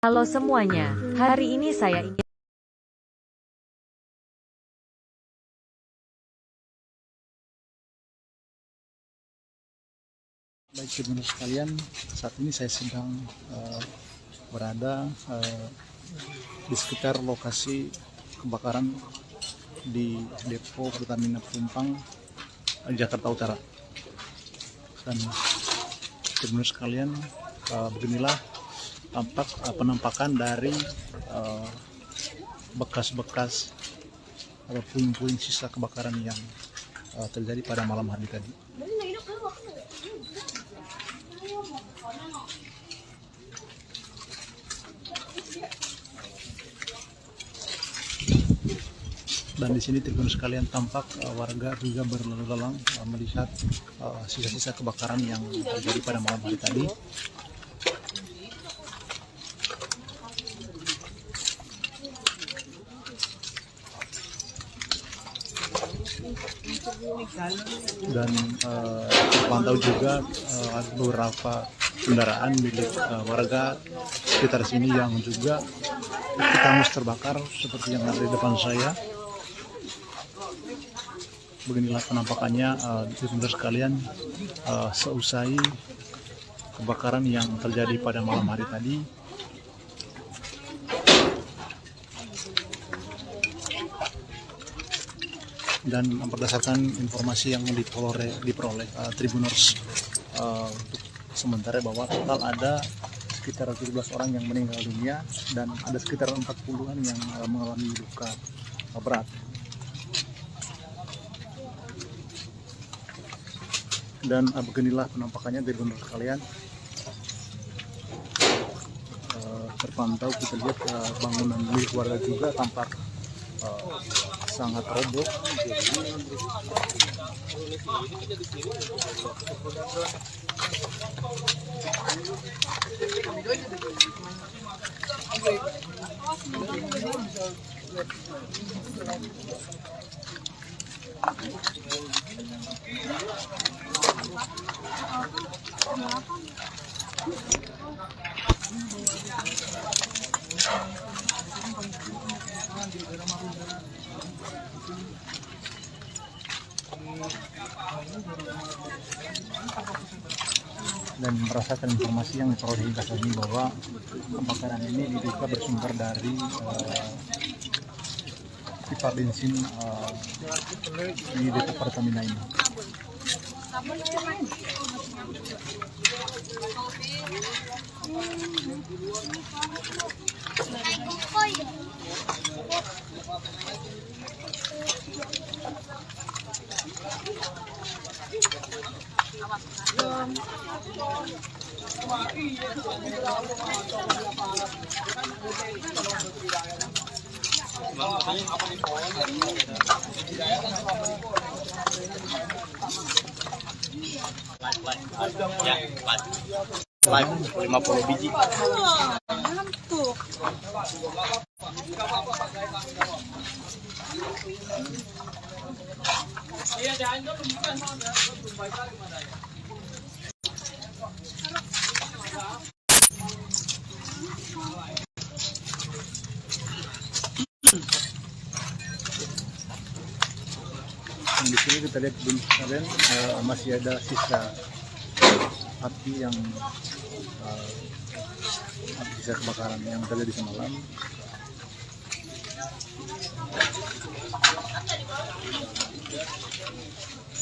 Halo semuanya, hari ini saya ingin Baik teman-teman sekalian, saat ini saya sedang berada di sekitar lokasi kebakaran di depo Pertamina Pelumpang, Jakarta Utara. Dan teman-teman sekalian, beginilah tampak penampakan dari bekas-bekas atau puing-puing sisa kebakaran yang terjadi pada malam hari tadi. Dan di sini teman-teman sekalian tampak warga juga berlalu lalang melihat sisa-sisa kebakaran yang terjadi pada malam hari tadi. Dan terpantau juga beberapa kendaraan milik warga sekitar sini yang juga ikut hangus terbakar seperti yang ada di depan saya. Beginilah penampakannya teman-teman sekalian seusai kebakaran yang terjadi pada malam hari tadi. Dan berdasarkan informasi yang diperoleh Tribuners untuk sementara bahwa total ada sekitar 17 orang yang meninggal dunia dan ada sekitar 40-an yang mengalami luka berat. Dan beginilah penampakannya dari teman sekalian. Terpantau kita lihat bangunan milik warga juga tampak sangat roboh. Dan berdasarkan informasi yang diperoleh hingga saat ini bahwa kebakaran ini diduga bersumber dari pipa bensin di depo Pertamina ini. Live 50 biji. Di sini kita lihat di kalian masih ada sisa api yang sisa kebakaran yang terjadi semalam.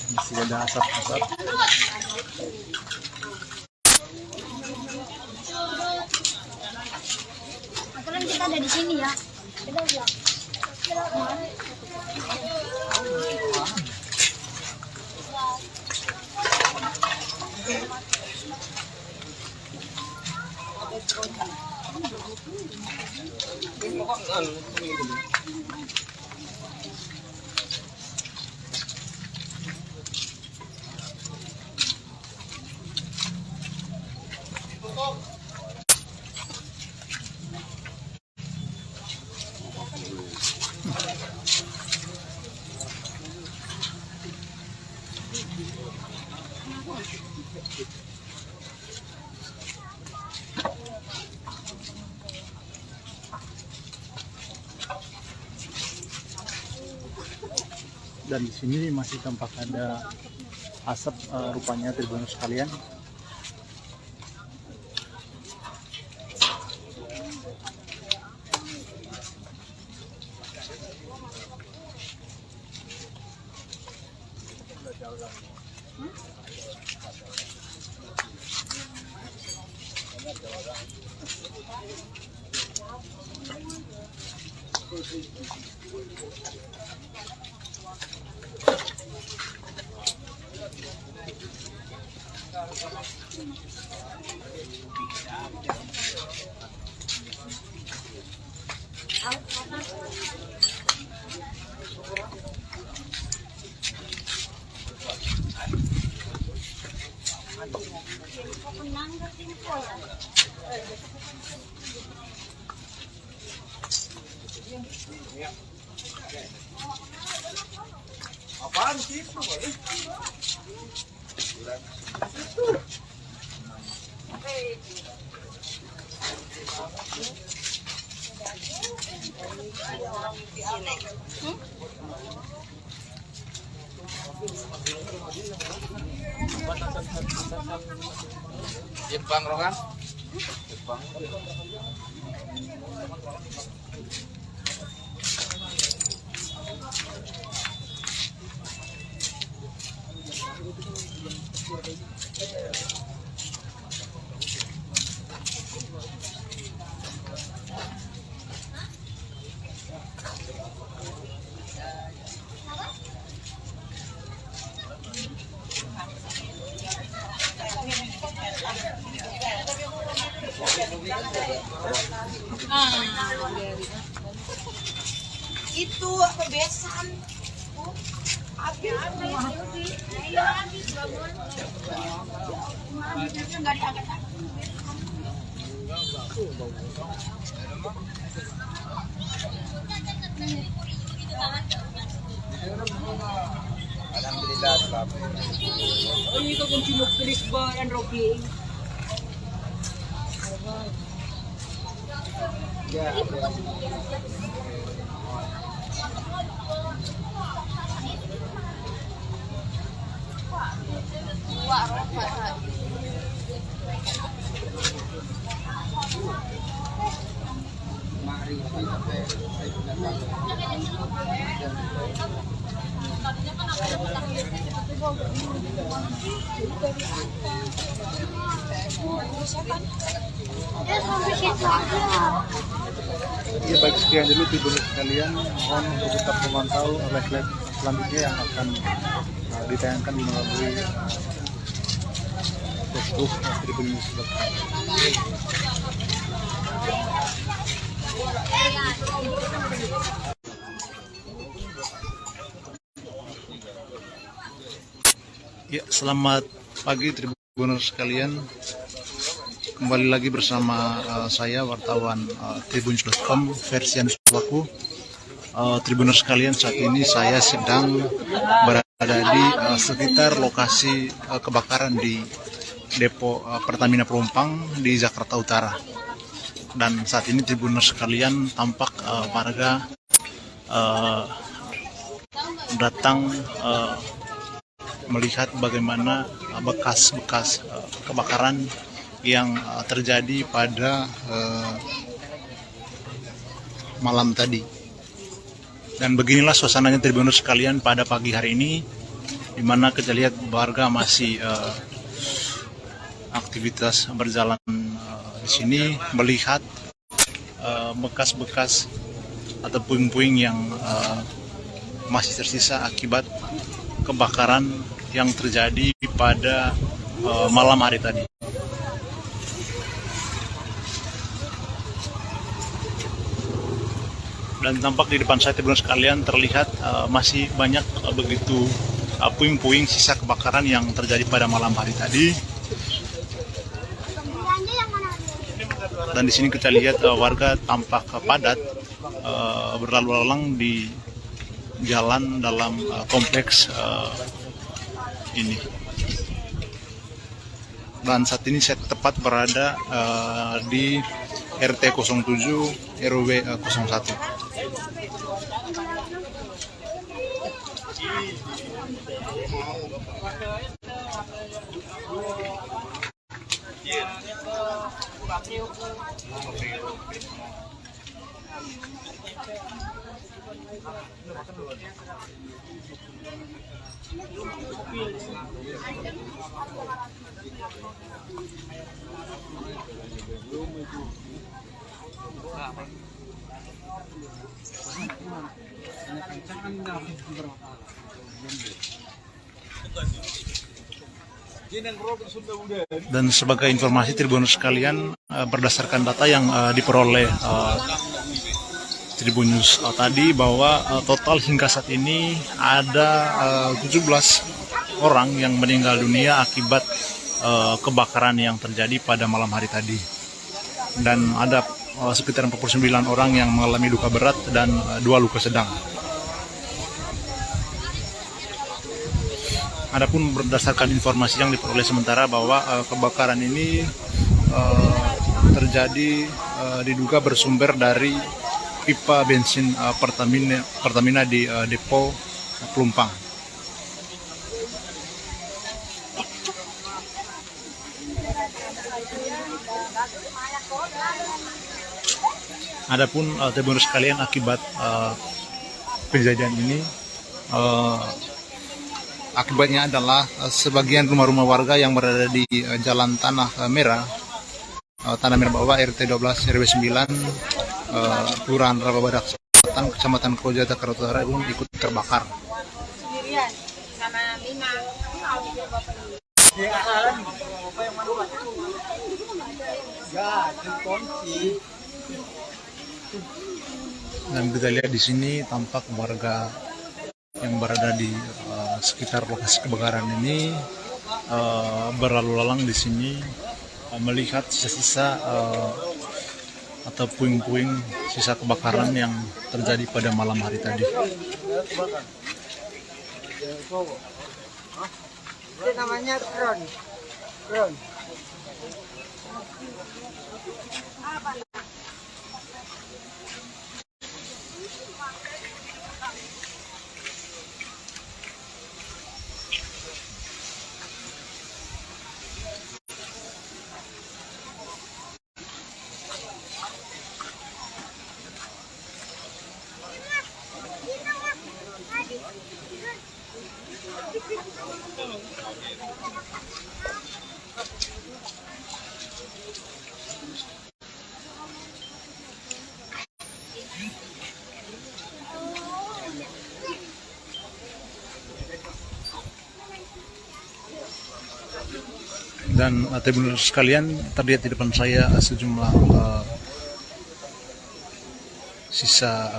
Masih ada asap-asap. Sekarang kita ada di sini ya. Kita lihat. dan di sini masih tampak ada asap rupanya Tribuners sekalian. Jepang Rokan. Itu kebiasaan. Nggak diangkat. Alhamdulillah selamat. Oh, ini kung sinukulis ba yan, Rocky? Ya, baik, sekian dulu Tribuners sekalian. Mohon untuk tetap memantau live selanjutnya yang akan ditayangkan melalui Facebook Tribuners. Ya, selamat pagi Tribuners sekalian. Kembali lagi bersama saya wartawan Tribunnews.com Fersian Swaku. Tribuners sekalian, saat ini saya sedang berada di sekitar lokasi kebakaran di depo Pertamina Pelumpang di Jakarta Utara. Dan saat ini Tribuners sekalian, tampak warga datang melihat bagaimana bekas-bekas kebakaran yang terjadi pada malam tadi. Dan beginilah suasananya Tribuners sekalian pada pagi hari ini, di mana kita lihat warga masih aktivitas berjalan di sini, melihat bekas-bekas atau puing-puing yang masih tersisa akibat kebakaran yang terjadi pada malam hari tadi. Dan tampak di depan saya Tribuners sekalian terlihat masih banyak begitu puing-puing sisa kebakaran yang terjadi pada malam hari tadi. Dan di sini kita lihat warga tampak padat berlalu lalang di jalan dalam kompleks ini. Dan saat ini saya tepat berada di RT 07 RW 01. Dan sebagai informasi Tribuners sekalian, berdasarkan data yang diperoleh Tribunnews tadi bahwa total hingga saat ini ada 17 orang yang meninggal dunia akibat kebakaran yang terjadi pada malam hari tadi. Dan ada sekitar 49 orang yang mengalami luka berat dan 2 luka sedang. Adapun berdasarkan informasi yang diperoleh sementara bahwa kebakaran ini terjadi diduga bersumber dari pipa bensin Pertamina di depo Pelumpang. Adapun Tribuners sekalian, akibat kejadian ini akibatnya adalah sebagian rumah-rumah warga yang berada di Jalan Tanah Merah Bawah RT 12 RW 9 Kelurahan Rababadak Selatan Kecamatan Koja Jakarta Utara pun ikut terbakar. Sendirian sama Mina. Dan kita lihat di sini tampak warga yang berada di sekitar lokasi kebakaran ini berlalu lalang di sini melihat sisa-sisa atau puing-puing sisa kebakaran yang terjadi pada malam hari tadi. Itu namanya drone. Dan Tribuners sekalian, terlihat di depan saya sejumlah sisa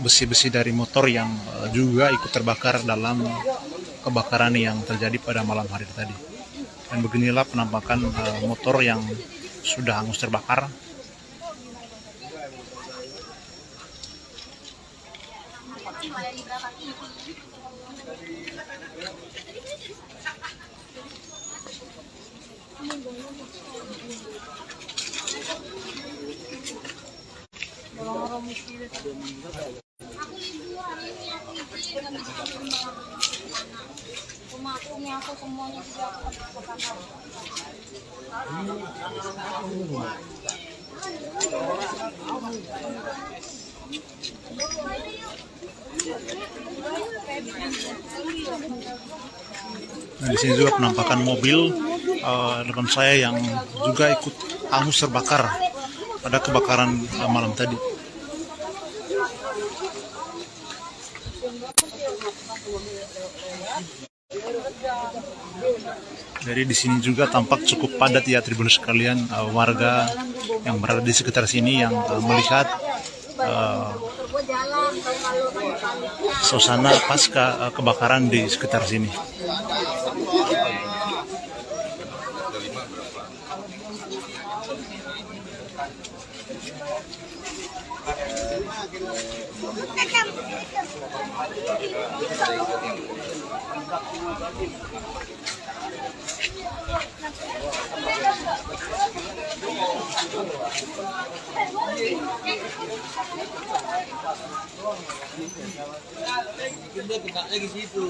besi-besi dari motor yang juga ikut terbakar dalam kebakaran yang terjadi pada malam hari tadi. Dan beginilah penampakan motor yang sudah hangus terbakar. Aku semuanya juga kebakaran. Nah, di sini juga penampakan mobil depan saya yang juga ikut hangus terbakar pada kebakaran malam tadi. Jadi di sini juga tampak cukup padat ya Tribuners sekalian, warga yang berada di sekitar sini yang melihat suasana pasca kebakaran di sekitar sini. Lagi situ.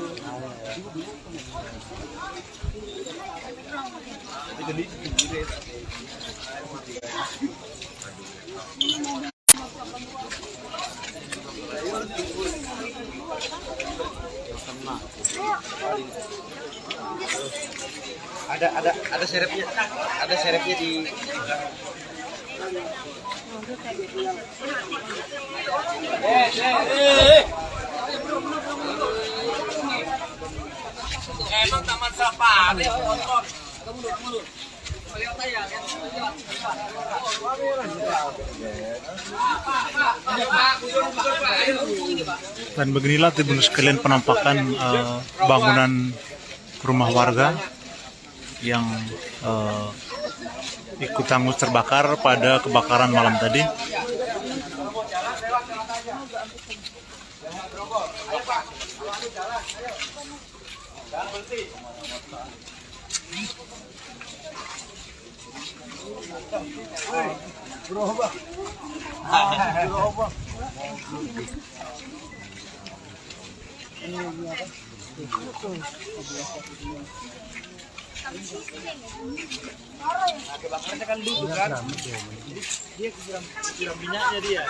Ada serepnya di Emang taman safari. Mundur. Lihat aja, Dan beginilah Tribuners sekalian penampakan bangunan rumah warga yang ikut hangus terbakar pada kebakaran malam tadi. kebakarnya kan duduk kan. Dia kesiram minyaknya dia.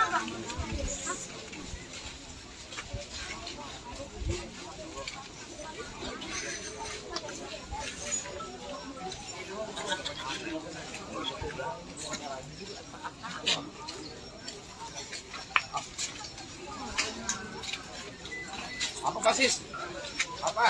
Apa kasis? Apa?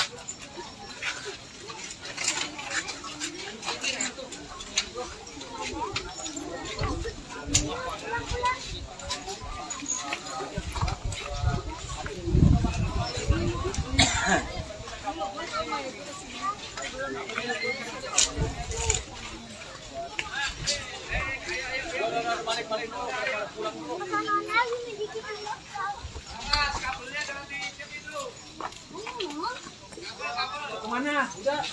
Kemana? Udah.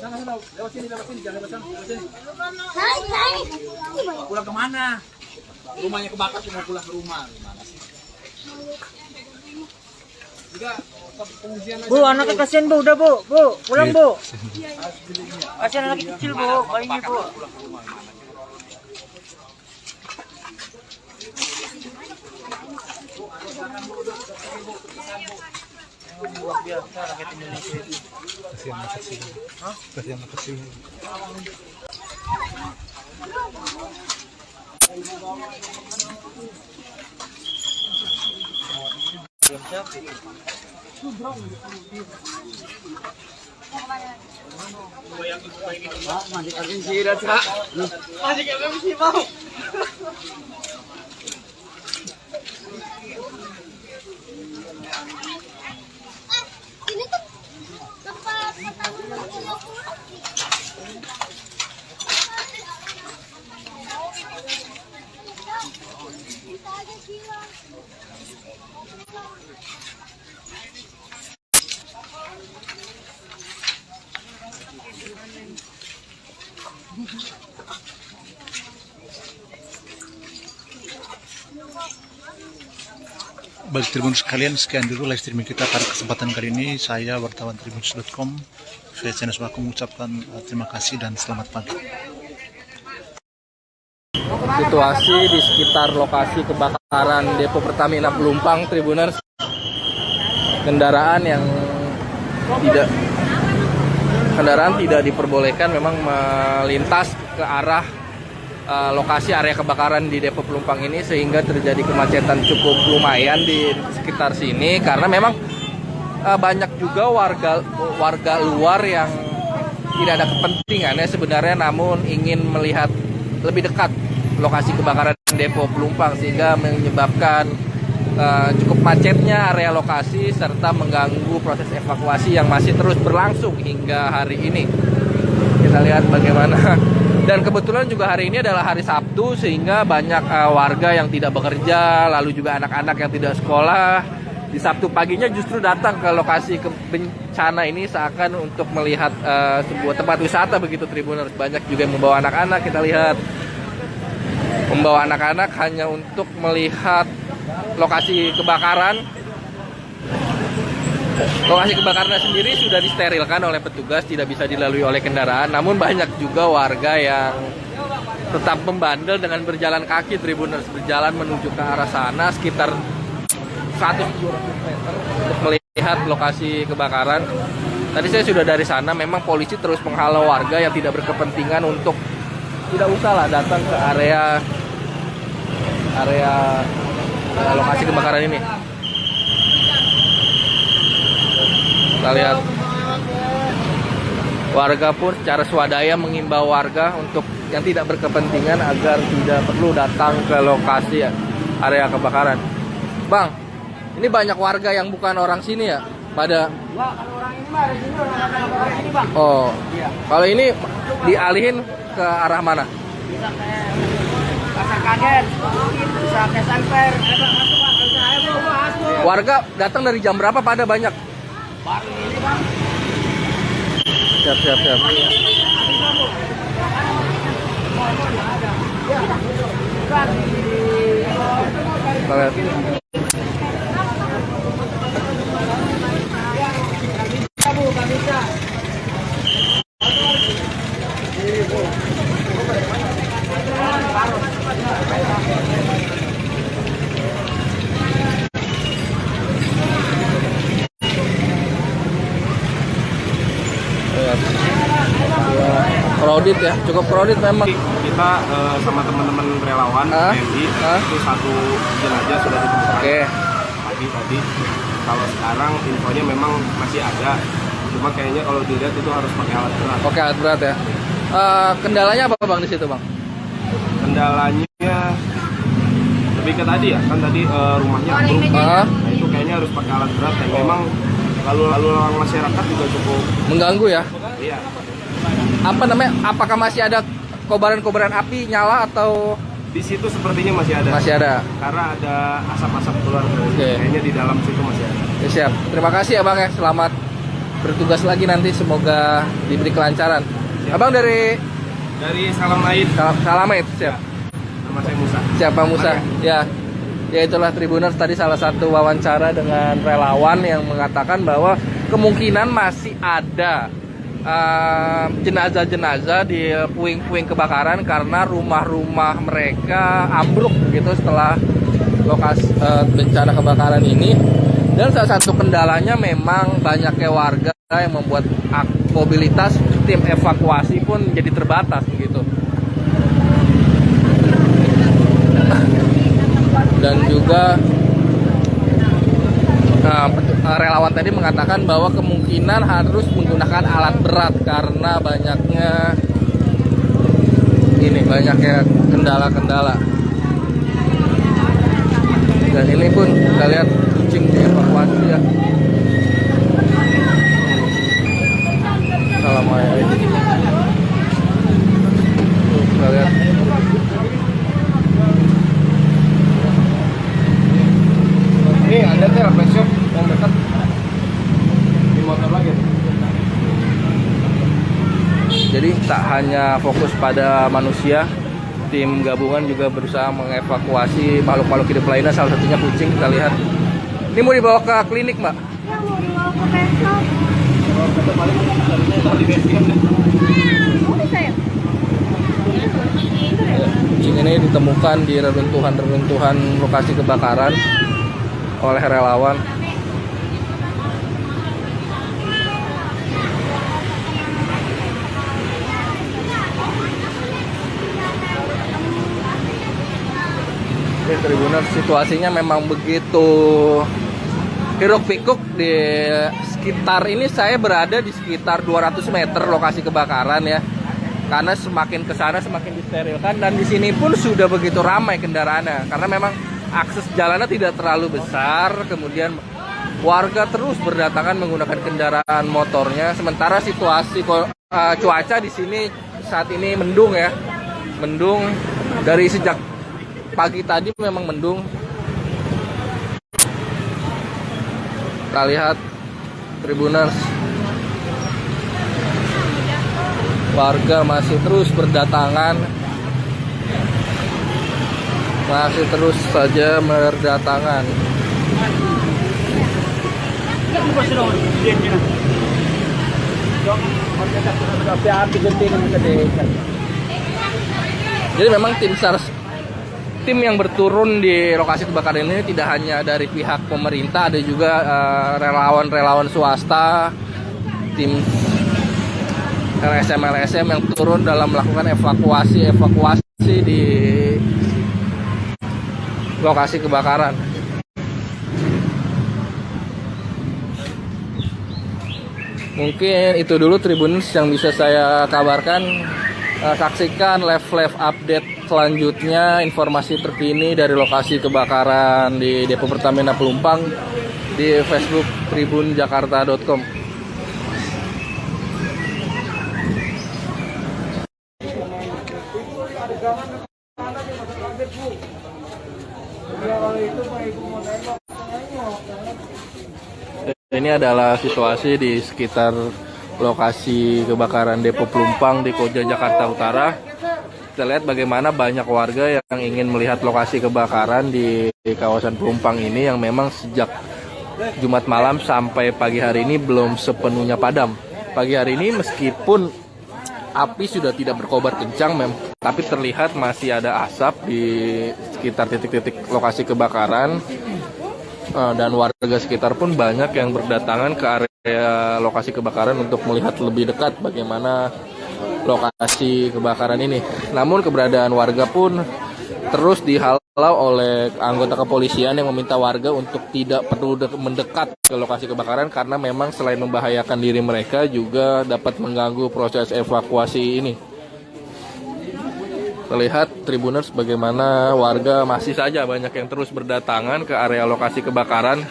Sana. Lewat sini, jangan lewat sana. Pulang kemana? Rumahnya kebakar, mau pulang ke rumah. Gimana sih? Juga pengungsian aja. Bu, anaknya kasihan Bu, udah Bu, pulang Bu. Kasihan anak kecil Bu, bayinya Bu. Luar biasa rakyat Indonesia itu. Kasihan anak kecil. Kasihan anak kecil. Masih kagak sih dah, Cak. Masih kagak sih mau. Ini tuh tempat pertama kita aja bilang. Bagi Tribuners sekalian, sekian dulu live streaming kita pada kesempatan kali ini. Saya wartawan tribuners.com, saya Channel Semaku mengucapkan terima kasih dan selamat pagi. Situasi di sekitar lokasi kebakaran depo Pertamina Pelumpang, Tribuners, kendaraan tidak diperbolehkan memang melintas ke arah lokasi area kebakaran di depo Pelumpang ini, sehingga terjadi kemacetan cukup lumayan di sekitar sini karena memang banyak juga warga luar yang tidak ada kepentingannya sebenarnya, namun ingin melihat lebih dekat lokasi kebakaran depo Pelumpang, sehingga menyebabkan cukup macetnya area lokasi serta mengganggu proses evakuasi yang masih terus berlangsung hingga hari ini. Kita lihat bagaimana. Dan kebetulan juga hari ini adalah hari Sabtu, sehingga banyak warga yang tidak bekerja, lalu juga anak-anak yang tidak sekolah, di Sabtu paginya justru datang ke lokasi bencana ini seakan untuk melihat sebuah tempat wisata begitu Tribuners. Banyak juga yang membawa anak-anak, kita lihat membawa anak-anak hanya untuk melihat lokasi kebakaran. Lokasi kebakaran sendiri sudah disterilkan oleh petugas, tidak bisa dilalui oleh kendaraan. Namun banyak juga warga yang tetap membandel dengan berjalan kaki Tribuners, berjalan menuju ke arah sana sekitar 100-200 meter untuk melihat lokasi kebakaran. Tadi saya sudah dari sana, memang polisi terus menghalau warga yang tidak berkepentingan untuk tidak usahlah datang ke area lokasi kebakaran ini. Kita lihat warga pun secara swadaya mengimbau warga untuk yang tidak berkepentingan agar tidak perlu datang ke lokasi area kebakaran. Bang, ini banyak warga yang bukan orang sini ya? Pada Kalau orang ini mah ada sini, orang ini bang. oh, Iya. kalau ini dialihin ke arah mana? Bisa ke Pasar Kaget, bisa ke Sanper. Masuk bang, bisa ayo bro, masuk. Warga datang dari jam berapa pada banyak? Baru ini bang. Siap. Kita lihat. Gak bisa. Crowded ya, cukup crowded memang. Kita sama teman-teman relawan TNI itu satu jenazah sudah ditemukan Oke. pagi tadi. Kalau sekarang infonya memang masih ada, cuma kayaknya kalau dilihat itu harus pakai alat berat. Oke, alat berat ya. Kendalanya apa bang di situ bang? Kendalanya lebih ke tadi ya, kan tadi rumahnya ambruk. Nah itu kayaknya harus pakai alat berat dan memang lalu lalang masyarakat juga cukup Mengganggu ya. iya. Apa namanya? Apakah masih ada kobaran-kobaran api nyala atau Di situ sepertinya masih ada. masih ada? Karena ada asap-asap keluar. Oke. Kayaknya di dalam situ masih ada. Ya, siap. Terima kasih ya bang ya. Selamat bertugas lagi nanti. Semoga diberi kelancaran. Abang dari Salam Aid. Salamait. Siap. Nama saya Musa. Siapa Musa? Ya. Ya itulah Tribuners tadi salah satu wawancara dengan relawan yang mengatakan bahwa kemungkinan masih ada jenazah-jenazah di puing-puing kebakaran karena rumah-rumah mereka ambruk begitu setelah lokasi bencana kebakaran ini. Dan salah satu kendalanya memang banyaknya warga yang membuat mobilitas tim evakuasi pun jadi terbatas begitu. Dan juga relawan tadi mengatakan bahwa kemungkinan harus menggunakan alat berat karena banyaknya kendala-kendala. Dan ini pun kita lihat kucing dievakuasi ya. Assalamualaikum. Kita lihat. Ini ada terapi shop yang dekat di motor lagi. Jadi tak hanya fokus pada manusia, tim gabungan juga berusaha mengevakuasi makhluk-makhluk hidup lainnya, salah satunya kucing. Kita lihat. Ini mau dibawa ke klinik, Mbak? Ya mau dibawa ke besok. Oh bisa ya? Kucing ini ditemukan di reruntuhan lokasi kebakaran oleh relawan. Oke, Tribuners, situasinya memang begitu hiruk pikuk di sekitar ini. Saya berada di sekitar 200 meter lokasi kebakaran ya. Karena semakin ke sana semakin disterilkan, dan di sini pun sudah begitu ramai kendaraannya karena memang akses jalannya tidak terlalu besar. Kemudian warga terus berdatangan menggunakan kendaraan motornya. Sementara situasi cuaca di sini saat ini mendung ya. Mendung dari sejak pagi tadi memang mendung. Kita lihat Tribuners, warga masih terus berdatangan, masih terus saja berdatangan. Jadi memang tim yang berturun di lokasi kebakaran ini tidak hanya dari pihak pemerintah, ada juga relawan-relawan swasta, tim LSM yang turun dalam melakukan evakuasi di lokasi kebakaran. Mungkin itu dulu Tribuners yang bisa saya kabarkan. Saksikan live update selanjutnya, informasi terkini dari lokasi kebakaran di Depo Pertamina Pelumpang di Facebook tribunjakarta.com. Ini adalah situasi di sekitar lokasi kebakaran Depo Pelumpang di Koja, Jakarta Utara. Kita lihat bagaimana banyak warga yang ingin melihat lokasi kebakaran di kawasan Pelumpang ini yang memang sejak Jumat malam sampai pagi hari ini belum sepenuhnya padam. Pagi hari ini meskipun api sudah tidak berkobar kencang, tapi terlihat masih ada asap di sekitar titik-titik lokasi kebakaran. Dan warga sekitar pun banyak yang berdatangan ke area lokasi kebakaran untuk melihat lebih dekat bagaimana lokasi kebakaran ini. Namun keberadaan warga pun terus dihalau oleh anggota kepolisian yang meminta warga untuk tidak perlu mendekat ke lokasi kebakaran karena memang selain membahayakan diri mereka juga dapat mengganggu proses evakuasi ini. Terlihat Tribuners bagaimana warga masih saja banyak yang terus berdatangan ke area lokasi kebakaran.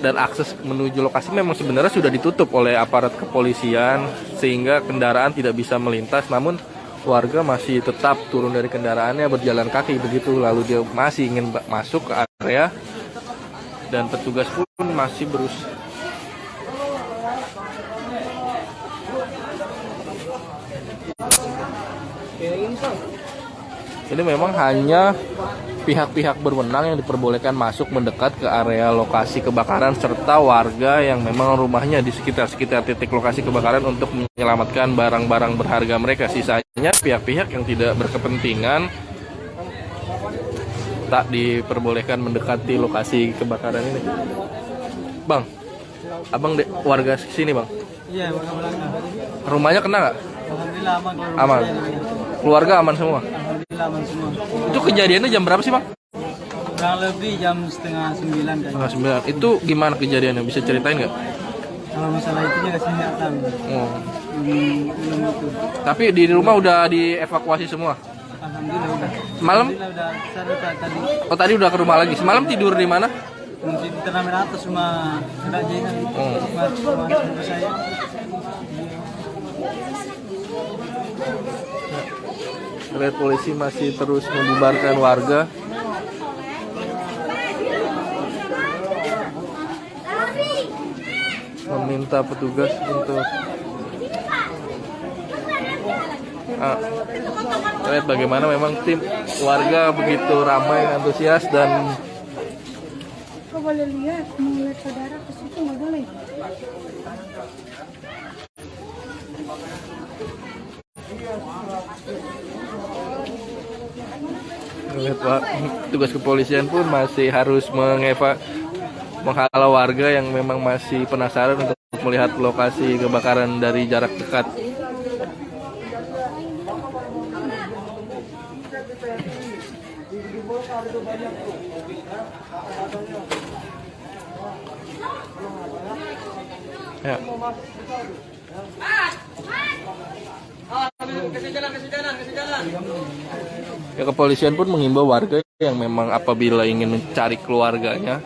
Dan akses menuju lokasi memang sebenarnya sudah ditutup oleh aparat kepolisian sehingga kendaraan tidak bisa melintas. Namun warga masih tetap turun dari kendaraannya berjalan kaki begitu. Lalu dia masih ingin masuk ke area dan petugas pun masih berusaha. Ini memang hanya pihak-pihak berwenang yang diperbolehkan masuk mendekat ke area lokasi kebakaran serta warga yang memang rumahnya di sekitar titik lokasi kebakaran untuk menyelamatkan barang-barang berharga mereka. Sisanya pihak-pihak yang tidak berkepentingan tak diperbolehkan mendekati lokasi kebakaran ini. Bang, abang warga sini bang? Iya, warga belakang. Rumahnya kena nggak? Alhamdulillah aman. Aman. Keluarga aman semua? Alhamdulillah aman semua. Itu kejadiannya jam berapa sih bang? Kurang lebih jam 8:30 kayaknya. 9. Itu gimana kejadiannya? Bisa ceritain nggak? Kalau masalah itu juga saya nggak tahu. Oh. Belum itu. Tapi di rumah udah dievakuasi semua? Alhamdulillah udah. Semalam? Alhamdulillah udah. Saya udah tadi. Oh tadi udah ke rumah lagi. Semalam tidur di mana? Mungkin di Ternamen atas rumah Kak Jena. Rumah saya. Lihat polisi masih terus membubarkan warga. Meminta petugas untuk lihat bagaimana memang tim warga begitu ramai, antusias dan Kau boleh lihat, mau lihat saudara ke situ nggak boleh. lihat Pak, tugas kepolisian pun masih harus menghalau warga yang memang masih penasaran untuk melihat lokasi kebakaran dari jarak dekat. Ya. Ya, kepolisian pun mengimbau warga yang memang apabila ingin mencari keluarganya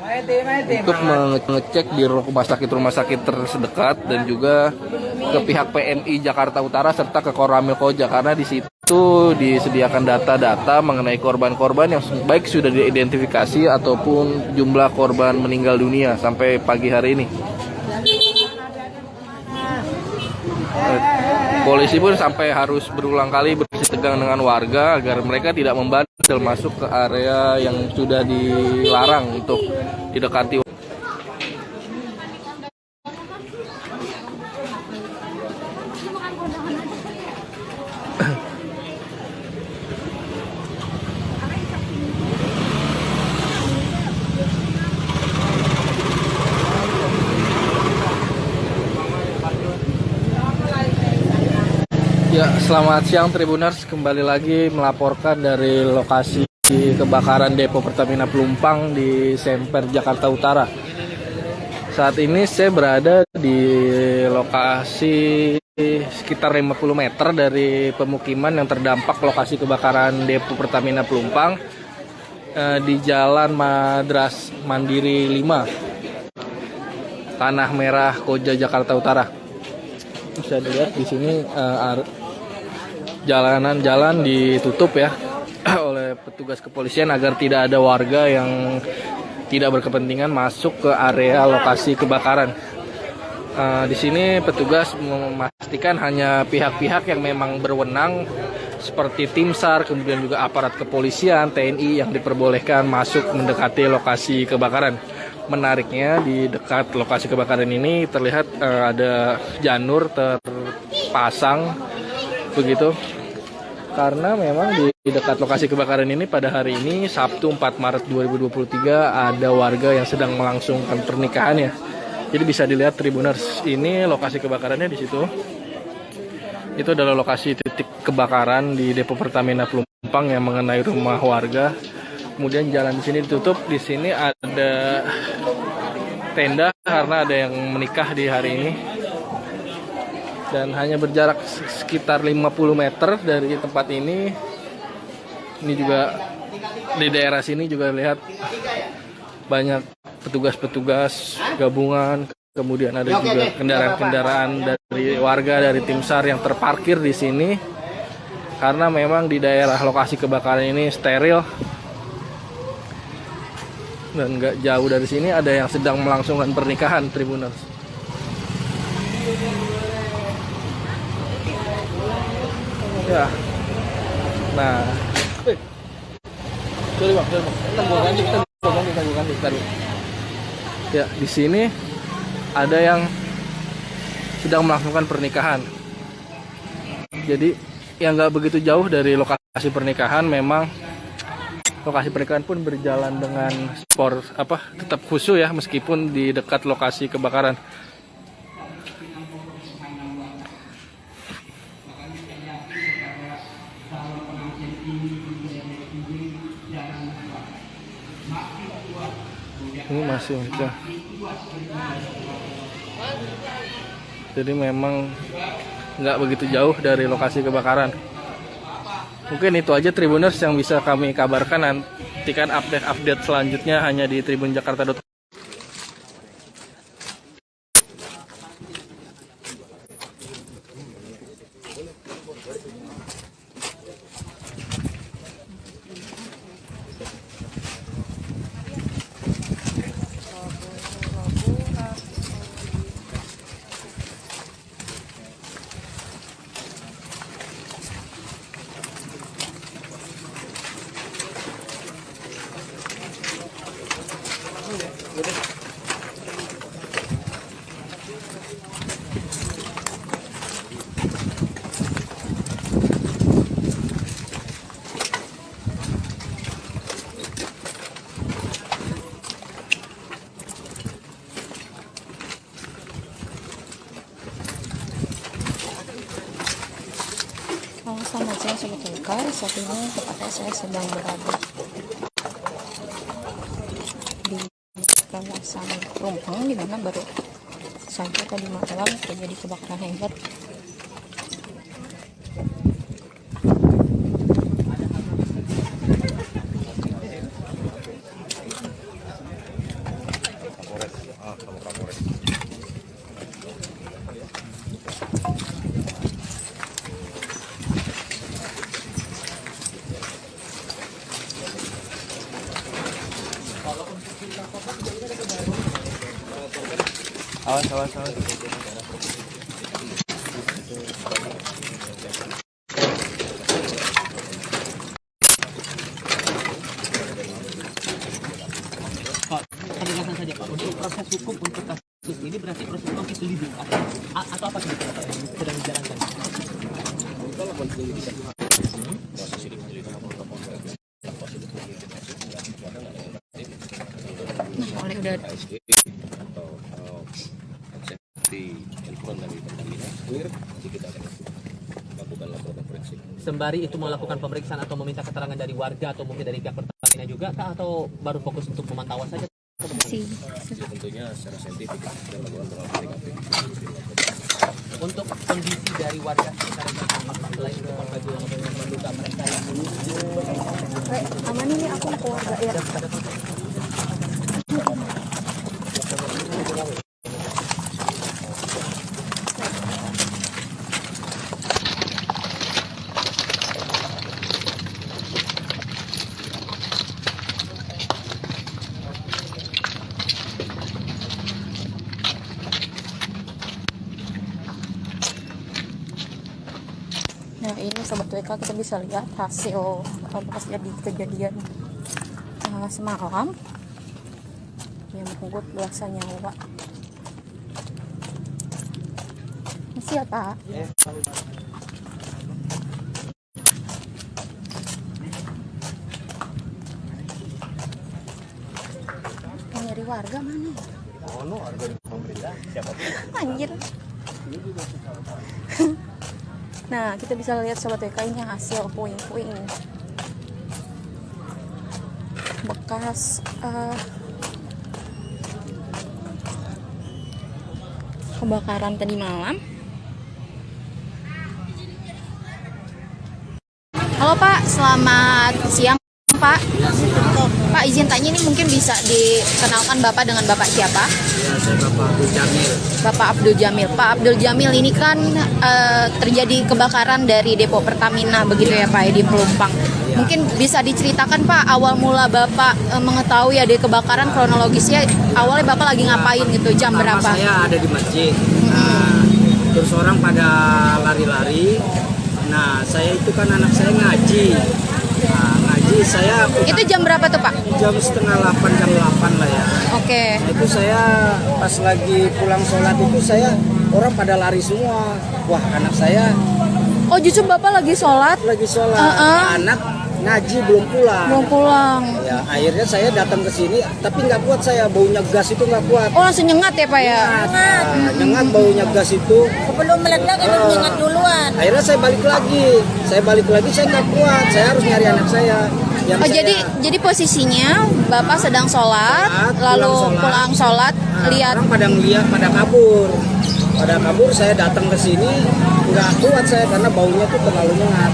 untuk mengecek di rumah sakit terdekat dan juga ke pihak PNI Jakarta Utara serta ke Koramil Koja, karena di situ disediakan data-data mengenai korban-korban yang baik sudah diidentifikasi ataupun jumlah korban meninggal dunia sampai pagi hari ini. Polisi pun sampai harus berulang kali bersih tegang dengan warga agar mereka tidak membandel masuk ke area yang sudah dilarang untuk didekati. Ya, selamat siang Tribuners, kembali lagi melaporkan dari lokasi kebakaran depo Pertamina Pelumpang di Semper, Jakarta Utara. Saat ini saya berada di lokasi sekitar 50 meter dari pemukiman yang terdampak lokasi kebakaran depo Pertamina Pelumpang di Jalan Madras Mandiri 5, Tanah Merah, Koja, Jakarta Utara. Bisa dilihat di sini jalan ditutup ya oleh petugas kepolisian agar tidak ada warga yang tidak berkepentingan masuk ke area lokasi kebakaran. Di sini petugas memastikan hanya pihak-pihak yang memang berwenang seperti tim SAR, kemudian juga aparat kepolisian, TNI yang diperbolehkan masuk mendekati lokasi kebakaran. Menariknya di dekat lokasi kebakaran ini terlihat ada janur terpasang begitu, karena memang di dekat lokasi kebakaran ini pada hari ini Sabtu 4 Maret 2023 ada warga yang sedang melangsungkan pernikahannya. Jadi bisa dilihat Tribuners, ini lokasi kebakarannya di situ. Itu adalah lokasi titik kebakaran di depo Pertamina Pelumpang yang mengenai rumah warga. Kemudian jalan di sini ditutup. Di sini ada tenda karena ada yang menikah di hari ini. Dan hanya berjarak sekitar 50 meter dari tempat ini. Ini juga di daerah sini juga lihat banyak petugas-petugas gabungan. Kemudian ada juga kendaraan-kendaraan dari warga dari tim SAR yang terparkir di sini. Karena memang di daerah lokasi kebakaran ini steril. Dan nggak jauh dari sini ada yang sedang melangsungkan pernikahan, Tribuners. Ya, nah, ya di sini ada yang sedang melangsungkan pernikahan. Jadi yang nggak begitu jauh dari lokasi pernikahan, memang lokasi pernikahan pun berjalan dengan tetap khusyuk ya, meskipun di dekat lokasi kebakaran. Ini masih pecah. Jadi memang nggak begitu jauh dari lokasi kebakaran. Mungkin itu aja Tribuners yang bisa kami kabarkan. Nantikan update selanjutnya hanya di tribunjakarta.com. Selamat siang Sobat Ulkar, saat ini tepatnya saya sedang berada di kawasan Pelumpang, di mana baru sampai tadi malam terjadi kebakaran hebat. Awas. Penegasan saja Pak, untuk proses hukum untuk kasus ini berarti proses hukum itu leading atau apa sih Pak yang sedang dijalankan? Nah, oleh udah Sembari itu melakukan pemeriksaan atau meminta keterangan dari warga atau mungkin dari pihak Pertamina juga kah, atau baru fokus untuk pemantauan saja? sih. Untuk kondisi dari warga sekitar selain itu baju yang menduga mereka yang Aman ini aku keluarga ya. Nah ini Sobat WK, kita bisa lihat hasil pas jadi kejadian semalam yang mengangkut belasan nyawa. Masih ya Pak? Yang dari warga mana? Anjir. Nah, kita bisa lihat Sobat WK ini hasil puing-puing bekas kebakaran tadi malam. Halo Pak, selamat siang Pak. Pak, izin tanya, ini mungkin bisa dikenalkan Bapak dengan Bapak siapa? Ya, saya Bapak Abdul Jamil. Bapak Abdul Jamil. Pak Abdul Jamil, ini kan terjadi kebakaran dari depo Pertamina begitu ya Pak di Pelumpang. Ya. Mungkin bisa diceritakan Pak awal mula Bapak mengetahui ada kebakaran, kronologisnya awalnya Bapak lagi ngapain gitu, jam berapa? Saya ada di masjid. Nah, terus orang pada lari-lari. Nah, saya itu kan anak saya ngaji. Nah, ngaji saya Itu jam berapa tuh Pak? jam setengah 8, jam 8 lah ya. Oke. Nah, itu saya pas lagi pulang sholat itu orang pada lari semua. Wah, anak saya Oh justru Bapak lagi sholat? lagi sholat. Anak ngaji belum pulang. Belum pulang. Ya, akhirnya saya datang ke sini, tapi nggak kuat saya, baunya gas itu nggak kuat. Oh langsung nyengat ya Pak ya? Nyengat baunya gas itu. Sebelum meledak itu ingat duluan. Akhirnya saya balik lagi, saya nggak kuat, saya harus nyari anak saya. Oh jadi posisinya Bapak sedang sholat, lalu pulang sholat, lihat. Orang pada ngeliat, pada kabur, saya datang ke sini nggak kuat saya karena baunya tuh terlalu nyengat.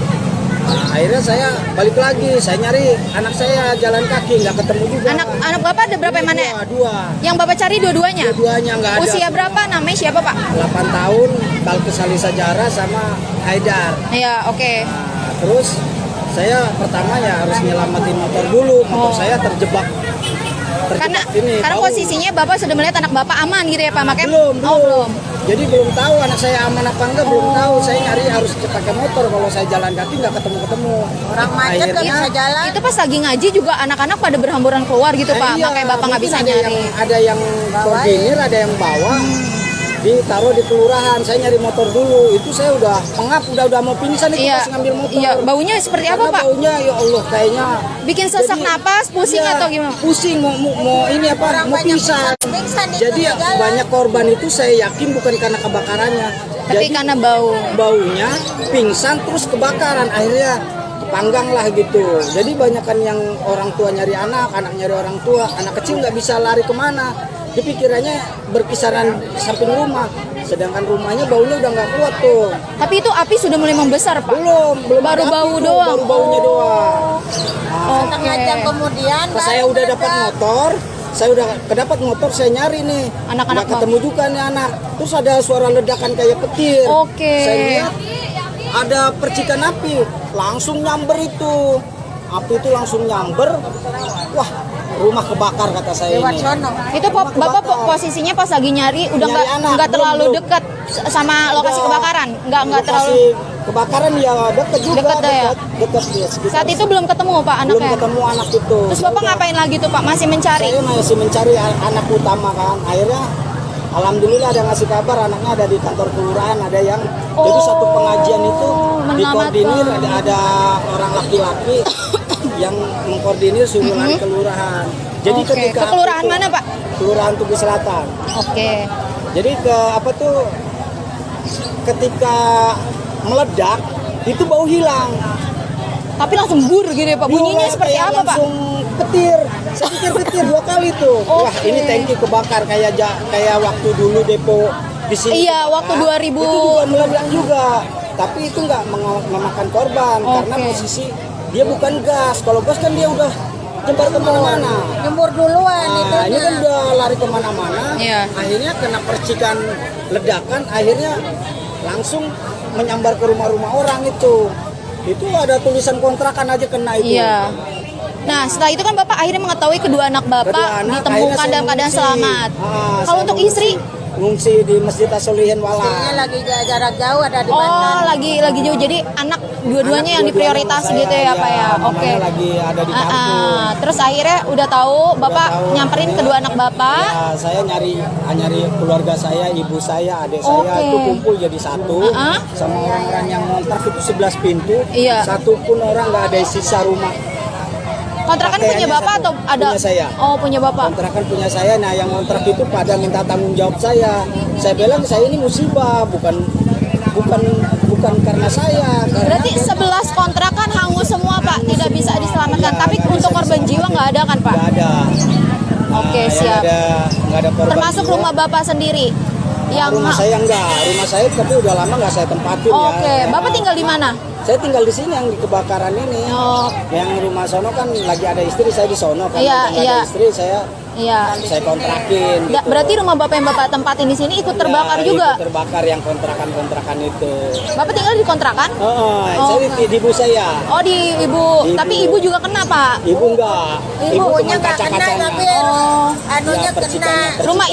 Nah, akhirnya saya balik lagi, saya nyari anak saya jalan kaki, nggak ketemu juga. Anak Bapak ada berapa yang mana? Dua. Yang Bapak cari dua-duanya? Dua-duanya nggak ada. Usia berapa? Namanya siapa Pak? 8 tahun, Balkis Alisa Jara sama Haidar. Ya oke. Nah, terus saya pertama ya harus nyelamatin motor dulu, motor saya terjebak Karena bau. posisinya Bapak sudah melihat anak Bapak aman gitu ya Pak? Makanya belum. Jadi belum tahu anak saya aman apa enggak, belum tahu. Saya nyari harus pakai motor, kalau saya jalan kaki nggak ketemu. Orang macet nggak bisa jalan. itu pas lagi ngaji juga anak-anak pada berhamburan keluar gitu Pak, Iya, makanya Bapak nggak bisa mungkin nyari. ada yang koordinir, ada yang bawa, ditaruh di kelurahan. Saya nyari motor dulu, itu saya udah pengap, udah mau pingsan itu Iya, pas ngambil motor. iya. Baunya seperti apa Karena Pak? baunya ya Allah kayaknya Bikin sesak Jadi, napas, pusing iya, atau gimana? Pusing, mau ini apa? Mau pingsan. Jadi banyak korban itu saya yakin bukan karena kebakarannya, Tapi jadi karena baunya pingsan terus kebakaran, akhirnya kepanggang lah gitu. Jadi banyakan yang orang tua nyari anak nyari orang tua, anak kecil nggak bisa lari kemana. Dipikirannya berkisaran samping rumah, sedangkan rumahnya baunya udah nggak kuat tuh. Tapi itu api sudah mulai membesar Pak? Belum Baru ada bau api tuh, doang. baru baunya doang. Setengah jam kemudian Pas saya udah dapat motor, saya nyari nih. Anak-anak Nggak ketemu juga nih anak. Terus ada suara ledakan kayak petir. Oke. Saya lihat ada percikan api, langsung nyamber itu. api itu langsung nyamber. Wah, rumah kebakar kata saya ini. Itu Bapak posisinya pas lagi nyari udah Nyari anak, nggak terlalu belum. dekat sama lokasi kebakaran, nggak Lokasi terlalu. kebakaran ya dekat juga. Deket dah ya? Dekat ya, sekitar. Saat itu belum ketemu Pak belum anaknya. ketemu anak itu. Terus Bapak ngapain lagi tuh Pak? Masih mencari? Saya masih mencari anak utama kan. Akhirnya alhamdulillah ada ngasih kabar anaknya ada di kantor kelurahan, ada yang jadi satu pengajian itu dikoordinir, ada orang laki-laki yang mengkoordinir suruh lari kelurahan. Jadi Oke. ketika Ke kelurahan itu, mana Pak? Kelurahan Tugu Selatan. Oke. Jadi ketika meledak itu bau hilang. Tapi langsung bur gitu ya Pak. Bunyinya seperti Kayak apa Pak? langsung petir. Saya pikir petir 2 kali tuh. Wah, Oke. ini tangki kebakar kayak waktu dulu depo di sini. Iya, kebakar. waktu 2000. Itu juga meledak juga. Tapi itu nggak memakan korban karena Oke. posisi dia bukan gas. Kalau gas kan dia udah nyebar kemana-mana. Jemur duluan Nah, ini kan udah lari kemana-mana. Iya. Akhirnya kena percikan ledakan. Akhirnya langsung menyambar ke rumah-rumah orang itu. Itu ada tulisan kontrakan aja kena itu. Iya. Nah, setelah itu kan Bapak akhirnya mengetahui kedua anak Bapak Kedua anak, ditemukan akhirnya saya dalam keadaan mengungsi. selamat. Kalau Kalau untuk istri, ngungsi di Masjid As-Solihin Istrinya Walah. lagi jarak jauh ada di oh Banten. lagi jauh. Jadi anak dua-duanya yang diprioritas gitu ya Pak ya. Oke. Lagi ada di kampung. Terus akhirnya udah tahu Bapak tahu. nyamperin kedua anak Bapak. Ya, saya nyari keluarga saya, ibu saya, adik saya Oke. itu kumpul jadi satu. Sama orang-orang yang ngontrak itu 11 pintu. Iya. Satu pun orang nggak ada sisa rumah. Kontrakan punya Pakaiannya Bapak satu. atau ada? Punya saya. Oh, punya Bapak. Kontrakan punya saya. Nah, yang kontrak itu pada minta tanggung jawab saya. Saya bilang saya ini musibah, bukan karena saya. Berarti 11 kontrakan hangus semua Pak, tidak bisa diselamatkan. Iya, Tapi nggak untuk bisa korban jiwa nggak ada kan Pak? Nggak ada. Oke, yang siap. nggak ada korban Termasuk jiwa. rumah Bapak sendiri. Yang Rumah saya enggak, rumah saya tapi udah lama nggak saya tempatin Oke, ya. Bapak tinggal di mana? Saya tinggal di sini yang di kebakaran ini. Oh, Yang rumah sono kan lagi ada istri, saya di sono kan. Iya, Nggak iya. ada istri, saya iya. kontrakin. Gitu. Berarti rumah Bapak yang Bapak tempatin di sini ikut terbakar Ya, juga. ikut terbakar yang kontrakan itu. Bapak tinggal di kontrakan? Saya di ibu saya. Oh, di ibu. Ibu. Tapi ibu juga kena Pak. Ibu enggak. Ibunya cuma kaca-kacanya. Oh, Anunya percikannya. rumah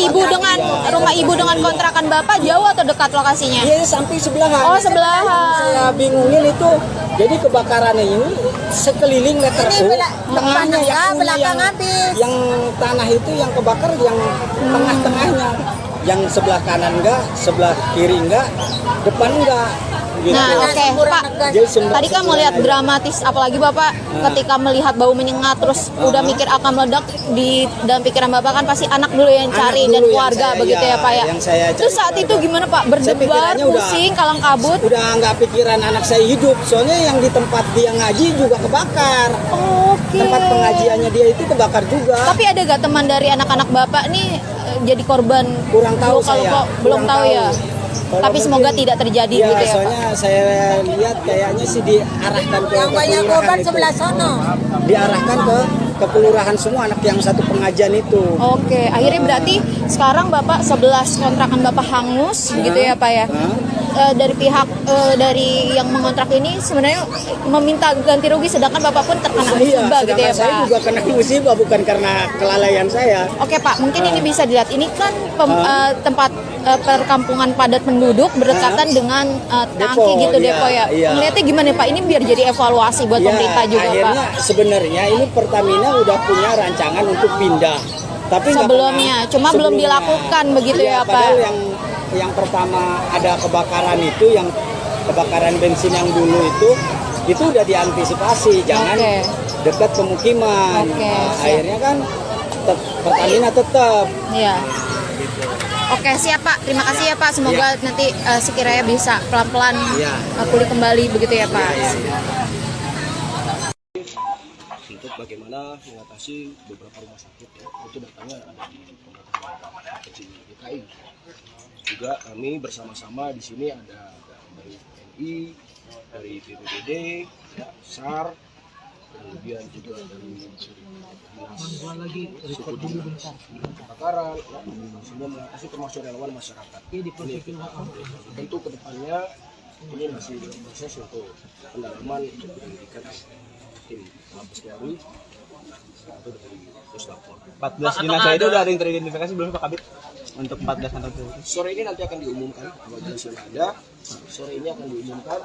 ibu dengan kontrakan Bapak jauh atau dekat lokasinya? Iya, samping sebelahan. Oh, sebelahan. Saya bingungin itu. Jadi kebakaran ini sekeliling letter U. Tengahnya yang belakang habis. Yang tanah itu yang kebakar yang tengah-tengahnya. Yang sebelah kanan enggak, sebelah kiri enggak, depan enggak. Gitu. Nah, oke Pak. Jadi semua- Tadi kan melihat dramatis, apalagi Bapak ketika melihat bau menyengat, terus udah mikir akan meledak di dalam pikiran Bapak kan pasti anak dulu yang Anak cari dulu dan yang keluarga saya- begitu ya Pak ya. yang saya cari Terus saat itu gimana Pak? Berdebar, pikirannya udah- pusing, kalang kabut. Udah nggak pikiran anak saya hidup, soalnya yang di tempat dia ngaji juga kebakar. Oke. Tempat pengajiannya dia itu kebakar juga. Tapi ada gak teman dari anak-anak Bapak nih jadi korban? Kurang tahu luka-luka? saya. Belum Kurang tahu ya. Kalau Tapi semoga mungkin- tidak terjadi ya, gitu ya Pak. soalnya saya lihat kayaknya sih diarahkan ke Yang banyak kelurahan korban itu. sebelah sono. Diarahkan ke kelurahan semua anak yang satu pengajian itu. Oke, akhirnya berarti sekarang Bapak 11 kontrakan Bapak hangus gitu ya Pak ya. Dari pihak dari yang mengontrak ini sebenarnya meminta ganti rugi sedangkan Bapak pun terkena musibah gitu ya sedangkan saya Pak. juga kena musibah bukan karena kelalaian saya. Oke Pak, mungkin ini bisa dilihat. Ini kan tempat perkampungan padat penduduk berdekatan dengan tangki Depo, gitu iya, depo ya. iya. Melihatnya gimana Pak? Ini biar jadi evaluasi buat Ya, pemerintah juga Pak. akhirnya sebenarnya ini Pertamina udah punya rancangan untuk pindah. Tapi nggak Sebelumnya, pernah- cuma belum sebelumnya. dilakukan begitu Iya, ya padahal Pak. yang pertama ada kebakaran itu, yang kebakaran bensin yang dulu itu udah diantisipasi, jangan Oke. dekat pemukiman. Oke, Nah, siap. akhirnya kan Pertamina tetap. Iya. Oke siap Pak, terima kasih ya Pak. Semoga nanti sekiranya bisa pelan-pelan Iya. pulih kembali begitu ya Pak. Untuk bagaimana mengatasi beberapa rumah sakit ya, itu datanya ada di pemerintah kecil DKI. Juga kami bersama-sama di sini ada dari TNI, dari BPBD, ya, SAR, kemudian juga dari suku dinas kebakaran, ya, semua mengatasi termasuk relawan masyarakat. Ini tentu kedepannya ini masih proses untuk pendalaman untuk penyelidikan tim Mabes Polri, satu dari Puslapor. 14 jenazah itu udah ada yang teridentifikasi belum Pak Kabit? Untuk 14 kantor itu. Sore ini nanti akan diumumkan apabila sudah ada. Sore ini akan diumumkan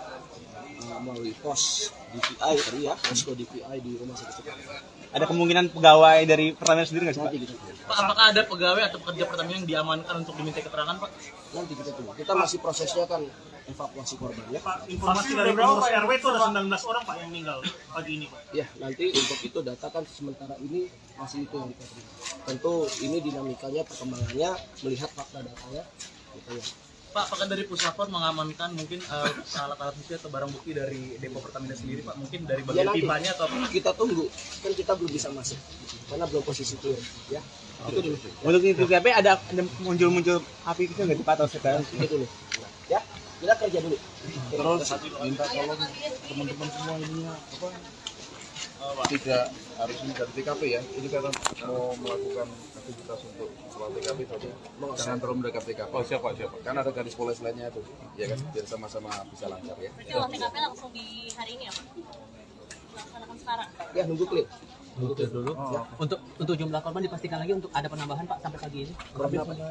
melalui pos DPI tadi ya, posko DPI di Rumah Sakit Cipayung. Ada kemungkinan pegawai dari Pertamina sendiri nggak sih Pak? Nanti kita tunggu. Pak, apakah ada pegawai atau pekerja Pertamina yang diamankan untuk diminta keterangan, Pak? Nanti kita tunggu. Kita masih prosesnya kan evakuasi korbannya. Pak, informasi dari berapa RW itu ada 19 orang Pak yang meninggal pagi ini, Pak. Ya, nanti untuk itu data kan sementara ini masih itu yang kita terima. Tentu ini dinamikanya, perkembangannya, melihat fakta datanya. Gitu ya. Pak, apakah dari Puslapor mengamankan mungkin alat-alat bukti atau barang bukti dari depo Pertamina sendiri, Pak? Mungkin dari bagian nanti pipanya atau apa? kita tunggu, kan kita belum bisa masuk karena belum posisi clear, ya. Itu dulu. Untuk itu TP ada muncul api itu nggak dipatau sekarang? Itu dulu. Nah, ya, kita kerja dulu. Terus minta tolong teman-teman semua ininya tidak harus dari TKP ya. Ini karena mau melakukan aktivitas untuk keluar TKP tapi jangan terlalu mendekat TKP. Oh siapa? Kan ada garis polisi lainnya itu, ya kan? Biar sama-sama bisa lancar ya. Berarti olah TKP langsung di hari ini ya Pak? Laksanakan sekarang? Ya, nunggu clear. Dulu. Ya. Untuk jumlah korban dipastikan lagi untuk ada penambahan Pak sampai pagi ini.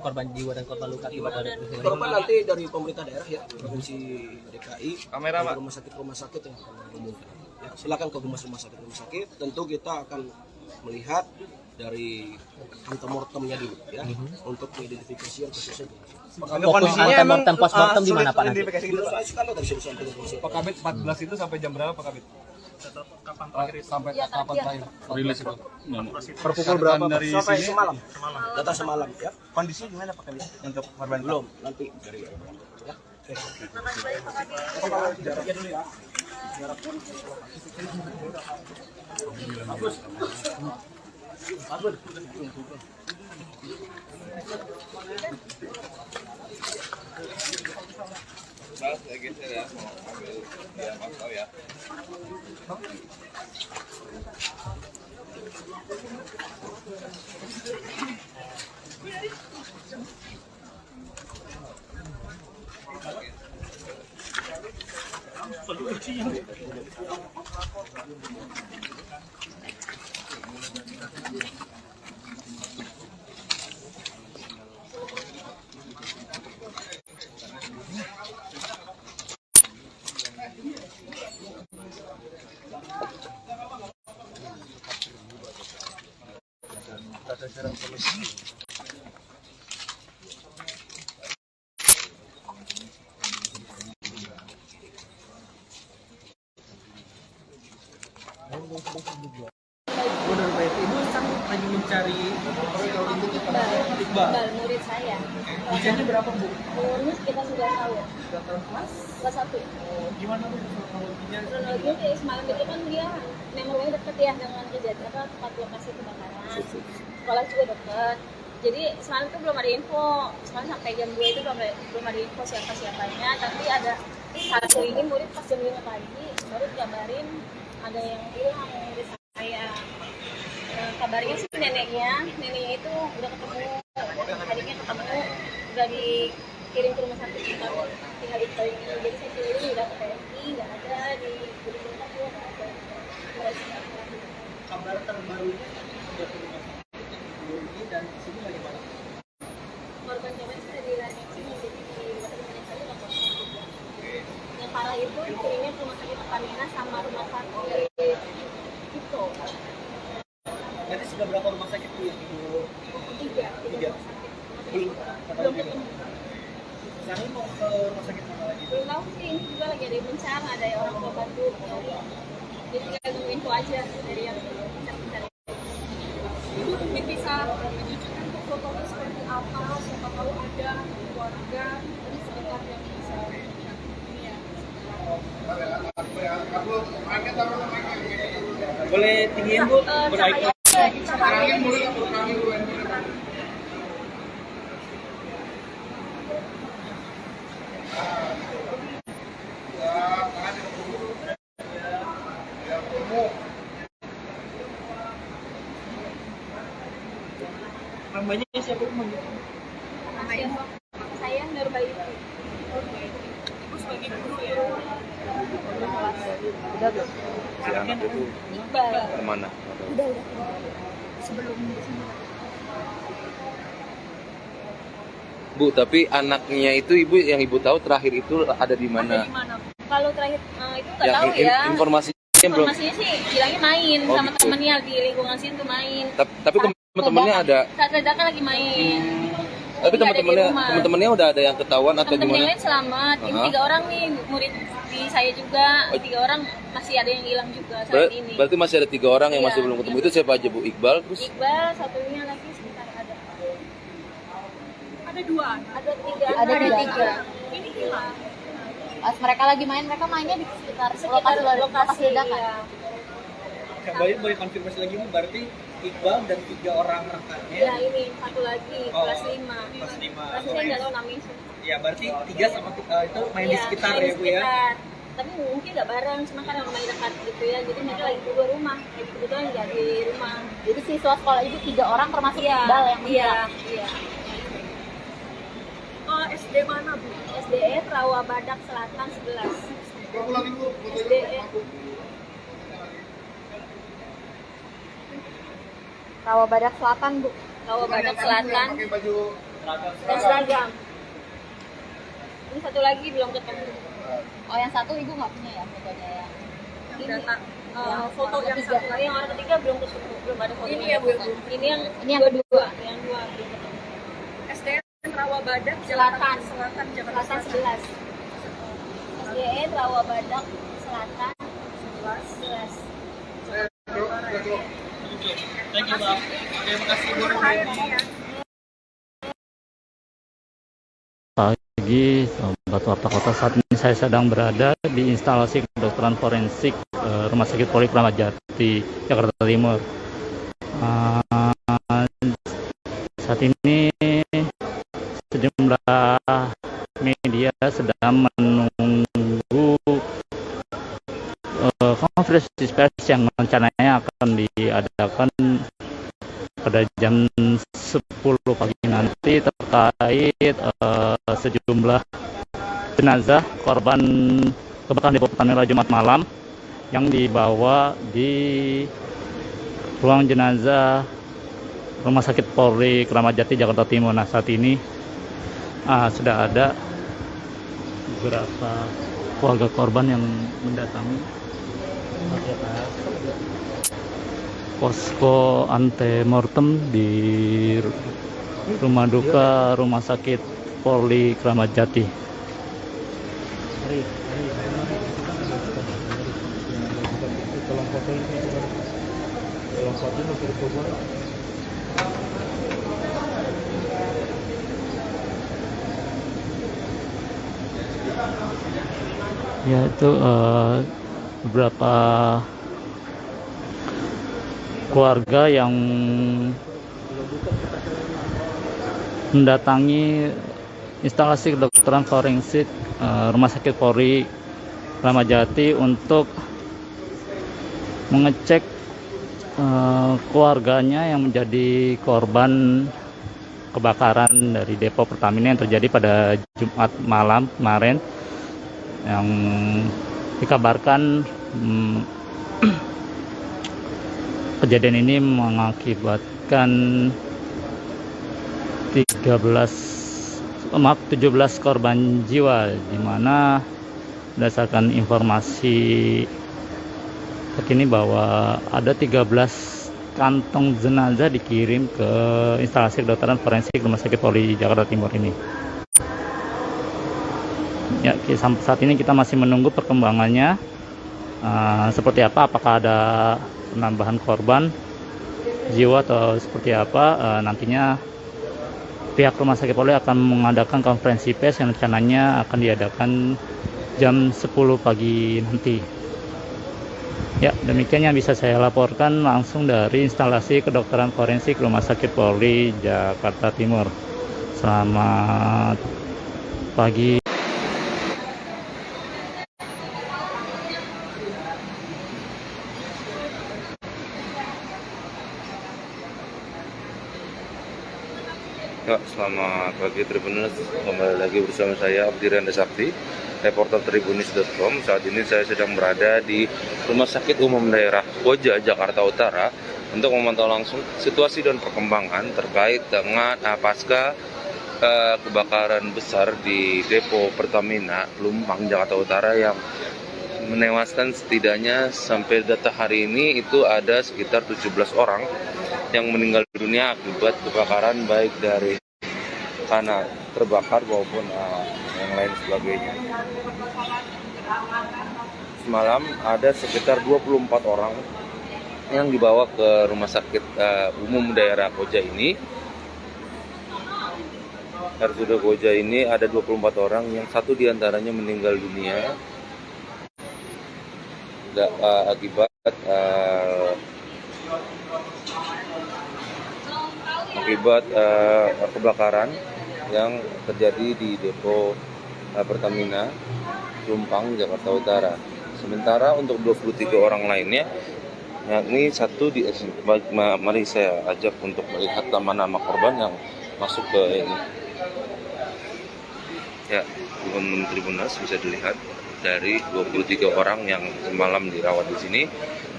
Korban jiwa dan korban luka akibat dari Korban nanti dari pemerintah daerah ya, provinsi DKI, Kamera, Pak. rumah sakit yang akan mengumumkan. Ya, silakan ke rumah sakit. Tentu kita akan melihat dari antemortemnya dulu ya, untuk mengidentifikasi yang khususnya. kondisinya emang postmortem di mana Pak nanti? Kalau dari sisi samping Pak Kabit 14 itu sampai jam berapa Pak Kabit? Kapan terakhir itu? Sampai kapan terakhir? Rilis itu. Per pukul berapa Pak? Dari sampai sini semalam. Data semalam ya. Kondisinya gimana Pak Kabit untuk korban? Belum, nanti dari ya. Jaraknya dulu ya. Ibu kan lagi mencari Iqbal, murid saya. usianya berapa Bu? Umurnya sekitar 9 tahun. Sudah tahun kelas? Kelas 1. Gimana Bu kronologinya? Kronologinya semalam itu kan dia memorinya deket ya dengan kejadian tempat lokasi kebakaran. Sekolah juga deket. Jadi semalam itu belum ada info. Semalam sampai jam 2 itu belum ada info siapa-siapanya. Tapi ada satu ini murid pas jam 5 pagi baru kabarin ada yang hilang murid saya. Kabarnya sih neneknya itu udah ketemu, adiknya ketemu, udah dikirim ke rumah sakit tinggal di ini. Jadi saya keliling udah ke PMI, nggak ada di rumah juga nggak ada. Kabar terbarunya sudah ke rumah sakit dan di sini bagaimana? Korban cewek sudah direaksi menjadi di rumah sakit saya nggak kosong juga. Yang parah itu dikirimnya ke rumah sakit Pertamina sama rumah sakit itu. Jadi sudah berapa rumah sakit Bu yang Ibu? Tiga. Belum Belum. Sekarang mau ke rumah sakit mana lagi? Belum tahu sih, ini juga lagi ada yang bencana, ada yang orang tua bantu. Jadi tinggal nunggu info aja dari yang bencana. Ibu mungkin bisa menunjukkan untuk fotonya seperti apa, siapa tahu ada keluarga di sekitar yang bisa ini ya. Boleh tinggiin Bu? Cahaya Namanya siapa Bu? saya Nurbaiti. Ibu sebagai guru ya. Udah belum? si anak itu Iqbal. kemana? Udah. Sebelum Bu, tapi anaknya itu ibu yang ibu tahu terakhir itu ada di mana? Kalau terakhir itu nggak Yang tahu ya. Informasinya Informasinya sih bilangnya main Oh, sama gitu. temennya di lingkungan situ main. Tapi teman-temannya ada. Saat ledakan lagi main. Tapi Nggak ada di rumah. teman-temannya udah ada yang ketahuan atau Temen-temen yang gimana? lain selamat. Ini Aha. 3 orang nih murid di saya juga. 3 orang masih ada yang hilang juga saat ini. Berarti masih ada 3 orang yang Iya, masih belum ketemu. iya. Itu siapa aja Bu? Iqbal terus? Iqbal, satunya lagi sebentar ada. Ada 2. Ada 3. Ada 3. Ini hilang. Pas mereka lagi main, mereka mainnya di sekitar lokasi ledakan. iya. Boleh konfirmasi lagi Bu, berarti Iqbal dan 3 orang rekannya. Ya ini satu lagi Oh, kelas 5. kelas 5. Kelas saya nggak tahu namanya. Ya berarti 3 sama itu main di Iya, sekitar main di ya Bu ya. sekitar. Tapi mungkin nggak bareng, cuma karena rumahnya dekat gitu ya. Jadi mereka lagi keluar rumah. Jadi kebetulan nggak di rumah. Jadi siswa sekolah itu 3 orang termasuk Iya, Iqbal yang iya, hilang. iya. Oh, SD mana Bu? SDE Rawa Badak Selatan 11. SDE Rawa Badak Selatan, Bu. Rawa Badak Selatan. Dan seragam. Ini satu lagi belum ketemu. Oh, yang satu Ibu nggak punya ya fotonya ya? Ini foto yang satu lagi, yang orang ketiga belum ketemu, belum ada foto. Ini ya Bu. Ini yang kedua, yang dua belum ketemu. SDN Rawa Badak Selatan 11. SDN Rawa Badak Selatan 11. Thank you Bang. Terima kasih Bu. Pagi, Sobat Warta Kota. Saat ini saya sedang berada di instalasi kedokteran forensik Rumah Sakit Polri Kramat Jati, Jakarta Timur. Saat ini sejumlah media sedang menunggu konferensi pers yang rencananya akan diadakan pada jam 10 pagi nanti terkait sejumlah jenazah korban kebakaran Depo Pertamina Jumat malam yang dibawa di ruang jenazah Rumah Sakit Polri Kramat Jati, Jakarta Timur. Nah, saat ini sudah ada beberapa keluarga korban yang mendatangi posko antemortem di rumah duka Rumah Sakit Polri Kramat Jati. Ya, itu beberapa keluarga yang mendatangi instalasi kedokteran forensik Rumah Sakit Polri Kramat Jati untuk mengecek keluarganya yang menjadi korban kebakaran dari Depo Pertamina yang terjadi pada Jumat malam kemarin, yang dikabarkan kejadian ini mengakibatkan 17 korban jiwa, di mana berdasarkan informasi terkini bahwa ada 13 kantong jenazah dikirim ke instalasi kedokteran forensik Rumah Sakit Polri Jakarta Timur ini. Ya, sampai saat ini kita masih menunggu perkembangannya seperti apa, apakah ada penambahan korban jiwa atau seperti apa. Nantinya pihak Rumah Sakit Polri akan mengadakan konferensi pers yang rencananya akan diadakan jam 10 pagi nanti. Ya, demikian yang bisa saya laporkan langsung dari instalasi kedokteran forensik Rumah Sakit Polri Jakarta Timur. Selamat pagi. Ya, selamat pagi Tribuners, kembali lagi bersama saya Abdi Randa Sakti reporter Tribunnews.com. Saat ini saya sedang berada di Rumah Sakit Umum Daerah Koja, Jakarta Utara untuk memantau langsung situasi dan perkembangan terkait dengan pasca kebakaran besar di depo Pertamina Pelumpang, Jakarta Utara yang menewaskan setidaknya sampai data hari ini itu ada sekitar 17 orang yang meninggal dunia akibat kebakaran baik dari karena terbakar maupun yang lain sebagainya. Semalam ada sekitar 24 orang yang dibawa ke Rumah Sakit Umum Daerah Koja ini. RSUD Koja ini ada 24 orang, yang satu diantaranya meninggal dunia akibat kebakaran yang terjadi di depo Pertamina Pelumpang, Jakarta Utara. Sementara untuk 23 orang lainnya, yakni satu di mari saya ajak untuk melihat nama-nama korban yang masuk ke ini. Ya, Tribunnews bisa dilihat dari 23 orang yang semalam dirawat di sini,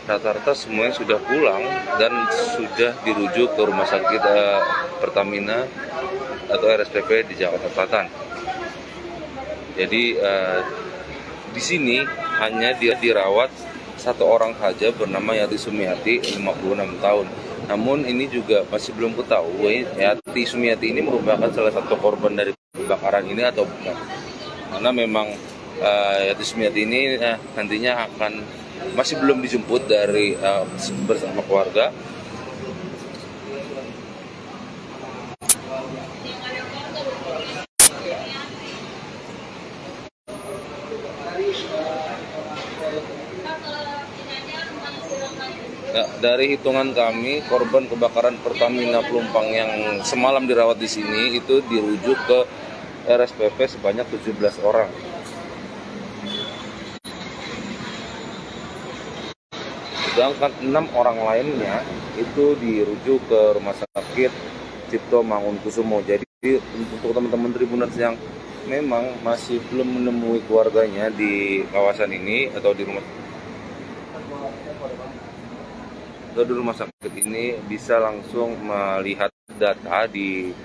rata-rata semuanya sudah pulang dan sudah dirujuk ke Rumah Sakit Pertamina atau RSPP di Jakarta Selatan. Jadi di sini hanya dia dirawat satu orang saja bernama Yati Sumiati, 56 tahun. Namun ini juga masih belum ketahui Yati Sumiati ini merupakan salah satu korban dari kebakaran ini atau bukan. Karena memang Yati Sumiati ini nantinya akan masih belum dijemput dari bersama keluarga. Nah, dari hitungan kami, korban kebakaran Pertamina Pelumpang yang semalam dirawat di sini itu dirujuk ke RSPP sebanyak 17 orang. Sedangkan 6 orang lainnya itu dirujuk ke Rumah Sakit Cipto Mangunkusumo. Jadi untuk teman-teman Tribunnews yang memang masih belum menemui keluarganya di kawasan ini atau di rumah sakit ini, bisa langsung melihat data di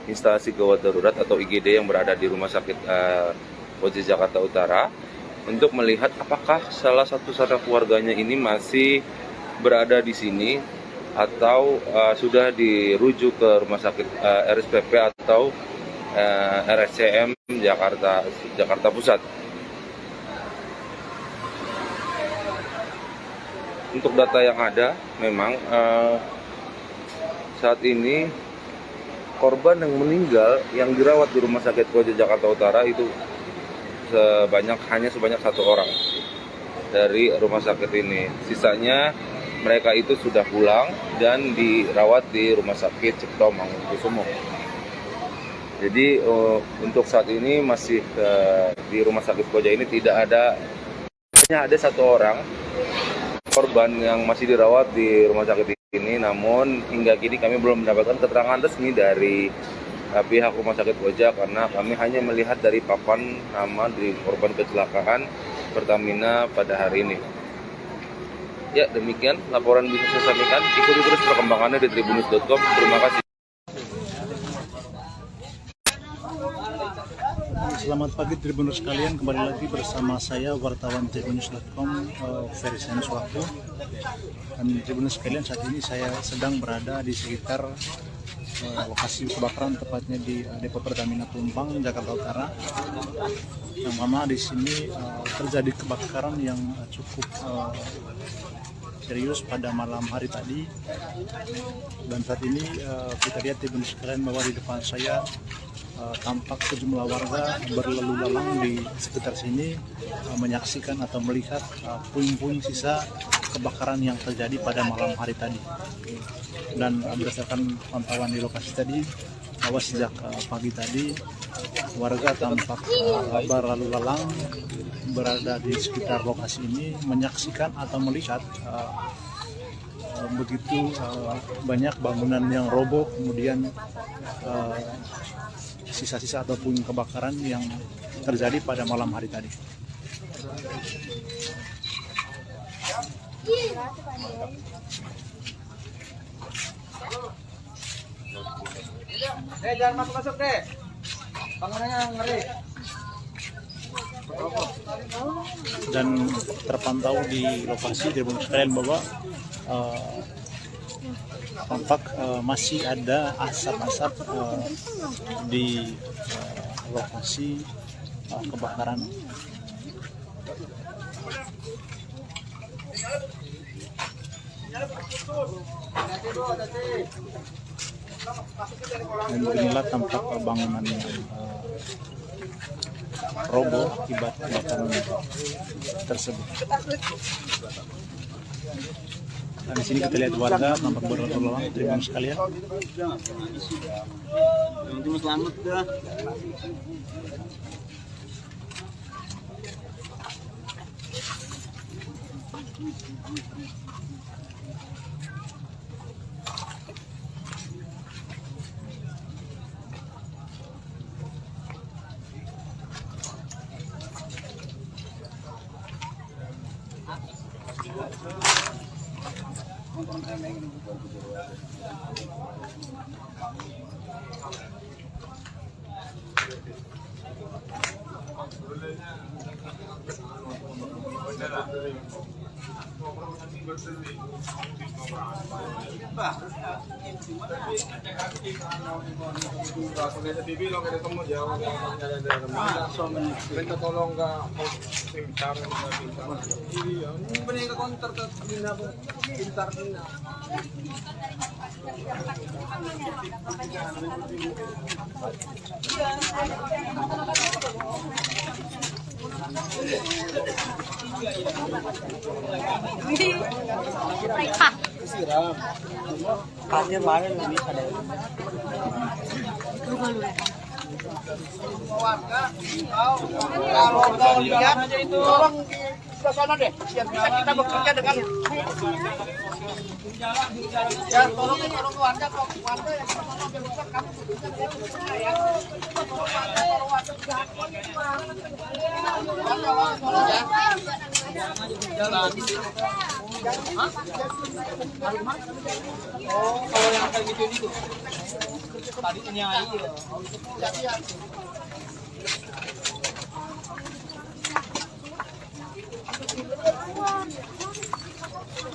instalasi gawat darurat atau IGD yang berada di Rumah Sakit Koja, Jakarta Utara, untuk melihat apakah salah satu sanak keluarganya ini masih berada di sini atau sudah dirujuk ke Rumah Sakit RSPP atau RSCM Jakarta Pusat. Untuk data yang ada, memang saat ini korban yang meninggal yang dirawat di Rumah Sakit Koja, Jakarta Utara itu hanya sebanyak 1 orang dari rumah sakit ini. Sisanya mereka itu sudah pulang dan dirawat di Rumah Sakit Cipto Mangunkusumo. Jadi untuk saat ini masih di Rumah Sakit Koja ini hanya ada 1 orang korban yang masih dirawat di rumah sakit ini. Namun hingga kini kami belum mendapatkan keterangan resmi dari pihak Rumah Sakit Koja, karena kami hanya melihat dari papan nama dari korban kecelakaan Pertamina pada hari ini. Ya, demikian laporan bisa saya sampaikan. Ikuti terus perkembangannya di Tribunnews.com. Terima kasih. Selamat pagi Tribunnews sekalian, kembali lagi bersama saya wartawan Tribunnews.com, Ferry Suwaku. Dan Tribunnews sekalian, saat ini saya sedang berada di sekitar lokasi kebakaran, tepatnya di depo Pertamina Pelumpang, Jakarta Utara. Yang mana di sini terjadi kebakaran yang cukup serius pada malam hari tadi. Dan saat ini kita lihat Tribunnews sekalian bahwa di depan saya tampak sejumlah warga berlalu lalang di sekitar sini menyaksikan atau melihat puing-puing sisa kebakaran yang terjadi pada malam hari tadi. Dan berdasarkan pantauan di lokasi tadi, bahwa sejak pagi tadi warga tampak berlalu lalang berada di sekitar lokasi ini menyaksikan atau melihat begitu banyak bangunan yang roboh, kemudian sisa-sisa ataupun kebakaran yang terjadi pada malam hari tadi. Jangan masuk deh. Bangunannya ngeri. Dan terpantau di lokasi Tribun sekalian bahwa tampak masih ada asap-asap di lokasi kebakaran. Dan inilah tampak bangunan yang roboh akibat kebakaran tersebut. Dan di sini kita lihat warga tampak berlalu-lalang, Tribun sekalian. Selamat dah. Kalau kau lihat itu orang di sana deh, biar bisa kita bekerja dengan ya tolong warga yang sama bisa kamu bekerja ya. Oh, kalau yang kayak gitu itu tadi nyai ya.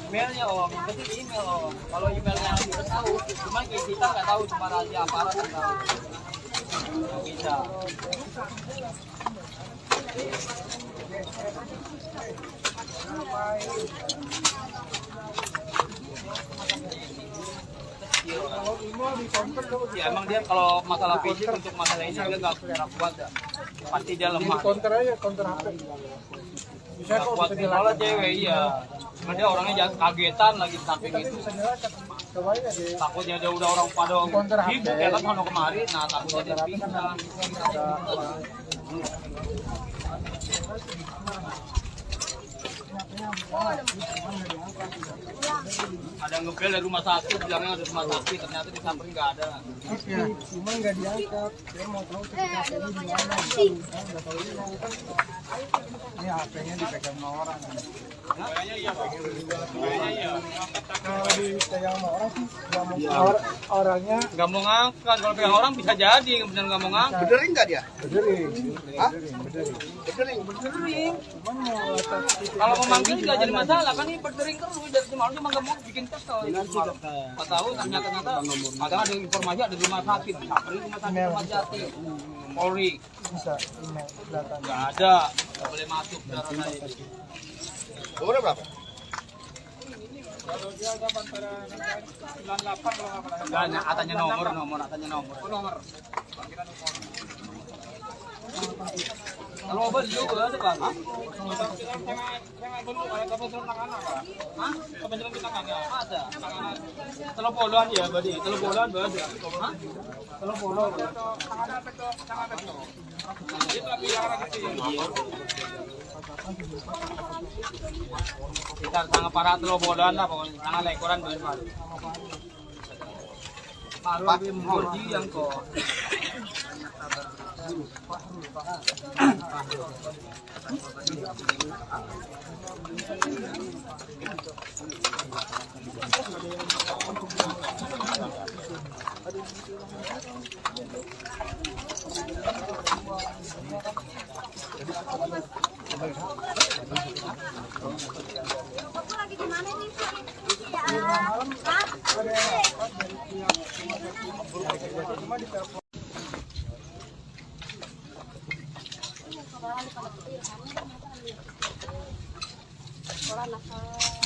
Emailnya om, berarti email om. Kalau emailnya kita tahu, cuma kita nggak tahu, cuma rahasia aparat yang tahu. Bisa. Ya emang dia kalau masalah fisik untuk masalah ini dia nggak kuat ya. Pasti dia lemah. Counter aja, counter HP. Bisa kuat kalau cewek iya. Karena dia orangnya jangan kagetan lagi samping itu. Takutnya dia udah orang pada sibuk ya kan mau kemari, nah takutnya dia pingsan. Ada ngebel dari rumah sakit, bilangnya ada rumah sakit, ternyata di samping nggak ada. Cuma nggak diangkat. Saya mau tahu sertifikatnya di mana. Nggak tahu ini mau kan. Ini HP-nya dipegang sama orang. Kayaknya iya Pak. Kayaknya iya. Kalau dipegang sama orang sih nggak mau orangnya. Nggak mau ngangkat. Kalau pegang orang bisa jadi, benar nggak mau ngangkat. Bedering nggak dia? Bedering. Hah? Bedering. Kalau memanggil nggak jadi masalah kan ini berdering terus dari semalam cuma nggak mau bikin tes kalau nggak tahu ternyata ada informasi ada di rumah sakit rumah Jati Polri bisa nggak ada nggak boleh masuk darah saya umurnya berapa? Kalau dia ada antara 98 kalau nggak salah katanya nomor kalau obat juga ada Bang. Kebetulan kita kagak ada. Teleponan ya, berarti teleponan berarti. Hah? Telepon. Kita sangat para teleponan lah pokoknya. Sangat lekoran berarti. Paru yang kok.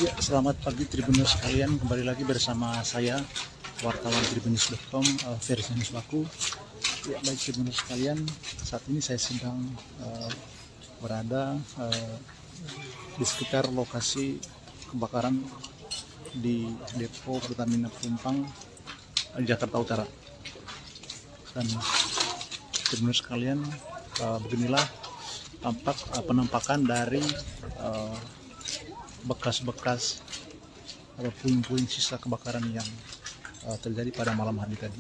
Ya, selamat pagi Tribunnews sekalian, kembali lagi bersama saya wartawan tribunnews.com, Ferry Nuswaku. Ya, baik Tribunnews sekalian, saat ini saya sedang berada di sekitar lokasi kebakaran di depo Pertamina Pelumpang, Jakarta Utara. Dan Tribunnews sekalian, beginilah tampak penampakan dari bekas-bekas atau puing-puing sisa kebakaran yang terjadi pada malam hari tadi.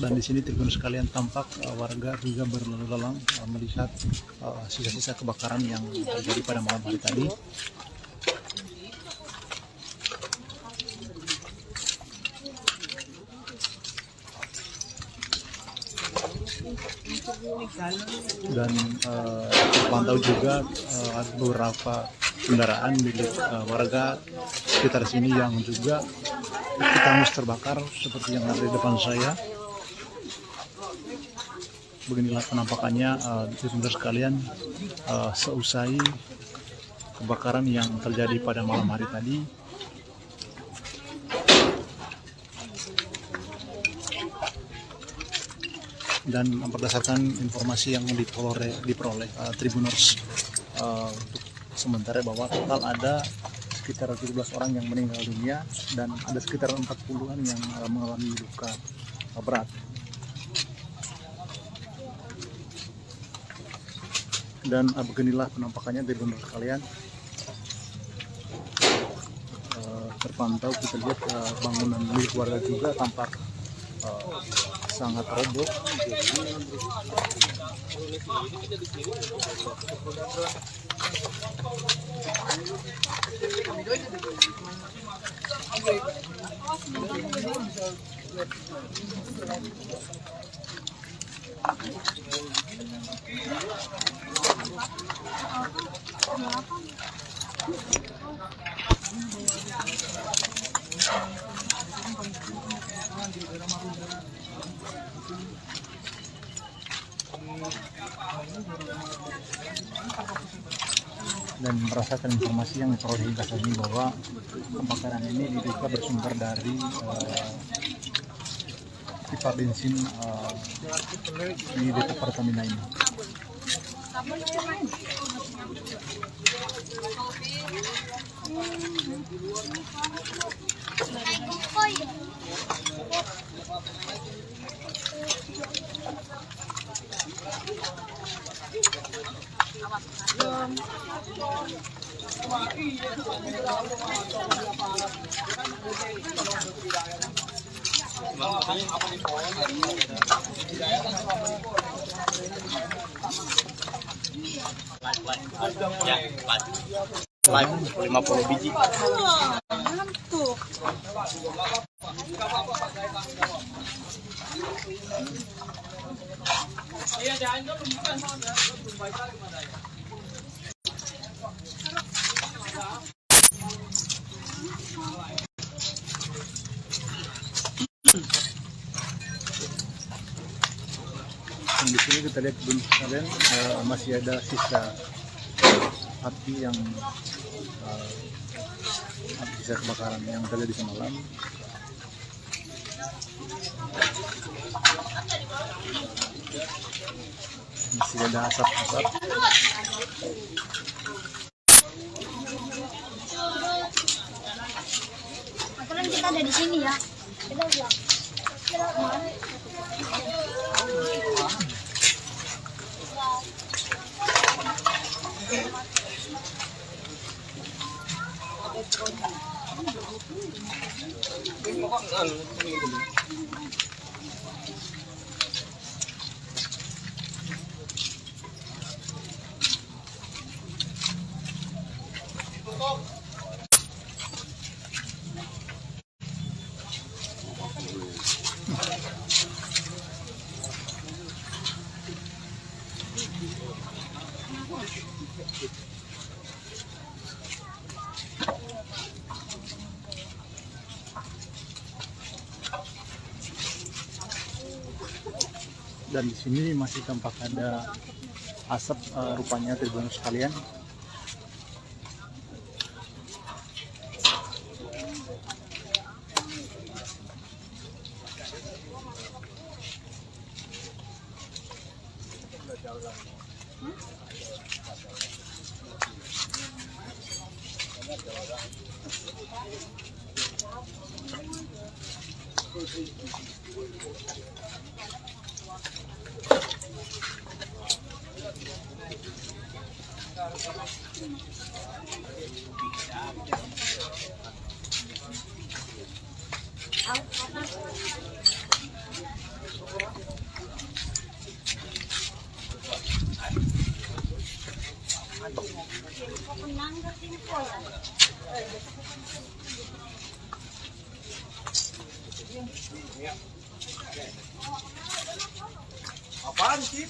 Dan di sini Tribunnews sekalian tampak warga juga berlalu lalang melihat sisa-sisa kebakaran yang terjadi pada malam hari tadi. Dan terpantau juga ada beberapa kendaraan milik warga sekitar sini yang juga ikut hangus terbakar seperti yang ada di depan saya. Beginilah penampakannya Tribunnews sekalian seusai kebakaran yang terjadi pada malam hari tadi. Dan berdasarkan informasi yang diperoleh Tribunnews untuk sementara bahwa total ada sekitar 17 orang yang meninggal dunia dan ada sekitar 40-an yang mengalami luka berat. Dan beginilah penampakannya Tribunnews sekalian. Terpantau kita lihat bangunan milik warga juga tampak sangat roboh. Dan berdasarkan informasi yang diperoleh hingga saat ini bahwa kebakaran ini diduga bersumber dari pipa bensin di depo Pertamina ini. Live 50 biji. Di sini kita lihat kalian masih ada sisa api yang sisa kebakaran yang terjadi semalam. Masih ada asap-asap. Sekarang kita ada di sini ya. Kita bilang. dan di sini masih tampak ada asap rupanya Tribuners sekalian. Apaan sih?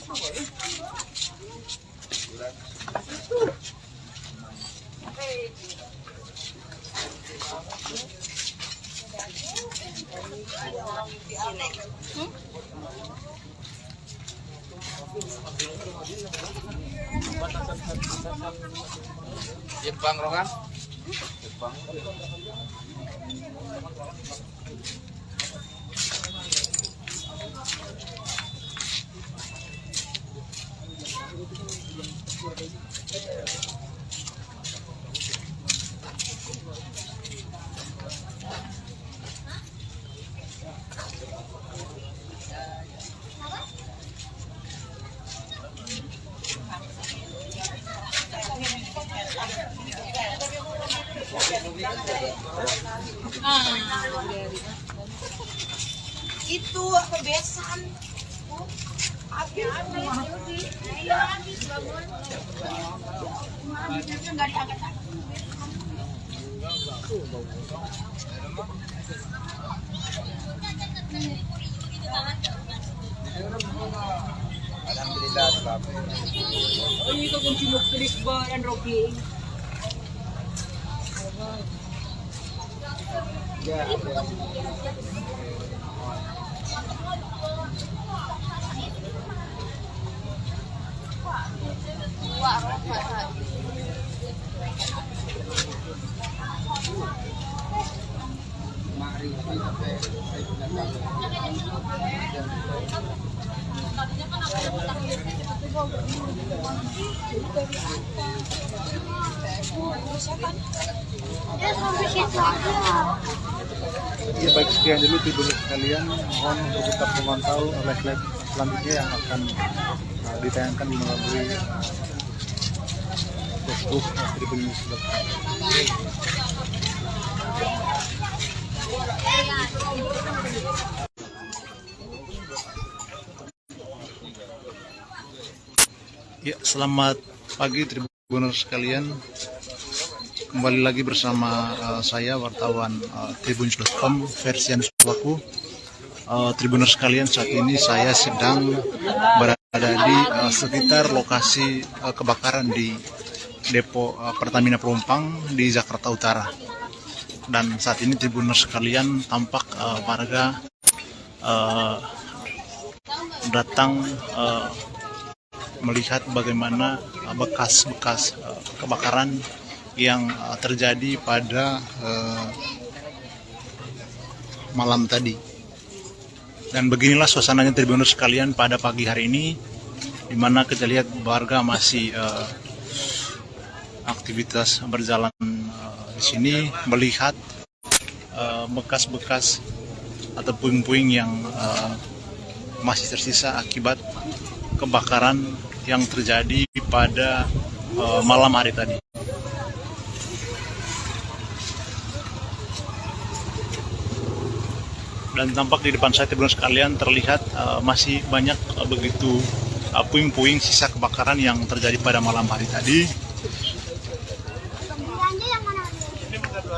Jepang Rokan. Itu kebiasaan. Nggak diangkat. Alhamdulillah. Ini kau kunci muklis dan Rocky. Ya. Ya, baik, sekian dulu Tribuners sekalian. Mohon untuk tetap memantau live selanjutnya yang akan ditayangkan melalui Facebook Tribuners. Ya, selamat pagi Tribuners sekalian. Kembali lagi bersama saya wartawan Tribunnews.com versi Anuswaku. Tribuners sekalian, saat ini saya sedang berada di sekitar lokasi kebakaran di depo Pertamina Pelumpang di Jakarta Utara. Dan saat ini Tribuners sekalian, tampak warga datang melihat bagaimana bekas-bekas kebakaran yang terjadi pada malam tadi. Dan beginilah suasananya Tribuners sekalian pada pagi hari ini, di mana kita lihat warga masih aktivitas berjalan di sini, melihat bekas-bekas atau puing-puing yang masih tersisa akibat kebakaran yang terjadi pada malam hari tadi. Dan tampak di depan saya Tribuners sekalian terlihat masih banyak begitu puing-puing sisa kebakaran yang terjadi pada malam hari tadi.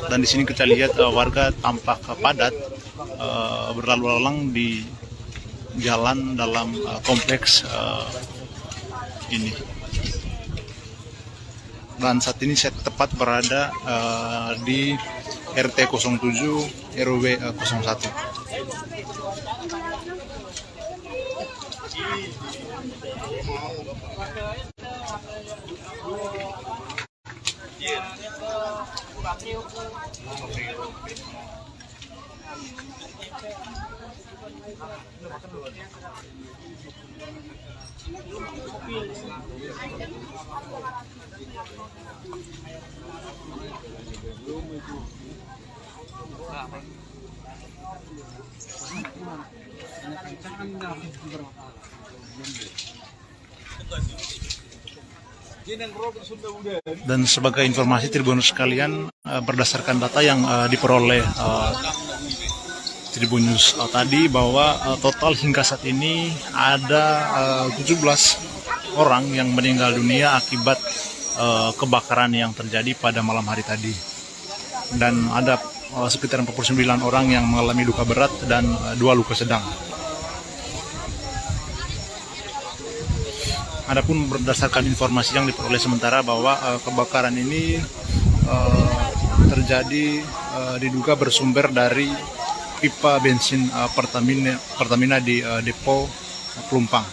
Dan di sini kita lihat warga tampak padat berlalu lalang di jalan dalam kompleks ini. Dan saat ini saya tepat berada di RT 07 RW 01. Dan sebagai informasi Tribuners sekalian, berdasarkan data yang diperoleh Tribunnews tadi bahwa total hingga saat ini ada 17 orang yang meninggal dunia akibat kebakaran yang terjadi pada malam hari tadi. Dan ada sekitar 49 orang yang mengalami luka berat dan 2 luka sedang. Adapun berdasarkan informasi yang diperoleh sementara bahwa kebakaran ini terjadi diduga bersumber dari pipa bensin Pertamina di depo Pelumpang.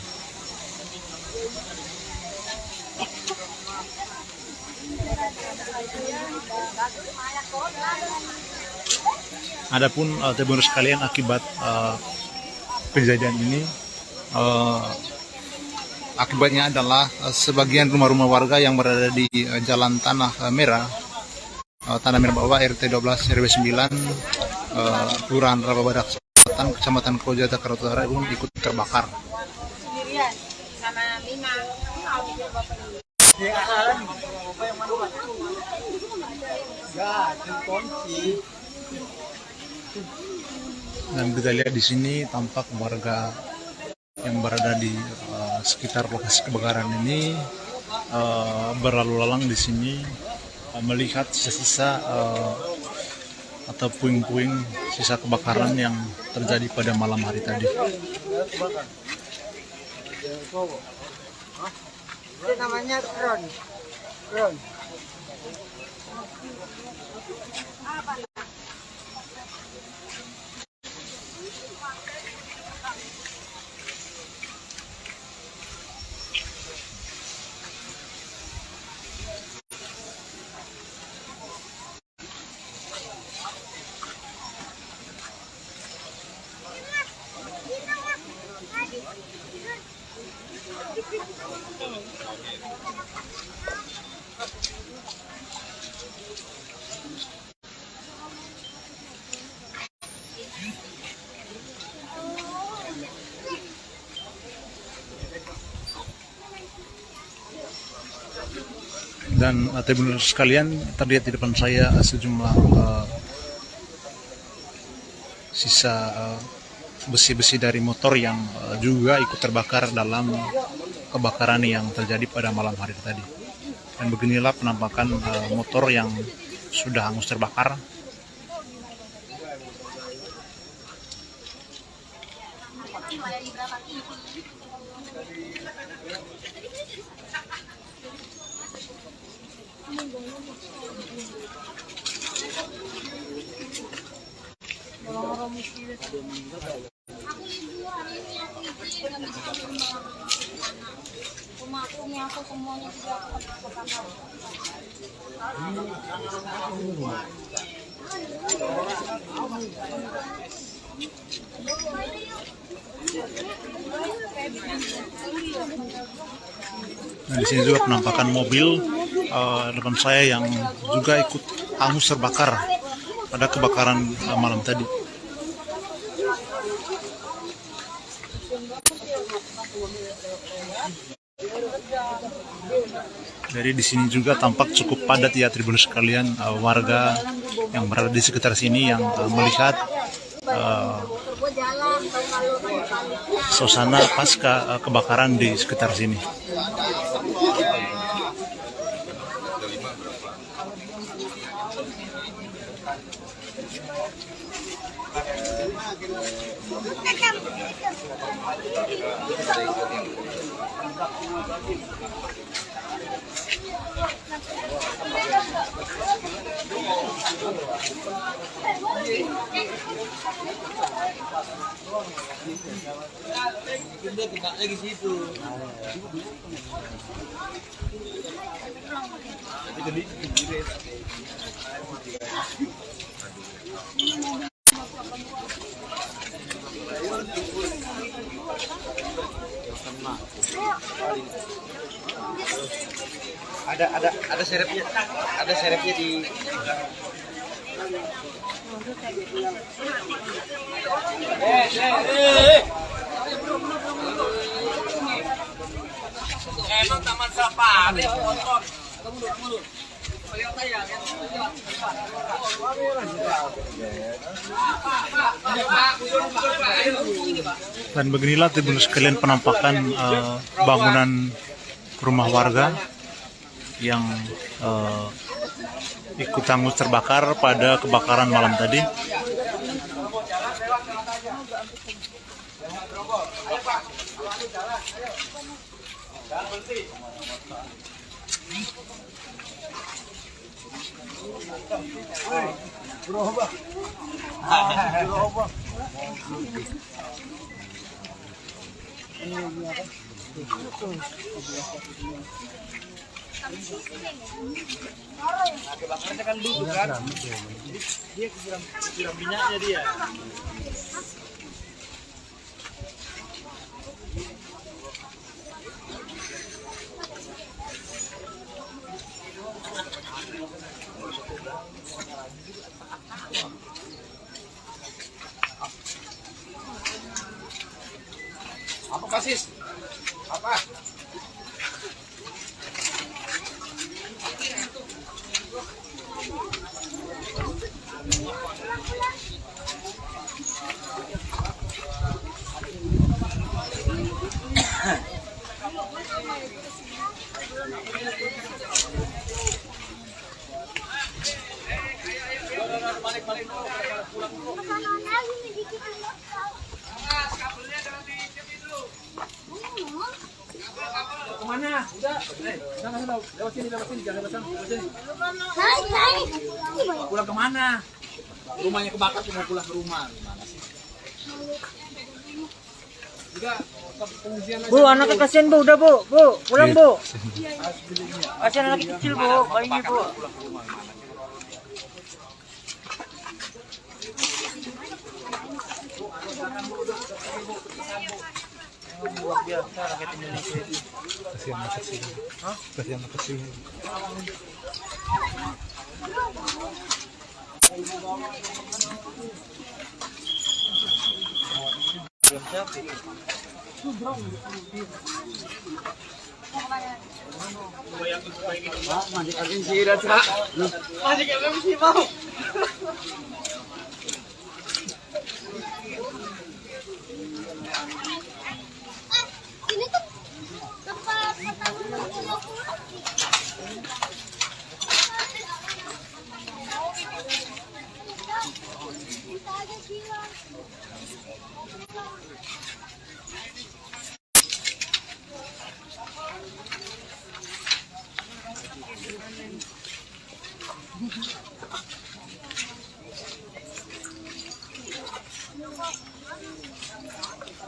Adapun Tribuners sekalian, akibat kejadian ini akibatnya adalah sebagian rumah-rumah warga yang berada di Jalan Tanah Merah Bawah RT 12 RW 9 Kelurahan Rawabadak Selatan Kecamatan Koja Jakarta Utara pun ikut terbakar. Sendirian sama Lina. Dan kita lihat di sini tampak warga yang berada di sekitar lokasi kebakaran ini berlalu lalang di sini melihat sisa-sisa atau puing-puing sisa kebakaran yang terjadi pada malam hari tadi. Itu namanya drone. Drone. Dan Tribuners sekalian, terlihat di depan saya sejumlah sisa besi-besi dari motor yang juga ikut terbakar dalam kebakaran yang terjadi pada malam hari tadi. Dan beginilah penampakan motor yang sudah hangus terbakar. Aku semuanya juga Nah, di sini juga penampakan mobil depan saya yang juga ikut hangus terbakar pada kebakaran malam tadi. Jadi di sini juga tampak cukup padat ya Tribuners sekalian, warga yang berada di sekitar sini yang melihat suasana pasca kebakaran di sekitar sini. Lagi situ. Ada serepnya di emang taman safari Dan beginilah Tribuners sekalian penampakan bangunan rumah warga yang ikut hangus terbakar pada kebakaran malam tadi. Kebakarannya kan dulu kan, dia kesiram minyaknya dia. Apa kasis? Apa? Kemana? Udah lewat sini, jangan lewat sana. Pulang kemana? Rumahnya kebakar, mau pulang ke rumah. Gimana sih? Juga pengungsian aja. Bu, anaknya kasihan Bu, udah Bu, pulang Bu. Kasihan anak kecil Bu, bayinya Bu. Luar biasa rakyat Indonesia itu. Kasihan anak kecil. Kasihan anak kecil. Masih kagak sih, Rasa. Masih kagak sih, mau. Ini tuh tempat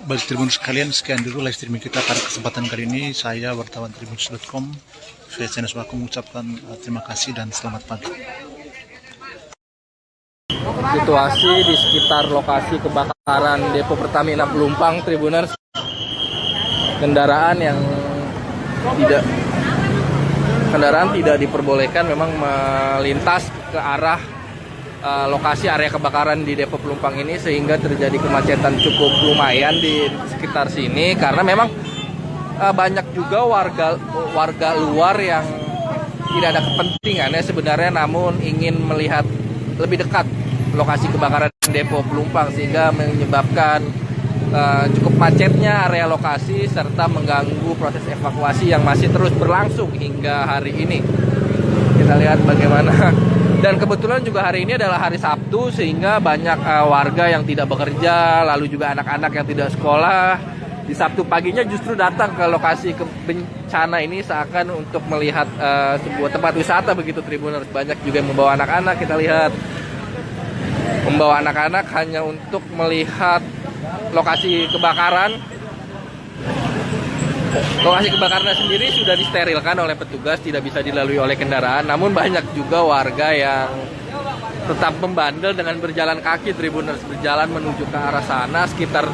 Bagi Tribuners sekalian, sekian dulu live streaming kita pada kesempatan kali ini. Saya wartawan tribuners.com, saya Channel Swaku mengucapkan terima kasih dan selamat pagi. Situasi di sekitar lokasi kebakaran Depo Pertamina Pelumpang, Tribuners, kendaraan tidak diperbolehkan memang melintas ke arah lokasi area kebakaran di Depo Pelumpang ini, sehingga terjadi kemacetan cukup lumayan di sekitar sini karena memang banyak juga warga luar yang tidak ada kepentingannya sebenarnya, namun ingin melihat lebih dekat lokasi kebakaran Depo Pelumpang, sehingga menyebabkan cukup macetnya area lokasi serta mengganggu proses evakuasi yang masih terus berlangsung hingga hari ini. Kita lihat bagaimana. Dan kebetulan juga hari ini adalah hari Sabtu, sehingga banyak warga yang tidak bekerja, lalu juga anak-anak yang tidak sekolah di Sabtu paginya justru datang ke lokasi bencana ini seakan untuk melihat sebuah tempat wisata begitu, Tribuners. Banyak juga yang membawa anak-anak, kita lihat. membawa anak-anak hanya untuk melihat lokasi kebakaran. Lokasi kebakarannya sendiri sudah disterilkan oleh petugas, tidak bisa dilalui oleh kendaraan. Namun banyak juga warga yang tetap membandel dengan berjalan kaki. Tribuners berjalan menuju ke arah sana sekitar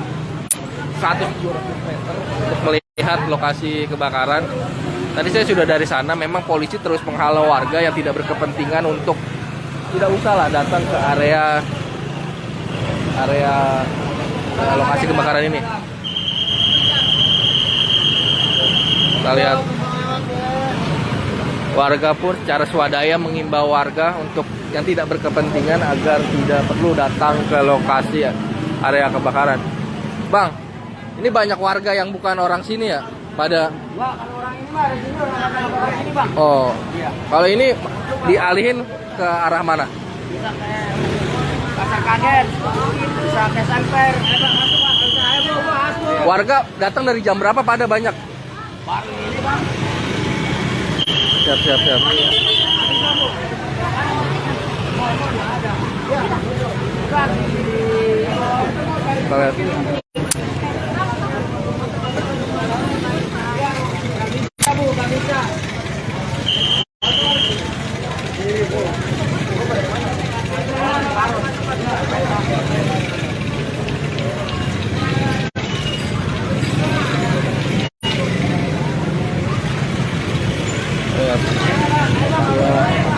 100-200 meter untuk melihat lokasi kebakaran. Tadi saya sudah dari sana, memang polisi terus menghalau warga yang tidak berkepentingan untuk tidak usahlah datang ke area lokasi kebakaran ini. Kita lihat warga pun secara swadaya mengimbau warga untuk yang tidak berkepentingan agar tidak perlu datang ke lokasi area kebakaran. Bang, ini banyak warga yang bukan orang sini ya? Pada oh, kalau ini dialihin ke arah mana? Bisa ke Pasar Kaget, bisa ke Samper. Warga datang dari jam berapa pada banyak? Baru ini bang. Siap.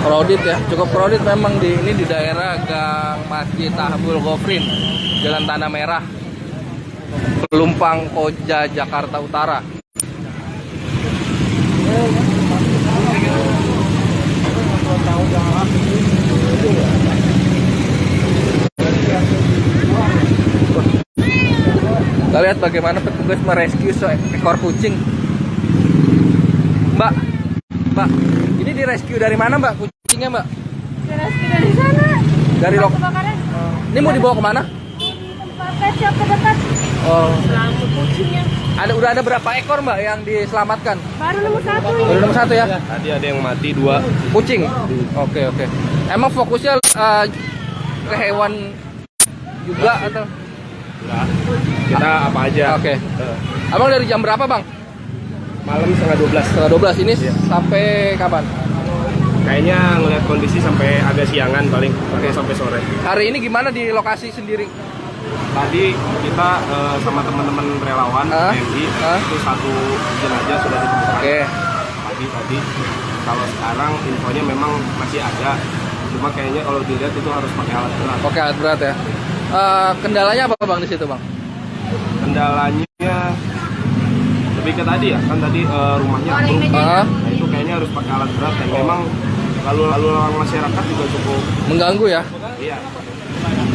Crowded ya, cukup crowded memang ini di daerah Gang Masjid Tahbul Gofrin, Jalan Tanah Merah, Pelumpang Koja, Jakarta Utara. Kita lihat bagaimana petugas merescue seekor kucing. Mbak, ini direscue dari mana Mbak kucingnya Mbak? Direscue dari sana. Dari kebakaran. Ini mau dibawa kemana? Tempat pet shop terdekat. Oh. Selamat kucingnya. Udah ada berapa ekor Mbak yang diselamatkan? Baru nemu 1 ini. Baru nemu 1 ya? Tadi ada yang mati 2 kucing. Oke. Emang fokusnya ke hewan juga atau? Enggak. Kita apa aja. Oke. Abang dari jam berapa Bang? Malam setengah 12 12. ini sampai kapan? Kayaknya ngeliat kondisi sampai agak siangan paling, sampai sore. Hari ini gimana di lokasi sendiri? Tadi kita sama teman-teman relawan TNI itu 1 jenazah sudah ditemukan. Tadi. Kalau sekarang infonya memang masih ada, cuma kayaknya kalau dilihat itu harus pakai alat berat. Oke, alat berat ya. Kendalanya apa Bang di situ Bang? Kendalanya lebih ke tadi ya, kan tadi rumahnya ambruk. Nah, itu kayaknya harus pakai alat berat dan memang lalu lalang masyarakat juga cukup mengganggu ya. Iya.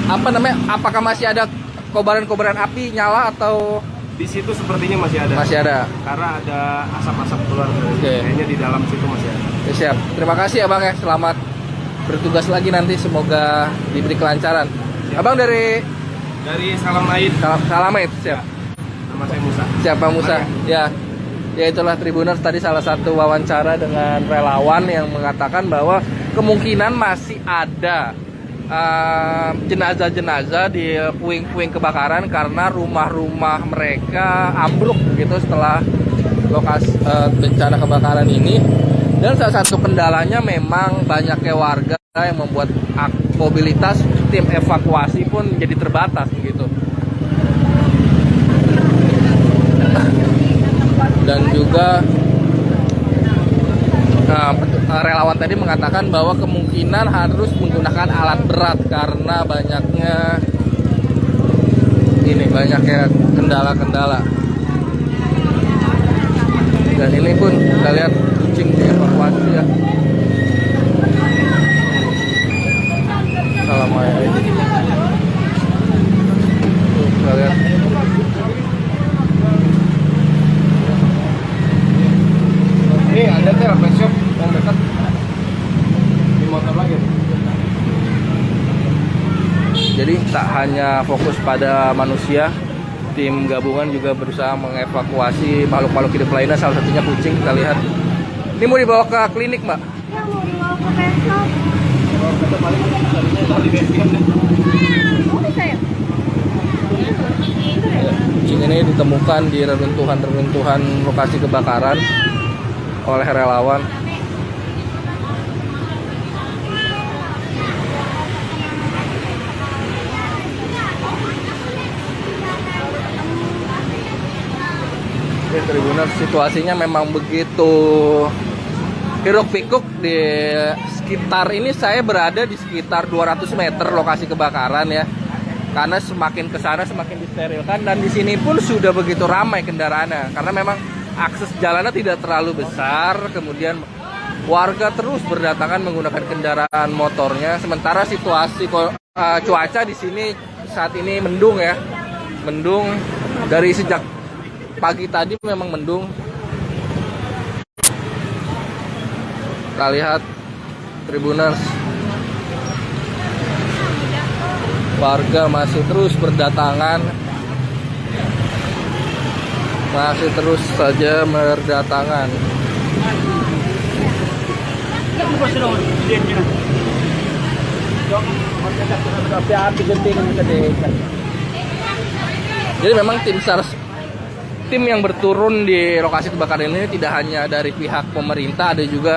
Apa namanya? Apakah masih ada kobaran-kobaran api nyala atau di situ sepertinya masih ada? Masih ada. Karena ada asap-asap keluar. Kayaknya di dalam situ masih ada. Ya, siap. Terima kasih ya Bang ya. Selamat bertugas lagi nanti, semoga diberi kelancaran. Siap. Abang dari Salamait. Salamait, siap. Nama saya Musa. Siapa Musa? Ya itulah Tribuners, tadi salah satu wawancara dengan relawan yang mengatakan bahwa kemungkinan masih ada jenazah-jenazah di puing-puing kebakaran karena rumah-rumah mereka ambruk begitu setelah lokasi bencana kebakaran ini. Dan salah satu kendalanya memang banyaknya warga yang membuat mobilitas tim evakuasi pun jadi terbatas begitu. Dan juga relawan tadi mengatakan bahwa kemungkinan harus menggunakan alat berat karena banyaknya kendala-kendala. Dan ini pun kita lihat kucing dievakuasi ya. Assalamualaikum. Kita lihat. Ini ada pet shop yang dekat di motor lagi. Jadi tak hanya fokus pada manusia, tim gabungan juga berusaha mengevakuasi makhluk-makhluk hidup lainnya, salah satunya kucing. Kita lihat. Ini mau dibawa ke klinik Mbak? Ya, mau dibawa ke pet shop. Ini ditemukan di reruntuhan lokasi kebakaran oleh relawan. Oke, Tribuners, situasinya memang begitu hiruk pikuk di sekitar ini. Saya berada di sekitar 200 meter lokasi kebakaran ya. Karena semakin ke sana semakin disterilkan, dan di sini pun sudah begitu ramai kendaraannya karena memang akses jalannya tidak terlalu besar. Kemudian warga terus berdatangan menggunakan kendaraan motornya. Sementara situasi cuaca di sini saat ini mendung ya. Mendung dari sejak pagi tadi memang mendung. Kita lihat Tribuners, warga masih terus berdatangan, masih terus saja berdatangan. Jadi memang tim yang berturun di lokasi kebakaran ini tidak hanya dari pihak pemerintah, ada juga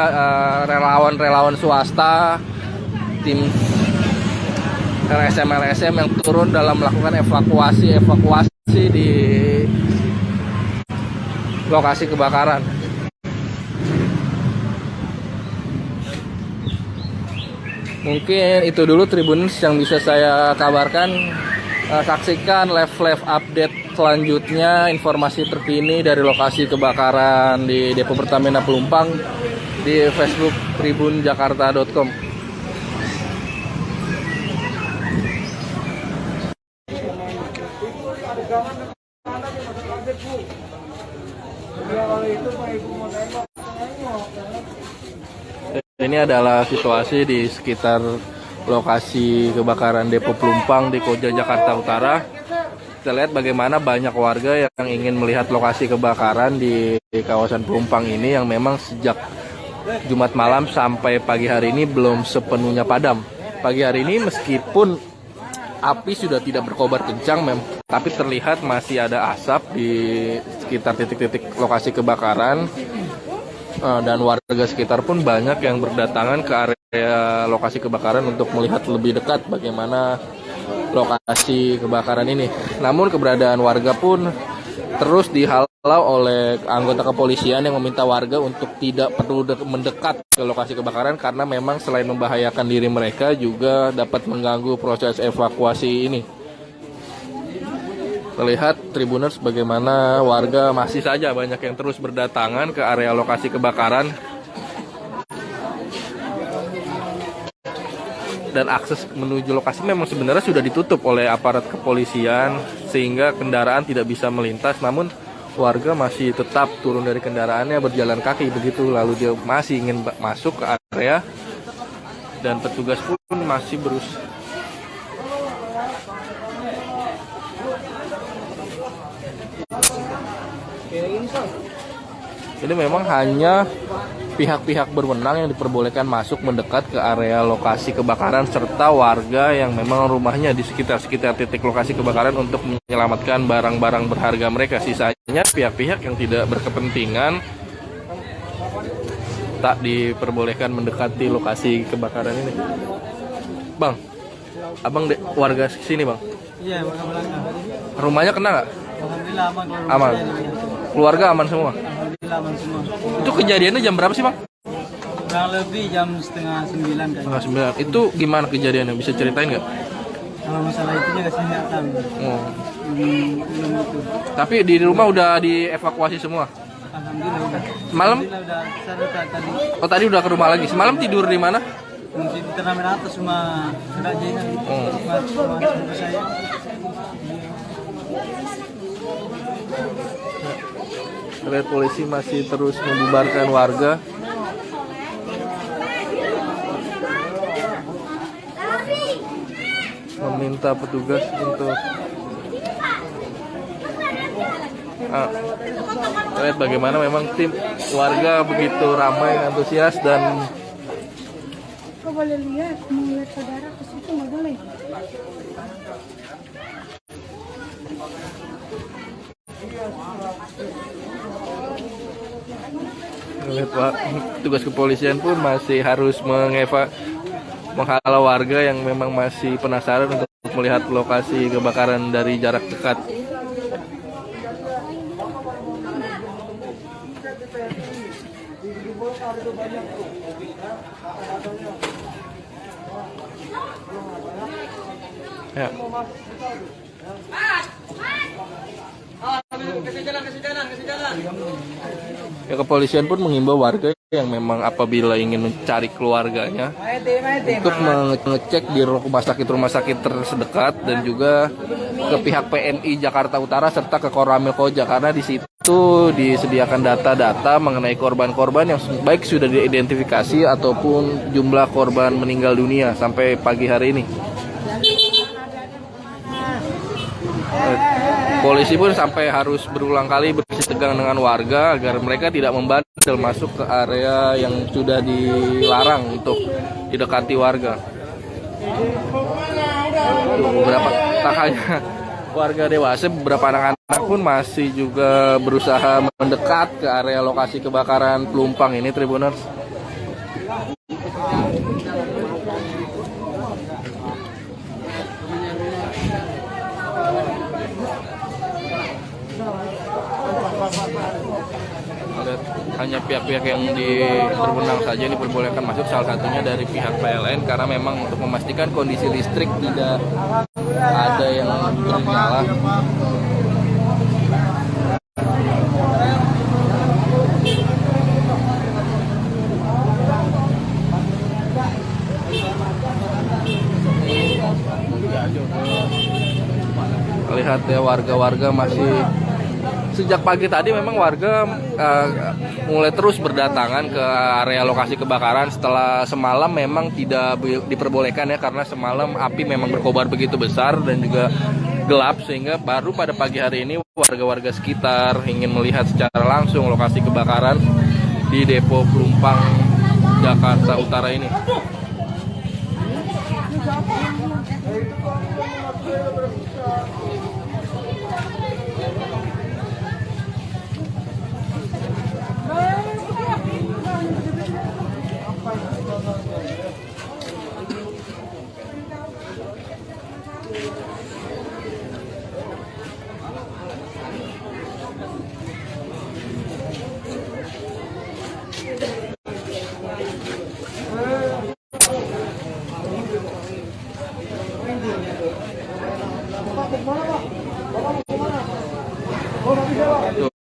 relawan-relawan swasta, tim LSM yang turun dalam melakukan evakuasi di lokasi kebakaran. Mungkin itu dulu Tribuners yang bisa saya kabarkan. Saksikan live update selanjutnya, informasi terkini dari lokasi kebakaran di Depo Pertamina Pelumpang di Facebook tribunjakarta.com. Ini adalah situasi di sekitar lokasi kebakaran Depo Pelumpang di Koja, Jakarta Utara. Kita lihat bagaimana banyak warga yang ingin melihat lokasi kebakaran di kawasan Pelumpang ini yang memang sejak Jumat malam sampai pagi hari ini belum sepenuhnya padam. Pagi hari ini meskipun api sudah tidak berkobar kencang, tapi terlihat masih ada asap di sekitar titik-titik lokasi kebakaran. Dan warga sekitar pun banyak yang berdatangan ke area lokasi kebakaran untuk melihat lebih dekat bagaimana lokasi kebakaran ini. Namun keberadaan warga pun terus dihalau oleh anggota kepolisian yang meminta warga untuk tidak perlu mendekat ke lokasi kebakaran karena memang selain membahayakan diri mereka juga dapat mengganggu proses evakuasi ini. Terlihat Tribuners bagaimana warga masih saja banyak yang terus berdatangan ke area lokasi kebakaran. Dan akses menuju lokasi memang sebenarnya sudah ditutup oleh aparat kepolisian sehingga kendaraan tidak bisa melintas. Namun warga masih tetap turun dari kendaraannya berjalan kaki begitu, lalu dia masih ingin masuk ke area dan petugas pun masih berusaha. Jadi memang hanya pihak-pihak berwenang yang diperbolehkan masuk mendekat ke area lokasi kebakaran serta warga yang memang rumahnya di sekitar titik lokasi kebakaran untuk menyelamatkan barang-barang berharga mereka. Sisanya pihak-pihak yang tidak berkepentingan tak diperbolehkan mendekati lokasi kebakaran ini. Bang, abang warga sini bang? Iya, warga belakang. Rumahnya kena nggak? Alhamdulillah aman. Aman. Keluarga aman semua? Alhamdulillah aman semua. Itu kejadiannya jam berapa sih bang? Kurang lebih jam 8:30 kan. 8:30. Itu gimana kejadiannya? Bisa ceritain nggak? Kalau masalah itu juga saya nggak tahu. Oh. Belum itu. Tapi di rumah udah dievakuasi semua? Alhamdulillah udah. Semalam? Alhamdulillah udah. Saya tadi. Oh tadi udah ke rumah lagi. Semalam tidur di mana? Di turnamen atas rumah Kak Jena. Rumah saya. Terlihat polisi masih terus membubarkan warga. Meminta petugas untuk lihat bagaimana memang tim warga begitu ramai, antusias dan Kakak boleh lihat, mau lihat saudara ke situ nggak boleh. Lihat Pak, tugas kepolisian pun masih harus menghalau warga yang memang masih penasaran untuk melihat lokasi kebakaran dari jarak dekat. Ya. Ya, kepolisian pun mengimbau warga yang memang apabila ingin mencari keluarganya untuk mengecek di rumah sakit terdekat dan juga ke pihak PMI Jakarta Utara serta ke Koramil Koja, karena di situ disediakan data-data mengenai korban-korban yang baik sudah diidentifikasi ataupun jumlah korban meninggal dunia sampai pagi hari ini. Polisi pun sampai harus berulang kali bersih tegang dengan warga agar mereka tidak membandel masuk ke area yang sudah dilarang untuk didekati warga. Beberapa tak hanya warga dewasa, beberapa anak-anak pun masih juga berusaha mendekat ke area lokasi kebakaran Pelumpang ini, Tribuners. Hanya pihak-pihak yang berwenang saja ini diperbolehkan masuk, salah satunya dari pihak PLN, karena memang untuk memastikan kondisi listrik tidak ada yang bernyala. Lihat ya, warga-warga masih sejak pagi tadi memang warga mulai terus berdatangan ke area lokasi kebakaran setelah semalam memang tidak diperbolehkan ya, karena semalam api memang berkobar begitu besar dan juga gelap, sehingga baru pada pagi hari ini warga-warga sekitar ingin melihat secara langsung lokasi kebakaran di Depo Pelumpang Jakarta Utara ini.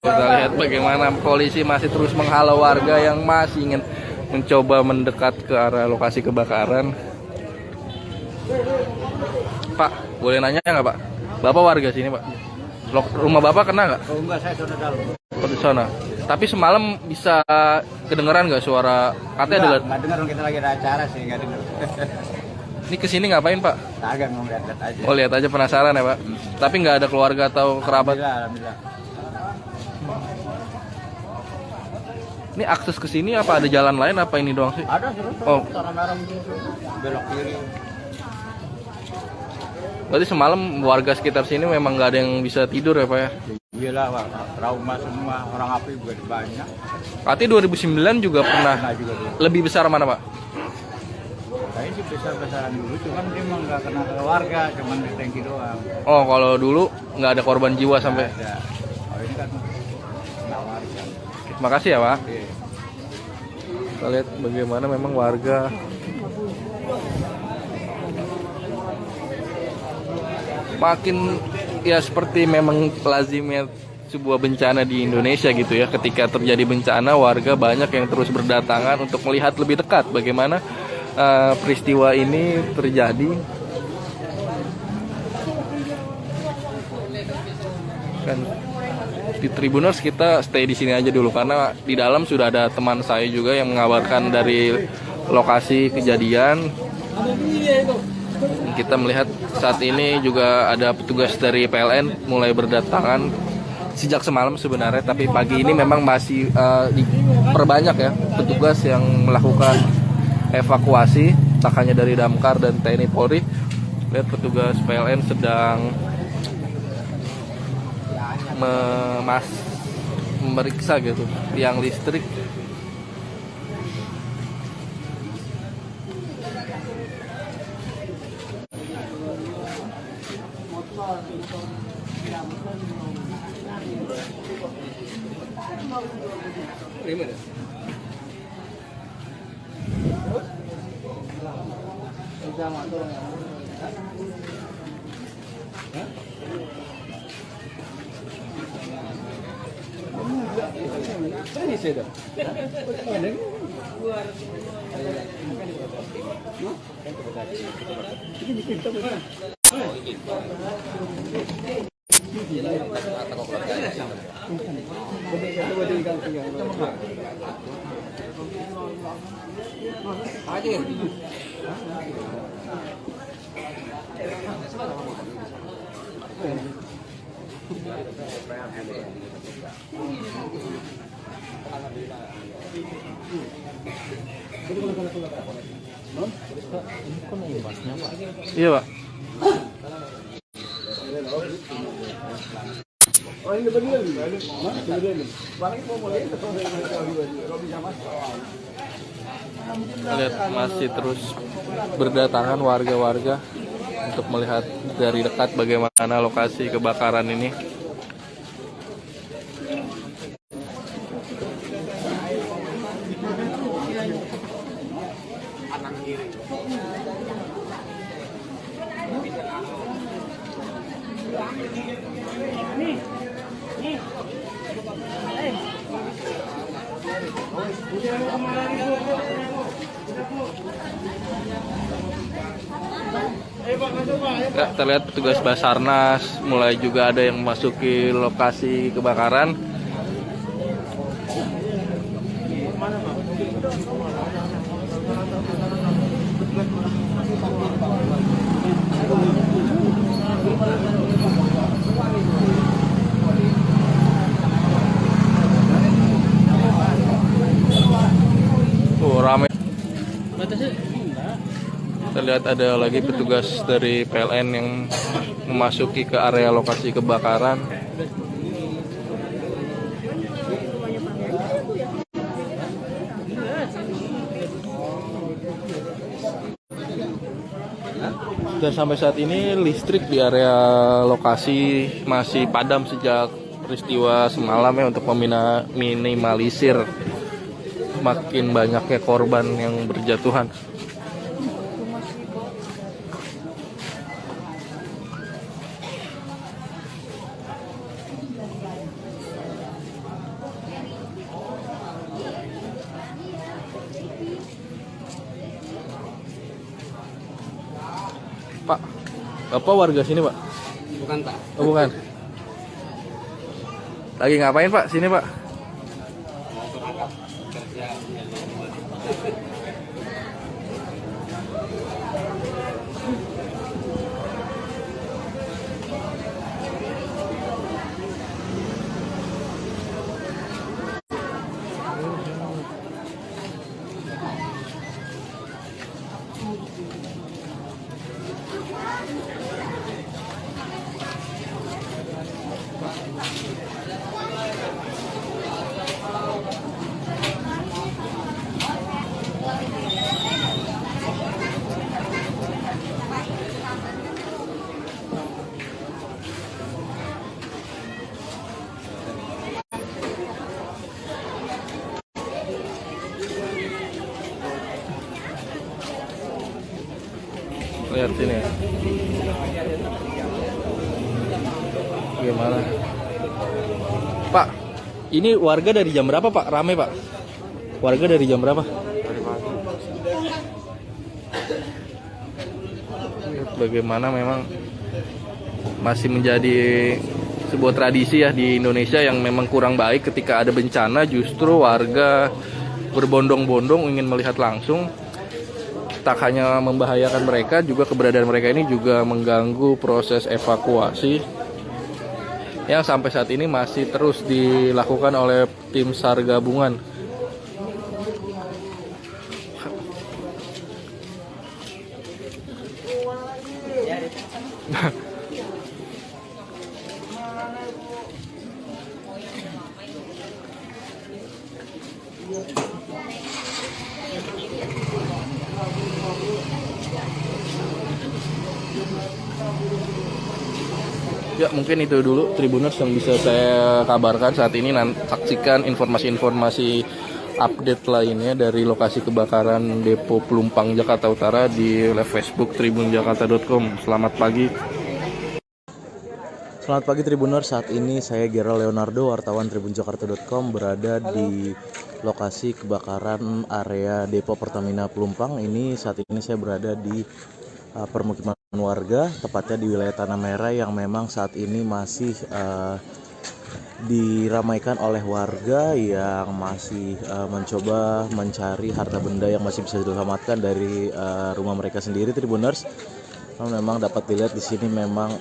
Kita lihat bagaimana polisi masih terus menghalau warga yang masih ingin mencoba mendekat ke area lokasi kebakaran. Pak, boleh nanya nggak Pak? Bapak warga sini Pak? Rumah Bapak kena nggak? Oh enggak, saya sudah dalam. Di sana. Tapi semalam bisa kedengeran nggak suara? Katanya nggak dengar, kita lagi ada acara sih, nggak dengar. Ini kesini ngapain Pak? Agak mau lihat aja. Oh, lihat aja, penasaran ya Pak? Tapi nggak ada keluarga atau kerabat? Alhamdulillah. Ini akses ke sini apa ada jalan lain apa ini doang sih? Ada, oh. Tarang-tarang belok kiri. Berarti semalam warga sekitar sini memang nggak ada yang bisa tidur ya Pak ya? Iyalah Pak, trauma semua, orang api juga banyak. Berarti 2009 juga pernah juga. Lebih besar mana Pak? Kayaknya sih besar-besaran dulu, cuman dia emang nggak kena ke warga, cuman di tangki doang. Oh, kalau dulu nggak ada korban jiwa sampai? Ada. Oh, ini kan kena warga. Terima kasih ya Pak. Oke. Kita lihat bagaimana memang warga makin ya seperti memang lazimnya sebuah bencana di Indonesia gitu ya. Ketika terjadi bencana, warga banyak yang terus berdatangan untuk melihat lebih dekat bagaimana peristiwa ini terjadi. Kan di Tribuners kita stay di sini aja dulu karena di dalam sudah ada teman saya juga yang mengabarkan dari lokasi kejadian. Kita melihat saat ini juga ada petugas dari PLN mulai berdatangan sejak semalam sebenarnya, tapi pagi ini memang masih diperbanyak ya petugas yang melakukan evakuasi. tak hanya dari Damkar dan TNI Polri. Lihat petugas PLN sedang memeriksa gitu tiang listrik. Iya, Pak. Lihat masih terus berdatangan warga-warga untuk melihat dari dekat bagaimana lokasi kebakaran ini. Ya, terlihat petugas Basarnas mulai juga ada yang memasuki lokasi kebakaran. Ramai. Terlihat ada lagi petugas dari PLN yang memasuki ke area lokasi kebakaran. Dan sampai saat ini listrik di area lokasi masih padam sejak peristiwa semalam ya, untuk meminimalisir makin banyaknya korban yang berjatuhan. Pak, Bapak warga sini, Pak? Bukan, Pak. Oh, bukan. Lagi ngapain, Pak? Sini, Pak. Lihat sini. Gimana? Pak, ini warga dari jam berapa, Pak? Rame, Pak? Warga dari jam berapa? Bagaimana memang masih menjadi sebuah tradisi ya di Indonesia yang memang kurang baik. Ketika ada bencana justru warga berbondong-bondong ingin melihat langsung. Tak hanya membahayakan mereka, juga keberadaan mereka ini juga mengganggu proses evakuasi yang sampai saat ini masih terus dilakukan oleh tim SAR gabungan. Ya, mungkin itu dulu Tribuners yang bisa saya kabarkan saat ini. Saksikan informasi-informasi update lainnya dari lokasi kebakaran Depo Pelumpang Jakarta Utara di live Facebook tribunjakarta.com. Selamat pagi. Selamat pagi Tribuners, saat ini saya Gerald Leonardo, wartawan tribunjakarta.com, berada di lokasi kebakaran area Depo Pertamina Pelumpang. Saat ini saya berada di permukiman warga, tepatnya di wilayah Tanah Merah yang memang saat ini masih diramaikan oleh warga yang masih mencoba mencari harta benda yang masih bisa diselamatkan dari rumah mereka sendiri, Tribuners. Memang dapat dilihat di sini memang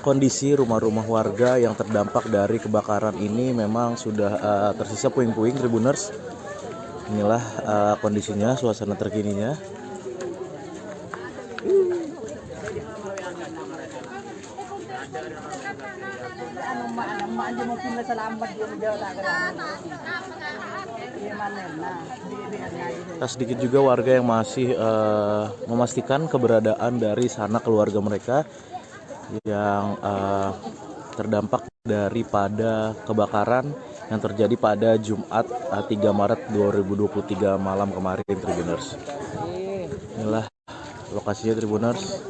kondisi rumah-rumah warga yang terdampak dari kebakaran ini memang sudah tersisa puing-puing, Tribuners. Inilah kondisinya, suasana terkininya. Sedikit juga warga yang masih memastikan keberadaan dari sanak keluarga mereka yang terdampak daripada kebakaran yang terjadi pada Jumat 3 Maret 2023 malam kemarin, Tribuners. Inilah lokasinya, Tribuners.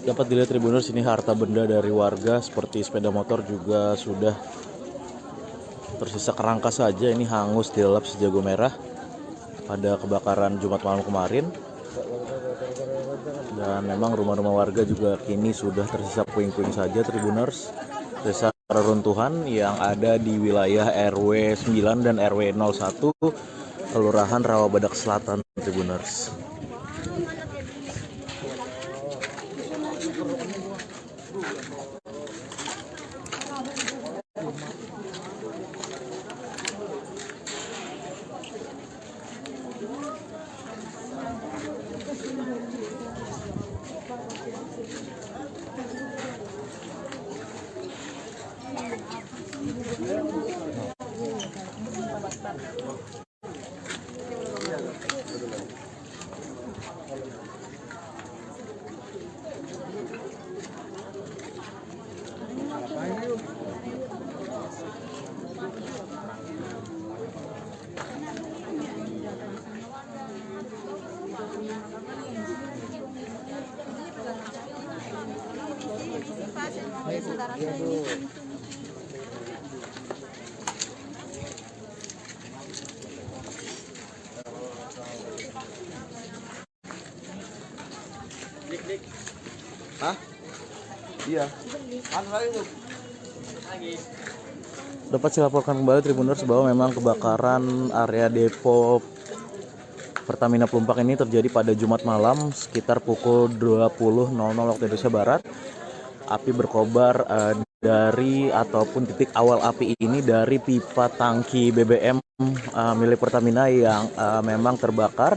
Dapat dilihat Tribuners, ini harta benda dari warga seperti sepeda motor juga sudah tersisa kerangka saja. Ini hangus dilelap sejago merah pada kebakaran Jumat malam kemarin. Dan memang rumah-rumah warga juga kini sudah tersisa puing-puing saja, Tribuners. Tersisa reruntuhan yang ada di wilayah RW 9 dan RW 01 Kelurahan Rawabadak Selatan, Tribuners. Hah? Iya. Dapat saya laporkan kembali, Tribuners, bahwa memang kebakaran area Depo Pertamina Pelumpang ini terjadi pada Jumat malam sekitar pukul 20.00 waktu Indonesia Barat. Api berkobar dari ataupun titik awal api ini dari pipa tangki BBM milik Pertamina yang memang terbakar.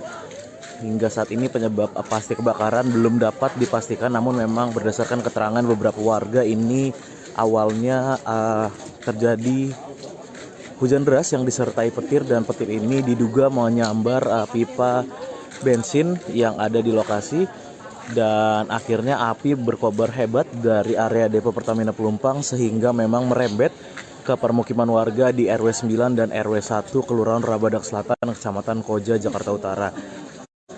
Hingga saat ini penyebab pasti kebakaran belum dapat dipastikan, namun memang berdasarkan keterangan beberapa warga ini awalnya terjadi hujan deras yang disertai petir, dan petir ini diduga menyambar pipa bensin yang ada di lokasi, dan akhirnya api berkobar hebat dari area Depo Pertamina Pelumpang sehingga memang merembet ke permukiman warga di RW 9 dan RW 1 Kelurahan Rawabadak Selatan, Kecamatan Koja, Jakarta Utara.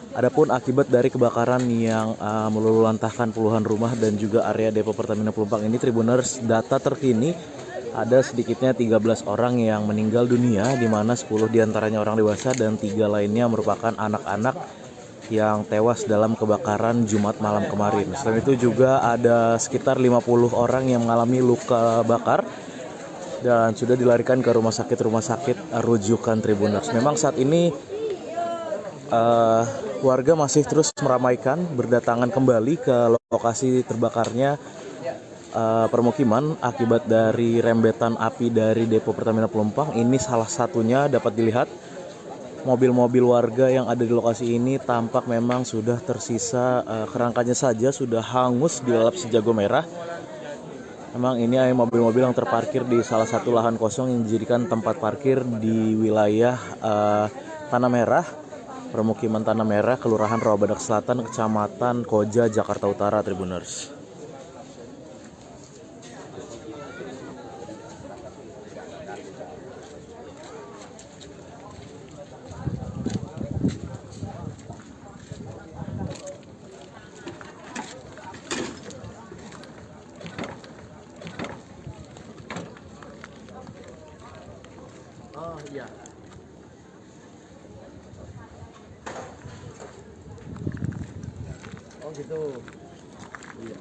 Adapun akibat dari kebakaran yang meluluhlantahkan puluhan rumah dan juga area Depo Pertamina Pelumpang ini, Tribuners, data terkini ada sedikitnya 13 orang yang meninggal dunia, di mana 10 diantaranya orang dewasa dan 3 lainnya merupakan anak-anak yang tewas dalam kebakaran Jumat malam kemarin. Selain itu juga ada sekitar 50 orang yang mengalami luka bakar dan sudah dilarikan ke rumah sakit rujukan Tribuners. Memang saat ini warga masih terus meramaikan berdatangan kembali ke lokasi terbakarnya permukiman akibat dari rembetan api dari depo Pertamina Pelumpang. Ini salah satunya dapat dilihat mobil-mobil warga yang ada di lokasi ini tampak memang sudah tersisa kerangkanya saja sudah hangus dilalap si jago merah. Memang ini mobil-mobil yang terparkir di salah satu lahan kosong yang dijadikan tempat parkir di wilayah Tanah Merah, permukiman Tanah Merah, Kelurahan Rawabadak Selatan, Kecamatan Koja, Jakarta Utara, Tribuners. Oh iya. Oh gitu. Iya.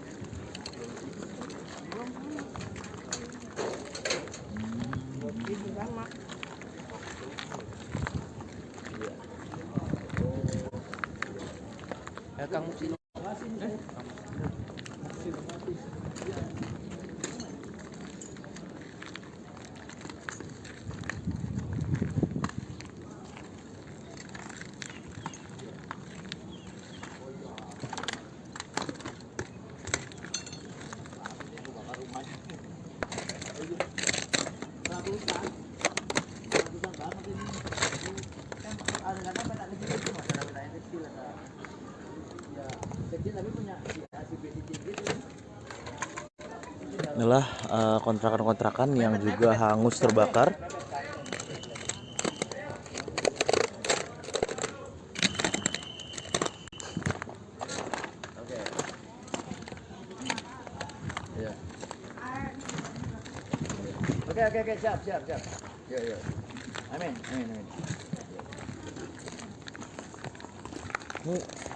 Kang Musino. Inilah kontrakan-kontrakan yang juga hangus terbakar. Oke, siap. Yo. Amin.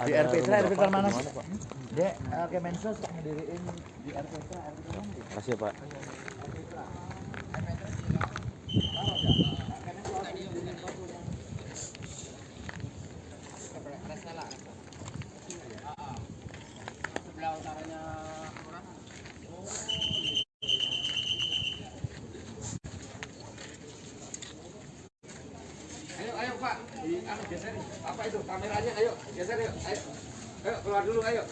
Di RP mana? Dek, Kemensos ngediriin di RP Kasih Pak. Sebelah utaranya Ayo Pak, geser. Apa itu kameranya? Ayo geser yuk. Ayo keluar dulu ayo.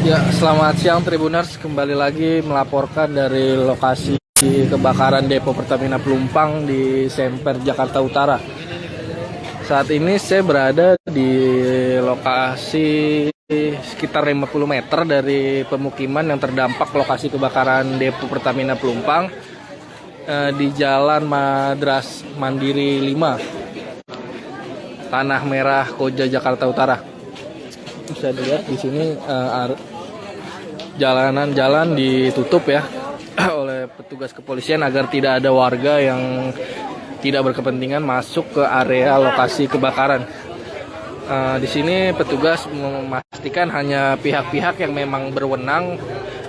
Ya, selamat siang Tribuners, kembali lagi melaporkan dari lokasi kebakaran depo Pertamina Pelumpang di Semper, Jakarta Utara. Saat ini saya berada di lokasi sekitar 50 meter dari pemukiman yang terdampak lokasi kebakaran depo Pertamina Pelumpang di Jalan Madras Mandiri 5, Tanah Merah, Koja, Jakarta Utara. Bisa dilihat di sini jalan ditutup ya oleh petugas kepolisian agar tidak ada warga yang tidak berkepentingan masuk ke area lokasi kebakaran. Di sini petugas memastikan hanya pihak-pihak yang memang berwenang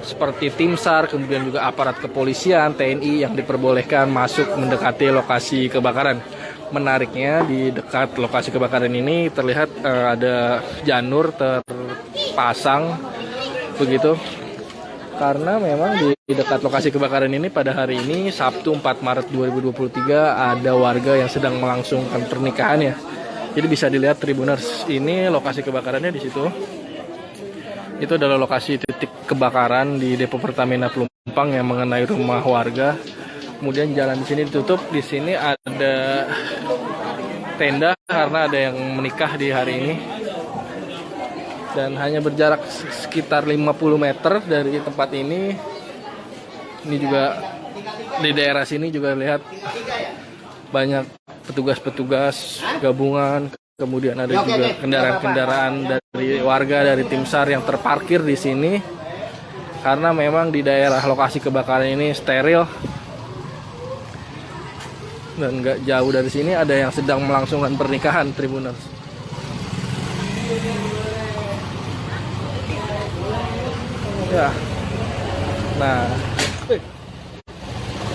seperti tim SAR, kemudian juga aparat kepolisian, TNI yang diperbolehkan masuk mendekati lokasi kebakaran. Menariknya di dekat lokasi kebakaran ini terlihat ada janur terpasang begitu, karena memang di dekat lokasi kebakaran ini pada hari ini Sabtu 4 Maret 2023 ada warga yang sedang melangsungkan pernikahannya. Jadi bisa dilihat Tribuners, ini lokasi kebakarannya di situ. Itu adalah lokasi titik kebakaran di depo Pertamina Pelumpang yang mengenai rumah warga. Kemudian jalan di sini ditutup. Di sini ada tenda karena ada yang menikah di hari ini. Dan hanya berjarak sekitar 50 meter dari tempat ini. Ini juga di daerah sini juga lihat banyak petugas-petugas gabungan, kemudian ada juga kendaraan-kendaraan dari warga, dari tim SAR yang terparkir di sini karena memang di daerah lokasi kebakaran ini steril. Dan nggak jauh dari sini ada yang sedang melangsungkan pernikahan, Tribuners. Ya, nah,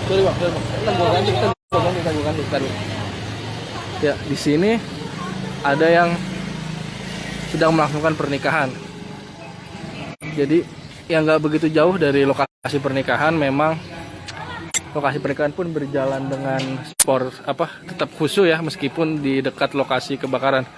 sorry bang, kita ganti. Ya, di sini ada yang sedang melangsungkan pernikahan. Jadi, yang nggak begitu jauh dari lokasi pernikahan, memang lokasi pernikahan pun berjalan dengan tetap khusyuk ya, meskipun di dekat lokasi kebakaran.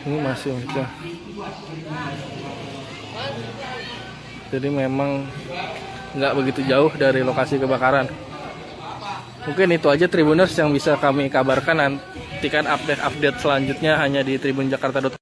Ini masih menikah. Jadi memang nggak begitu jauh dari lokasi kebakaran. Mungkin itu aja Tribuners yang bisa kami kabarkan. Nantikan update selanjutnya hanya di tribunjakarta.com.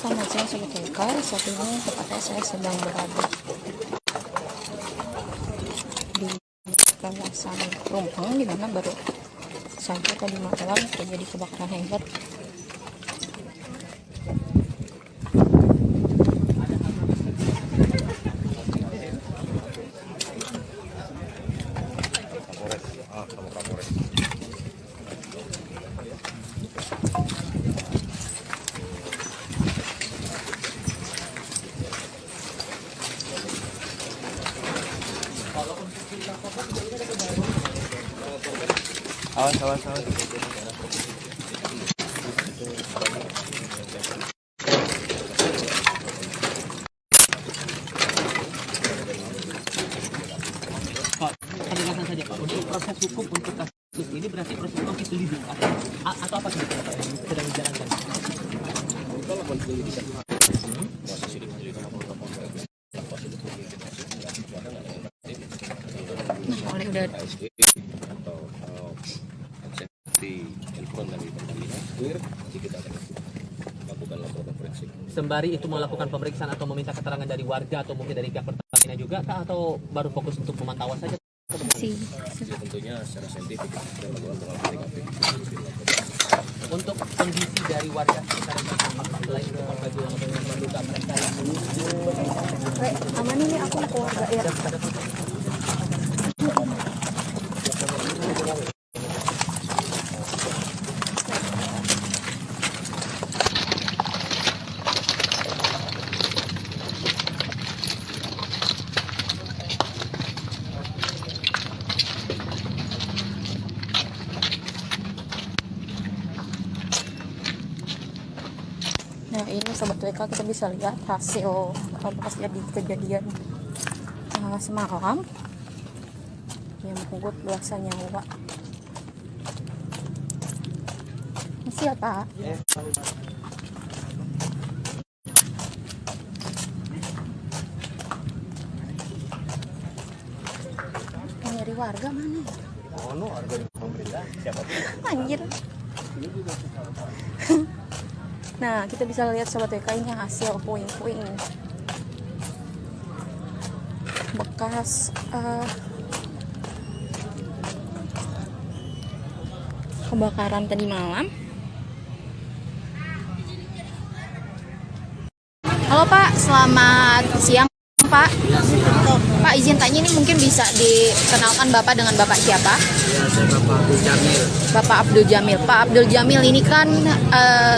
Selamat siang Sobat WK, saat ini tepatnya saya sedang berada di kawasan Pelumpang, di mana baru saja tadi malam terjadi kebakaran hebat. Awas. Pak, penjelasan saja Pak, untuk proses hukum untuk kasus ini berarti proses hukum penyelidikan atau apa sih Pak yang sedang dijalankan? Oleh udah sembari itu melakukan pemeriksaan atau meminta keterangan dari warga atau mungkin dari pihak Pertamina juga kah, atau baru fokus untuk memantauan saja? Tentunya secara saintifik kita melakukan pengalaman TKP. Untuk kondisi dari warga sekitar selain itu bagi yang menduga mereka yang aman ini aku keluarga ya. Nah ini Sobat WK, kita bisa lihat hasil pas jadi kejadian semalam yang menggut belasan nyawa. Masih ya Pak? Yang dari warga mana? Warga pemerintah siapa? Anjir. Nah, kita bisa lihat Sobat WK ini hasil puing-puing bekas kebakaran tadi malam. Halo Pak, selamat siang. Pak. Pak, izin tanya ini mungkin bisa dikenalkan Bapak dengan Bapak siapa? Ya, saya Bapak Abdul Jamil. Bapak Abdul Jamil. Pak Abdul Jamil ini kan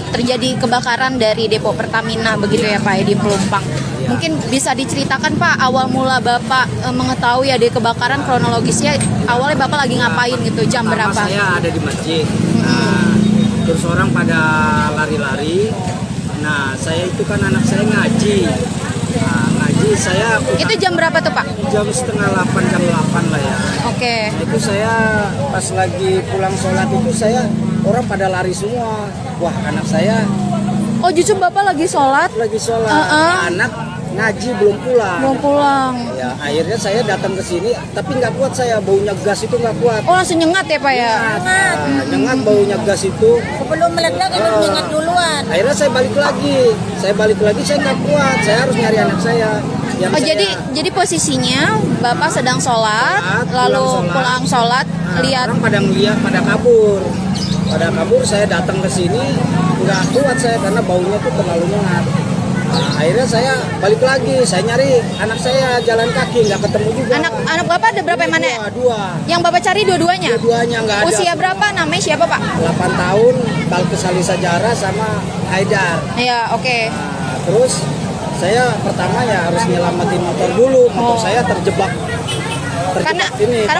terjadi kebakaran dari depo Pertamina begitu ya Pak ya, di Pelumpang. Mungkin bisa diceritakan Pak awal mula Bapak mengetahui ada kebakaran, kronologisnya awalnya Bapak lagi ngapain gitu, jam berapa? Saya ada di masjid. Terus orang pada lari-lari. Nah, saya itu kan anak saya ngaji. Nah, ngaji saya itu jam berapa tuh Pak? Jam setengah 8, jam 8 lah ya. Oke. Itu saya pas lagi pulang sholat itu saya orang pada lari semua. Wah, anak saya. Oh, justru Bapak lagi sholat? Lagi sholat. Anak ngaji belum pulang. Belum pulang. Ya, akhirnya saya datang ke sini, tapi nggak kuat saya, baunya gas itu nggak kuat. Oh, langsung nyengat ya Pak ya? Nyengat baunya gas itu. Sebelum meledak itu nyengat duluan. Akhirnya saya balik lagi, saya nggak kuat, saya harus nyari anak saya. Oh, jadi posisinya Bapak sedang sholat, lalu pulang sholat, lihat orang pada ngeliat, pada kabur, saya datang ke sini nggak kuat saya karena baunya tuh terlalu nyengat. Nah, akhirnya saya balik lagi, saya nyari anak saya jalan kaki, nggak ketemu juga. Anak Bapak ada berapa yang mana? Dua. Yang Bapak cari dua-duanya? Dua-duanya nggak ada. Usia berapa? Namanya siapa Pak? 8 tahun, Balkis Alisa Jara sama Haidar. Iya, oke. Nah, terus saya pertama ya harus nyelamatin motor dulu, motor saya terjebak Karena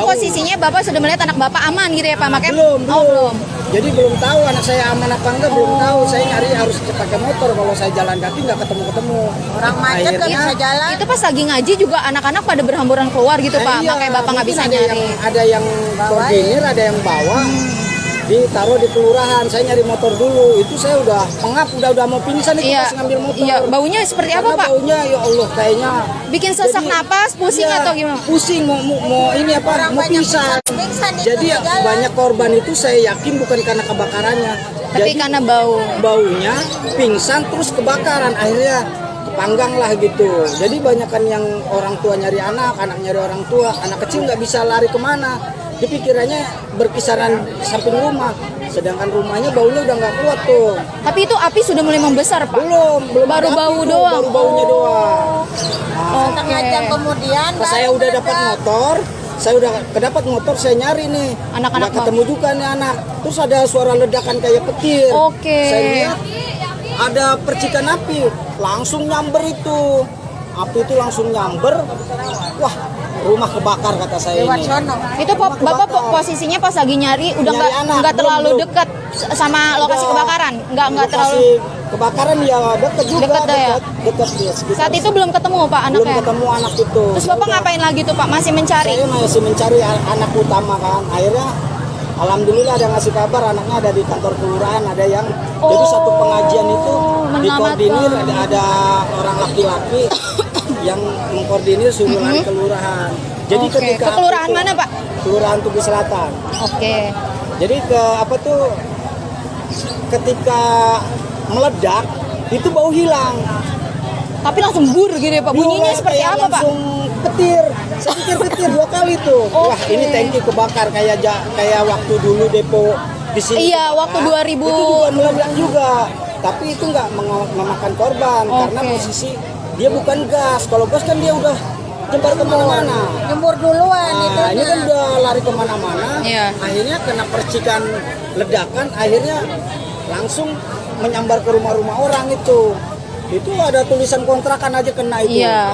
bau. posisinya Bapak sudah melihat anak Bapak aman gitu ya Pak? Makanya belum. Jadi belum tahu anak saya aman apa enggak, belum tahu. Saya nyari harus pakai motor, kalau saya jalan kaki nggak ketemu. Orang macet nggak bisa jalan. Itu pas lagi ngaji juga anak-anak pada berhamburan keluar gitu Pak, Iya, makanya Bapak nggak bisa ada nyari. Ada yang koordinir, ada yang bawa. Ditaruh di kelurahan, saya nyari motor dulu. Itu saya udah pengap, udah mau pingsan itu pas ngambil motor. Iya, baunya seperti apa Pak? Baunya ya Allah kayaknya bikin sesak napas, pusing atau gimana? Pusing, mau ini apa? Mau pingsan. Jadi banyak korban itu saya yakin bukan karena kebakarannya, tapi karena baunya pingsan terus kebakaran, akhirnya kepanggang lah gitu. Jadi banyakan yang orang tua nyari anak nyari orang tua, anak kecil nggak bisa lari kemana. Dipikirannya berkisaran samping rumah, sedangkan rumahnya baunya udah nggak kuat tuh. Tapi itu api sudah mulai membesar Pak? Belum baru ada bau api doang. Baru baunya doang. Setengah jam kemudian Pas saya udah dapat motor, saya nyari nih, anak-anak nggak ketemu juga nih anak. Terus ada suara ledakan kayak petir. Saya lihat ada percikan api, langsung nyamber itu. Api itu langsung nyamber. Wah, rumah kebakar kata saya ini. Itu Bapak posisinya pas lagi nyari udah nggak terlalu dekat sama lokasi kebakaran, nggak terlalu. Kebakaran ya dekat juga. Dekat ya. Saat itu belum ketemu Pak anaknya. Belum ketemu anak itu. Terus Bapak ngapain lagi tuh Pak? Masih mencari? Saya masih mencari anak utama kan. Akhirnya alhamdulillah ada ngasih kabar anaknya ada di kantor kelurahan, ada yang jadi satu pengajian itu dikoordinir, ada orang laki-laki yang mengkoordinir suruh lari kelurahan. Jadi ketika ke kelurahan mana Pak? Kelurahan Tugu Selatan. Oke. Jadi ketika meledak itu bau hilang. Tapi langsung bur gitu ya Pak. Bunyinya seperti apa Pak? Langsung petir. Saya pikir petir 2 kali tuh. Wah, ini tangki kebakar kayak waktu dulu depo di sini. Iya, waktu 2000 itu juga meledak juga. Tapi itu nggak memakan korban karena posisi dia bukan gas. Kalau gas kan dia udah jembar kemana-mana. Jemur duluan itu. Ini kan udah lari kemana-mana. Akhirnya kena percikan ledakan, akhirnya langsung menyambar ke rumah-rumah orang itu. Itu ada tulisan kontrakan aja kena itu. Iya.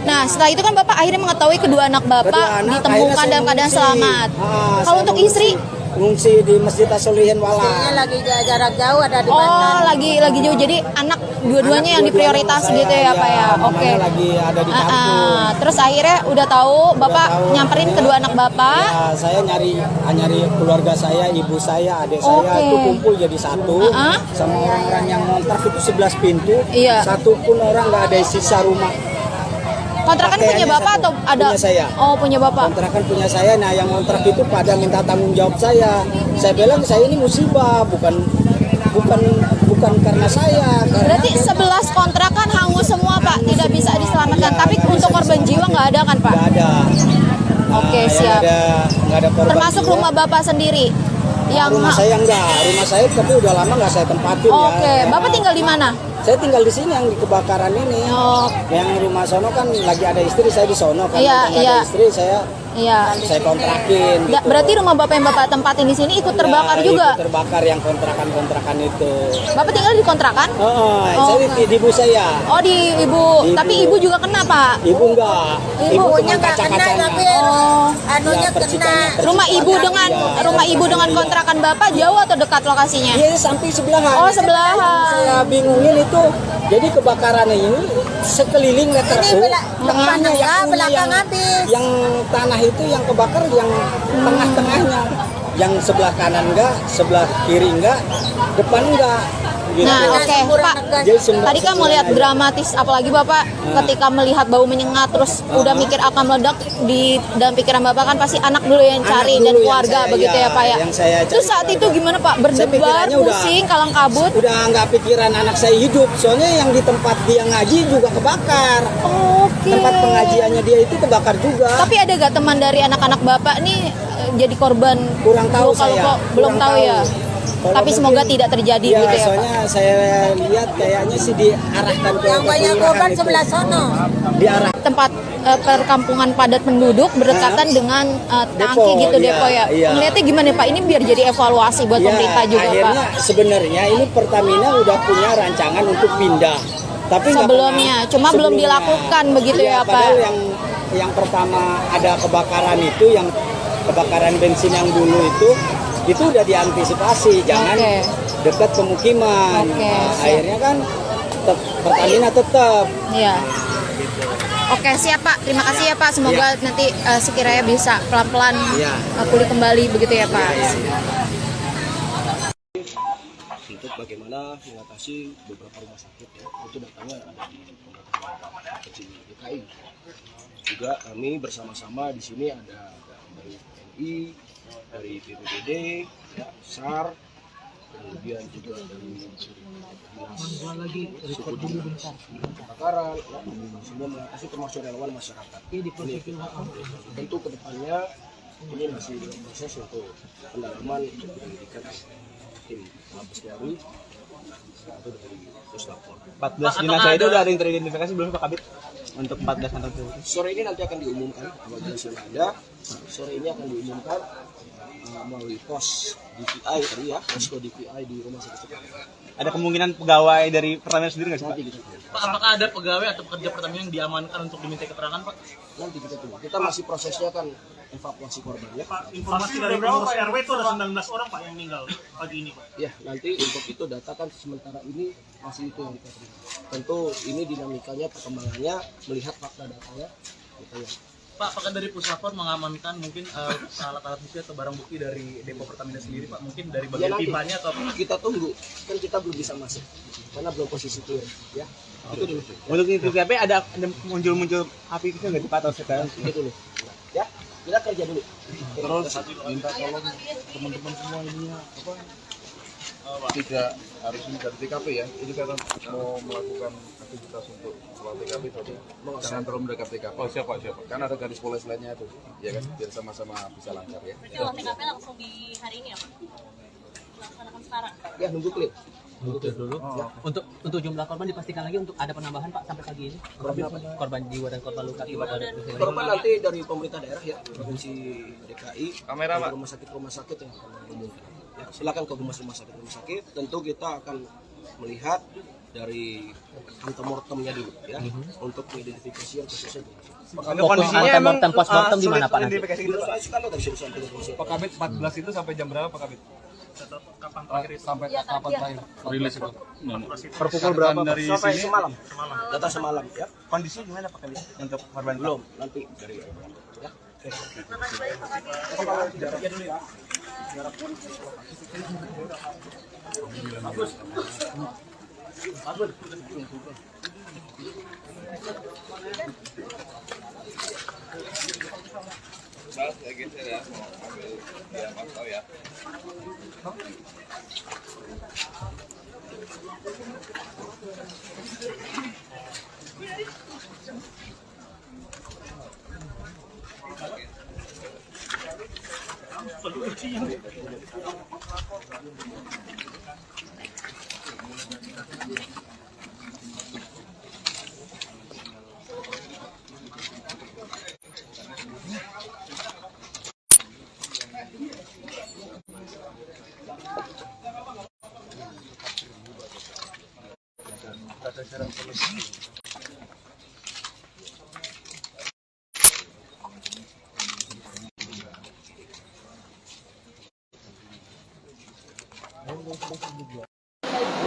Nah, setelah itu kan Bapak akhirnya mengetahui kedua anak Bapak ditemukan dalam keadaan selamat. Kalau untuk istri? Ngungsi di Masjid As-Solihin Walah. Istrinya lagi jarak jauh ada di Banten. Lagi jauh. Jadi anak dua-duanya yang diprioritas gitu ya Pak ya. Oke. Lagi ada di kampung. Terus akhirnya udah tahu Bapak nyamperin kedua anak Bapak. Ya, saya nyari keluarga saya, ibu saya, adik saya itu kumpul jadi satu. Sama orang-orang yang ngontrak itu 11 pintu. Satu pun orang nggak ada sisa rumah. Kontrakan punya Bapak atau ada? Punya saya. Oh, punya Bapak. Kontrakan punya saya. Nah, yang kontrak itu pada minta tanggung jawab saya. Saya bilang saya ini musibah, bukan karena saya. Berarti 11 kontrakan hangus semua Pak, tidak bisa diselamatkan. Tapi untuk korban jiwa nggak ada kan Pak? Nggak ada. Oke, siap. Nggak ada korban. Termasuk jiwa. rumah Bapak sendiri? Yang rumah saya enggak, rumah saya tapi udah lama nggak saya tempatin ya. Oke, Bapak tinggal di mana? Saya tinggal di sini yang di kebakaran ini. Yang rumah sono kan lagi ada istri, saya di sono kan. Ada istri saya kontrakin. Gitu. Berarti rumah bapak yang bapak tempatin di sini ikut terbakar juga? Ikut terbakar yang kontrakan itu. Bapak tinggal di kontrakan? Saya di ibu saya. Oh di ibu. Tapi ibu juga kena Pak? Ibu enggak. Ibunya nggak kena tapi anunya kena. Rumah ibu dengan kontrakan bapak jauh atau dekat lokasinya? Iya samping sebelahan. Oh sebelahan. Saya bingungin itu. Jadi kebakaran ini sekeliling meter tengahnya belakang habis. Yang tanah itu yang kebakar yang tengah-tengahnya. Yang sebelah kanan enggak, sebelah kiri enggak, depan enggak. Gitu. Nah oke, Pak, tadi kan melihat dramatis, apalagi Bapak ketika melihat bau menyengat terus udah mikir akan meledak, di dalam pikiran Bapak kan pasti anak dulu yang cari dan keluarga begitu ya Pak ya. Terus saat itu gimana Pak? Berdebar, pusing, kalang kabut? Udah nggak pikiran anak saya hidup, soalnya yang di tempat dia ngaji juga kebakar. Tempat pengajiannya dia itu kebakar juga. Tapi ada gak teman dari anak-anak Bapak nih jadi korban? Kurang tahu saya. Belum tahu ya. Tapi semoga tidak terjadi gitu ya Pak. Soalnya saya lihat kayaknya sih diarahkan ke yang banyak korban sebelah sono. Diarah tempat perkampungan padat penduduk berdekatan dengan tangki depo, gitu depo ya. Melihatnya gimana Pak? Ini biar jadi evaluasi buat pemerintah juga akhirnya, Pak. Sebenarnya ini Pertamina udah punya rancangan untuk pindah. Tapi sebelumnya belum dilakukan begitu ya Pak. Yang pertama ada kebakaran itu, yang kebakaran bensin yang dulu itu udah diantisipasi, jangan dekat pemukiman. Akhirnya kan Pertamina tetap. Iya. Oke siap Pak, terima kasih ya Pak. Semoga nanti sekiranya bisa pelan-pelan pulih kembali begitu ya Pak. Untuk bagaimana mengatasi beberapa rumah sakit ya, itu datanya ada di pemerintah kecil DKI. Juga kami bersama-sama di sini ada dari TNI, dari BPBD, ya, SAR, kemudian juga dari kebakaran, semua mengatasi termasuk relawan masyarakat. Ini tentu kedepannya ini masih dalam proses untuk pendalaman penyelidikan tim Mabes Polri atau dari Puslapor. 14 jenazah itu udah ada yang teridentifikasi belum Pak Kabit? Untuk 14 kantor itu. Sore ini nanti akan diumumkan apabila sudah ada. Sore ini akan diumumkan melalui pos DPI tadi ya, posko DPI di rumah sakit. Ada kemungkinan pegawai dari Pertamina sendiri nggak sih Pak? Pak, apakah ada pegawai atau pekerja Pertamina yang diamankan untuk diminta keterangan Pak? Nanti kita tunggu. Kita masih prosesnya kan evakuasi korban ya. Pak, informasi dari pengurus RW itu ada 19 orang Pak yang meninggal pagi ini Pak. Ya, nanti untuk itu data kan sementara ini masih itu yang kita terima. Tentu ini dinamikanya, perkembangannya, melihat fakta datanya. Gitu ya. Pak, apakah dari Puslapor mengamankan mungkin alat-alat bukti atau barang bukti dari depo Pertamina sendiri Pak? Mungkin dari bagian pipanya atau apa? Kita tunggu, kan kita belum bisa masuk karena belum posisi clear ya. Itu dulu. Untuk TKP ada muncul api itu nggak dipatau sekarang? Itu dulu. Ya, kita kerja dulu. Terus minta tolong teman-teman semua ini apa? Tidak harus dari TKP ya. Ini karena mau melakukan aktivitas untuk melawan TKP tadi. Jangan terlalu mendekat TKP. Oh siapa? Kan ada garis polis lainnya itu, ya kan? Biar sama-sama bisa lancar ya. Berarti olah TKP langsung di hari ini ya Pak? Laksanakan sekarang? Ya nunggu clear. Dulu. Untuk jumlah korban dipastikan lagi untuk ada penambahan Pak sampai pagi ini. Korban jiwa dan korban luka akibat dari korban nanti dari pemerintah daerah ya, provinsi DKI, kamera Pak, rumah sakit yang akan diumumkan. Ya, silakan ke rumah sakit. Tentu kita akan melihat dari antemortemnya dulu ya, untuk identifikasi yang khususnya. Kondisinya emang postmortem di mana Pak? Pak Kabit 14 itu sampai jam berapa Pak Kabit? Kapan terakhir itu? Sampai kapan terakhir rilis itu? Per pukul berapa dari sampai semalam. Data semalam ya. Kondisinya gimana Pak Kabit untuk korban? Belum, nanti dari ya. Jaraknya dulu ya. Bagus. Mas, lagi saya mau ambil dia pantau ya. jajaran polisi.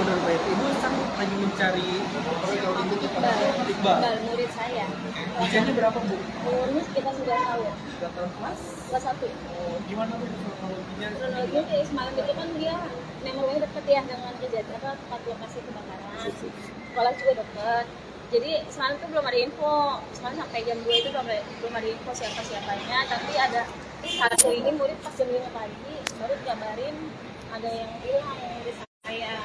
Oh, dari Bayat Ibu kan lagi mencari Iqbal. Murid saya. Usianya berapa, Bu? Umurnya sekitar 9 tahun. Sudah tahun kelas? Kelas 1. Oh, gimana Bu kronologinya? Kronologinya semalam itu kan dia memang dekat ya dengan kejadian tempat lokasi kebakaran. Sekolah juga dekat. Jadi semalam itu belum ada info. Semalam sampai jam 2 itu belum ada info siapa-siapanya. Tapi ada satu ini murid pas jam 5 pagi baru dikabarin ada yang hilang dari saya.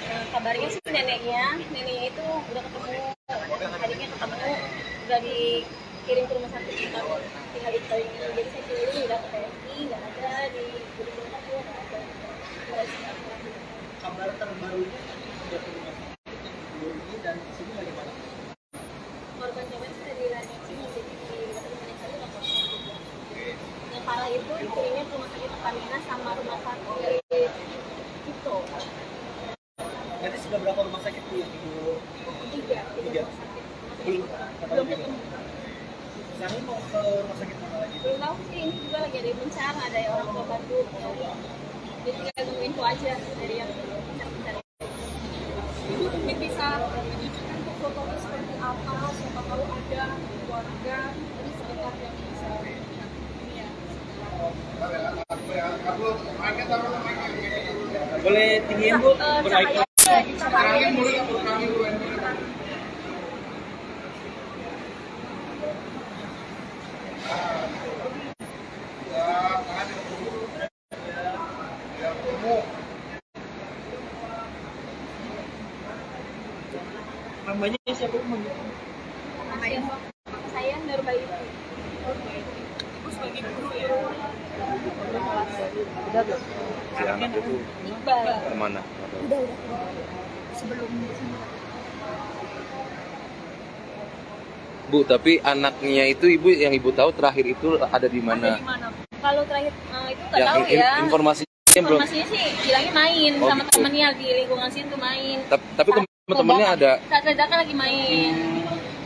Kabarnya sih neneknya itu udah ketemu, adiknya ketemu, udah dikirim ke rumah sakit kita tinggal di Iqbal ini. Jadi saya keliling udah ke TNI, nggak ada di Bogor juga nggak ada. Kabar terbarunya sudah ke rumah sakit dan sini bagaimana? Korban cewek sudah direaksi jadi di rumah sakit udah kosong juga. Yang parah itu dikirimnya ke rumah sakit Pertamina sama rumah sakit itu. Berarti sudah berapa rumah sakit Bu yang Ibu? Tiga. Belum ketemu. Sekarang mau ke rumah sakit mana lagi? Belum tahu sih, ini juga lagi ada yang mencari, ada yang orang tua bantu. Jadi tinggal tunggu info aja dari yang mencari. Ibu mungkin bisa menunjukkan fotonya seperti apa, siapa tahu ada keluarga ini sekitar yang bisa Boleh tinggiin Bu, berikut. Namanya siapa Bu? Saya Nurbaiti. Ibu sebagai guru ya. Si anak itu Iqbal. kemana? Udah. Sebelum Bu, tapi anaknya itu ibu yang ibu tahu terakhir itu ada di mana? Kalau terakhir itu nggak Yang tahu ya. Informasinya sih bilangnya main Oh, sama gitu. temennya di lingkungan situ main. Tapi teman-temannya ada. Saat ledakan lagi main.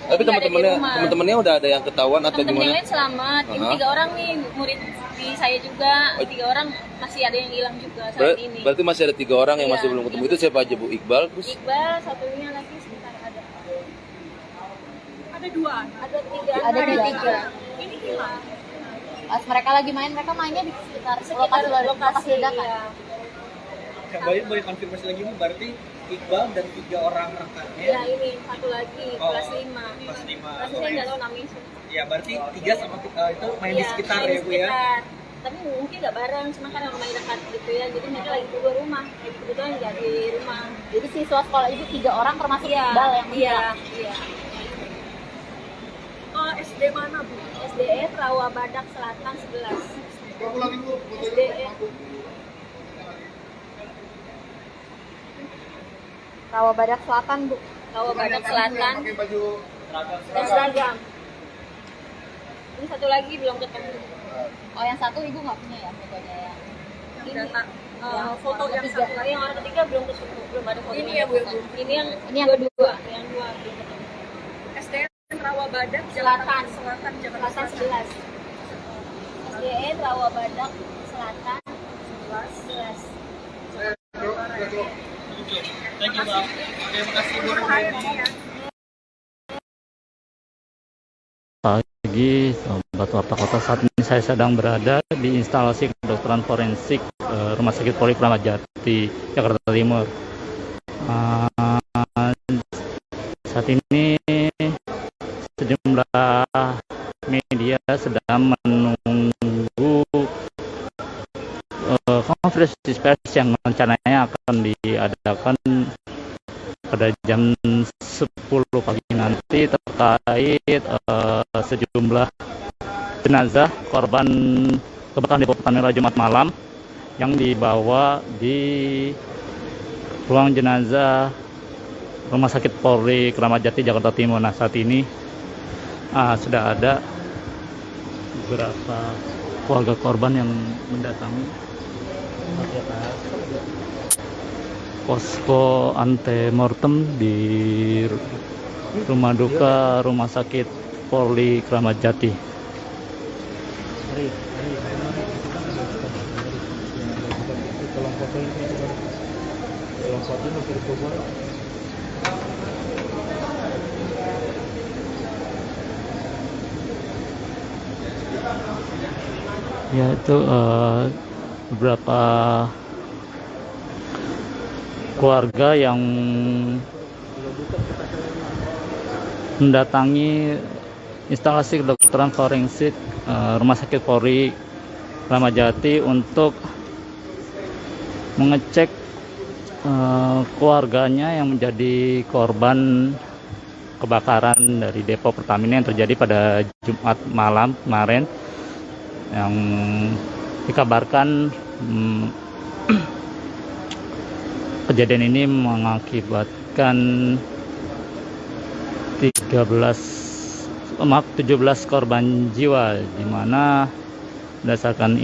Tapi Jadi nggak ada di rumah. teman-temannya udah ada yang ketahuan atau Temen-temen yang gimana? lain selamat. Ini 3 orang nih murid di saya juga. 3 orang masih ada yang hilang juga saat ini. Berarti masih ada 3 orang yang Iya. masih belum ketemu. Itu siapa aja Bu? Iqbal terus? Iqbal, satunya lagi sebentar ada. Ada 2. Ada 3. Ada 3. Ini hilang. Pas mereka lagi main, mereka mainnya di sekitar lokasi ledakan. Iya. Boleh konfirmasi lagi Bu, berarti Iqbal dan 3 orang rekannya. Ya ini satu lagi kelas 5. Kelas 5. Kelas 5 nggak tahu namanya. Ya berarti 3 sama itu main di sekitar main di ya Bu ya. sekitar. Tapi mungkin nggak bareng, cuma karena rumahnya dekat gitu ya. Jadi mereka lagi keluar rumah. Jadi kebetulan nggak di rumah. Jadi siswa sekolah itu 3 orang termasuk Iqbal yang hilang. Iya. SD mana Bu? SDE Rawa Badak Selatan 11. SDE Rawa Badak Selatan, Bu. Rawa Badak Selatan. Dan seragam. Ini satu lagi belum ketemu. Oh, yang satu Ibu nggak punya ya fotonya ya? Ini Foto yang ketiga. satu lagi. Yang orang ketiga belum ketemu, belum ada foto. Ini ya, Bu, ya, Bu. Ini yang kedua. Yang dua belum ketemu. SDN Rawa Badak Selatan. Selatan Jakarta Selatan 11. SDE Rawa Badak Selatan 11. Thank you Bang. Terima kasih Bu Nurbaiti. Pagi, sobat Warta Kota, saat ini saya sedang berada di instalasi kedokteran forensik Rumah Sakit Polri Kramat Jati, Jakarta Timur. Saat ini sejumlah media sedang menunggu konferensi pers yang rencananya akan diadakan pada jam 10 pagi nanti terkait sejumlah jenazah korban kebakaran Depo Pertamina Jumat malam yang dibawa di ruang jenazah Rumah Sakit Polri Kramat Jati, Jakarta Timur. Nah, saat ini sudah ada beberapa keluarga korban yang mendatangi. posko antemortem di rumah duka Rumah Sakit Polri Kramat Jati. Ya, itu beberapa keluarga yang mendatangi instalasi kedokteran forensik Rumah Sakit Polri Kramat Jati untuk mengecek keluarganya yang menjadi korban kebakaran dari depo Pertamina yang terjadi pada Jumat malam kemarin, yang dikabarkan kejadian ini mengakibatkan 17 korban jiwa, di mana berdasarkan